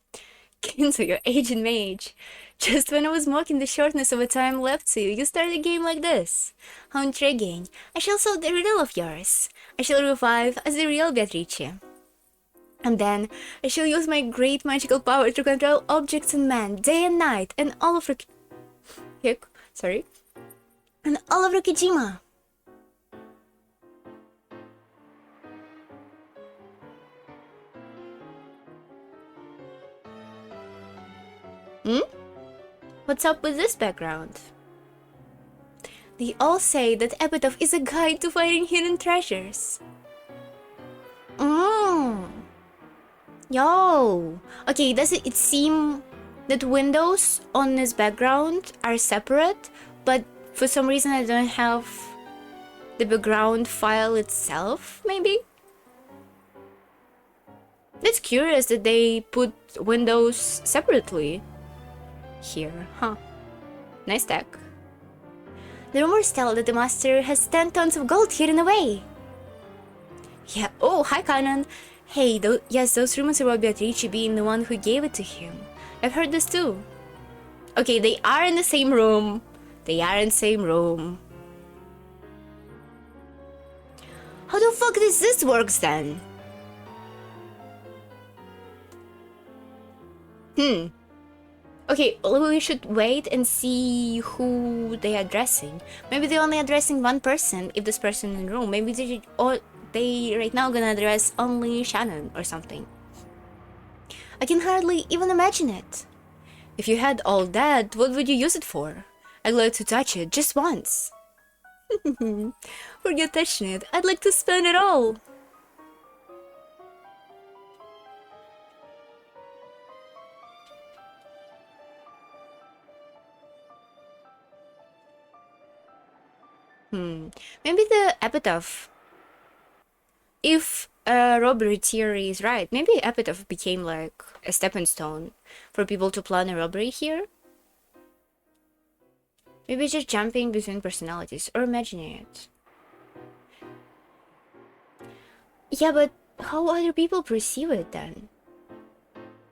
Kinzo, your agent mage. Just when I was mocking the shortness of a time left to you, you started a game like this. How intriguing. I shall solve the riddle of yours. I shall revive as the real Beatrice. And then, I shall use my great magical power to control objects and men, day and night, and all of and all of Rokijima. What's up with this background? They all say that Epitaph is a guide to finding hidden treasures. Yo! Okay, does it seem that windows on this background are separate, but for some reason I don't have the background file itself, maybe? It's curious that they put windows separately here, huh? Nice tech. The rumors tell that the master has 10 tons of gold hidden away. Yeah, oh, hi Kanan. Hey, yes, those rumors about Beatrice being the one who gave it to him. I've heard this too. Okay, they are in the same room. They are in the same room. How the fuck does this work then? Okay, we should wait and see who they are addressing. Maybe they're only addressing one person if this person in the room. Maybe they right now gonna address only Shannon or something. I can hardly even imagine it. If you had all that, what would you use it for? I'd like to touch it just once. Forget touching it. I'd like to spend it all. Maybe the epitaph. If robbery theory is right, maybe epitaph became like a stepping stone for people to plan a robbery here. Maybe just jumping between personalities or imagining it. Yeah, but how other people perceive it then?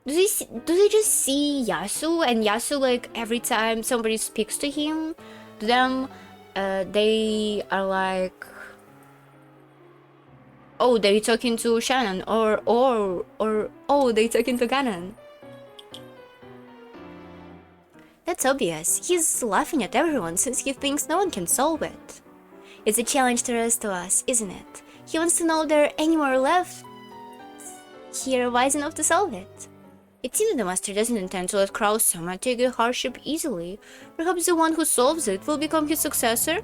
Do they just see Yasu and Yasu like every time somebody speaks to him, to them, they are like, oh, they're talking to Shannon, or oh, they're talking to Ganon. That's obvious. He's laughing at everyone since he thinks no one can solve it. It's a challenge to the rest of us, isn't it? He wants to know if there are any more left here wise enough to solve it. It seems that the master doesn't intend to let Kraus-sama take the hardship easily. Perhaps the one who solves it will become his successor?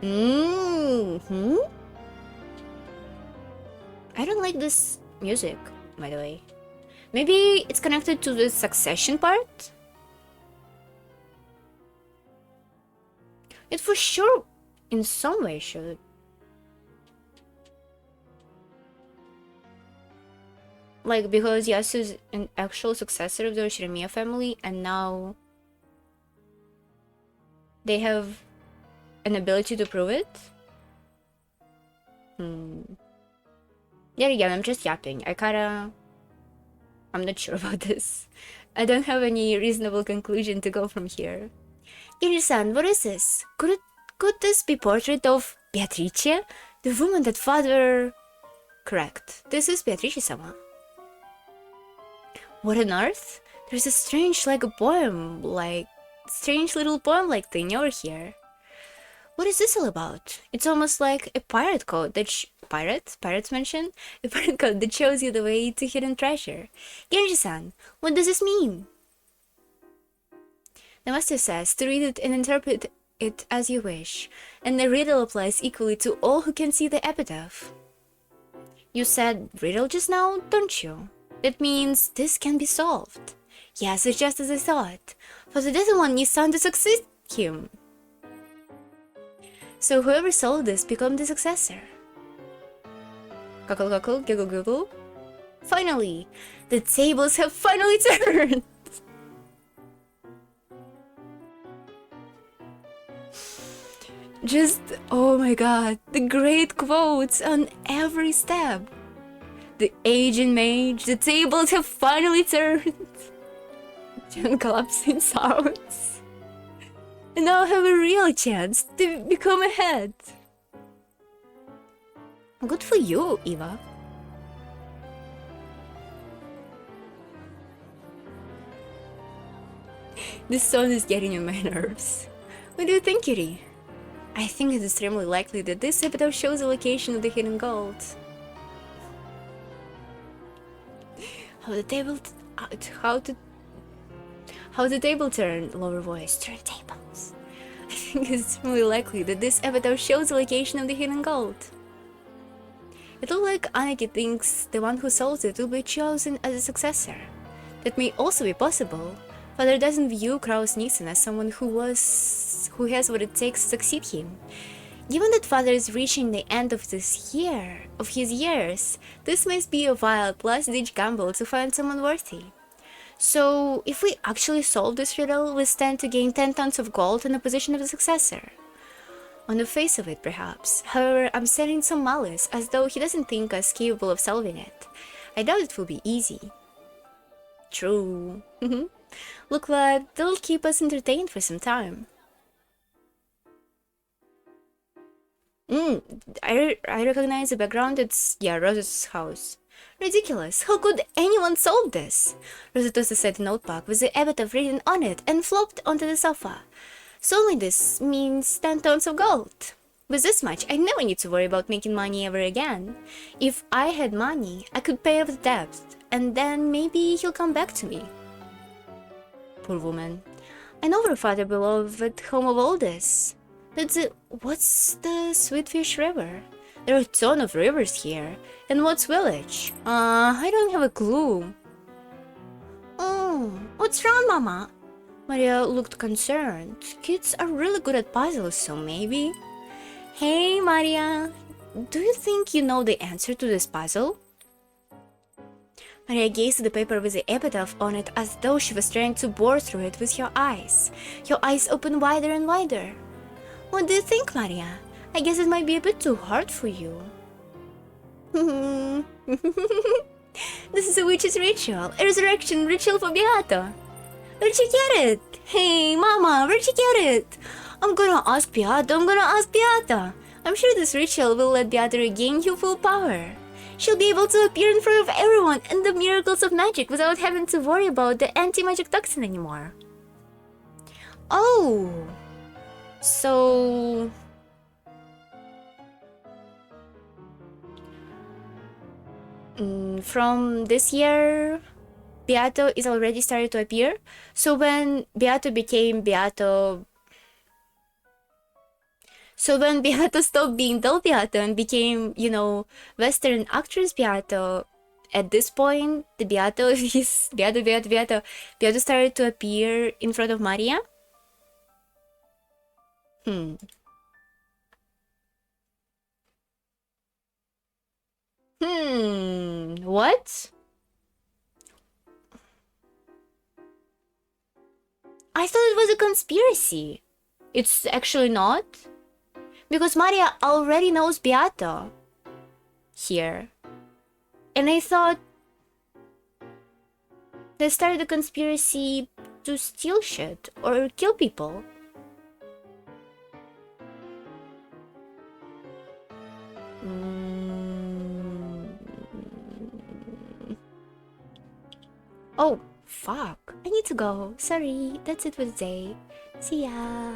I don't like this music, by the way. Maybe it's connected to the succession part? It for sure, in some way, should. Like, because Yasu is an actual successor of the Shinomiya family, and now they have an ability to prove it? There again, I'm just yapping. I'm not sure about this. I don't have any reasonable conclusion to go from here. Genji-san, what is this? Could this be portrait of Beatrice? The woman that father... Correct. This is Beatrice-sama. What on earth? There's a strange little poem-like thing over here. What is this all about? It's almost like a pirate code that pirates mention? A pirate code that shows you the way to hidden treasure. Genji-san, what does this mean? The master says to read it and interpret it as you wish, and the riddle applies equally to all who can see the epitaph. You said riddle just now, don't you? That means this can be solved. Yes, it's just as I thought. Father doesn't want Nissan to succeed him. So whoever solved this become the successor. Cockle cockle, giggle giggle. Finally, the tables have finally turned. Just, oh my god, the great quotes on every step. The aging mage, the tables have finally turned. John collapsing sounds. And now I have a real chance to become a head. Good for you, Eva. This song is getting on my nerves. What do you think, Kitty? I think it's extremely likely that this episode shows the location of the hidden gold. How the table turned, lower voice, turn tables. I think it's extremely likely that this episode shows the location of the hidden gold. It looks like Anaki thinks the one who solves it will be chosen as a successor. That may also be possible. Father doesn't view Kraus Nissen as someone who has what it takes to succeed him. Given that Father is reaching the end of his years, this must be a wild, last-ditch gamble to find someone worthy. So, if we actually solve this riddle, we stand to gain 10 tons of gold in the position of the successor. On the face of it, perhaps. However, I'm sending some malice, as though he doesn't think us capable of solving it. I doubt it will be easy. True. Look like they'll keep us entertained for some time. I recognize the background. It's, yeah, Rosa's house. Ridiculous. How could anyone solve this? Rosa tossed aside the notebook with the epitaph written on it and flopped onto the sofa. Solving this means 10 tons of gold. With this much, I never need to worry about making money ever again. If I had money, I could pay off the debt, and then maybe he'll come back to me. Poor woman. I know her father beloved home of all this. What's the Sweetfish River? There are a ton of rivers here. And what's village? I don't have a clue. Oh, what's wrong, Mama? Maria looked concerned. Kids are really good at puzzles, so maybe. Hey, Maria. Do you think you know the answer to this puzzle? Maria gazed at the paper with the epitaph on it as though she was trying to bore through it with her eyes. Her eyes opened wider and wider. What do you think, Maria? I guess it might be a bit too hard for you. This is a witch's ritual, a resurrection ritual for Beato. Where'd you get it? Hey, Mama, where'd you get it? I'm gonna ask Beato. I'm sure this ritual will let Beato regain her full power. She'll be able to appear in front of everyone and the miracles of magic without having to worry about the anti-magic toxin anymore. Oh, so... from this year, Beato is already started to appear. So when Beato became Beato... So when Beato stopped being Del Beato and became, you know, Western actress Beato, at this point, the Beato is... Beato started to appear in front of Maria. What? I thought it was a conspiracy. It's actually not? Because Maria already knows Beato here. And I thought they started a conspiracy to steal shit or kill people. Oh, fuck. I need to go. Sorry, that's it for today. See ya.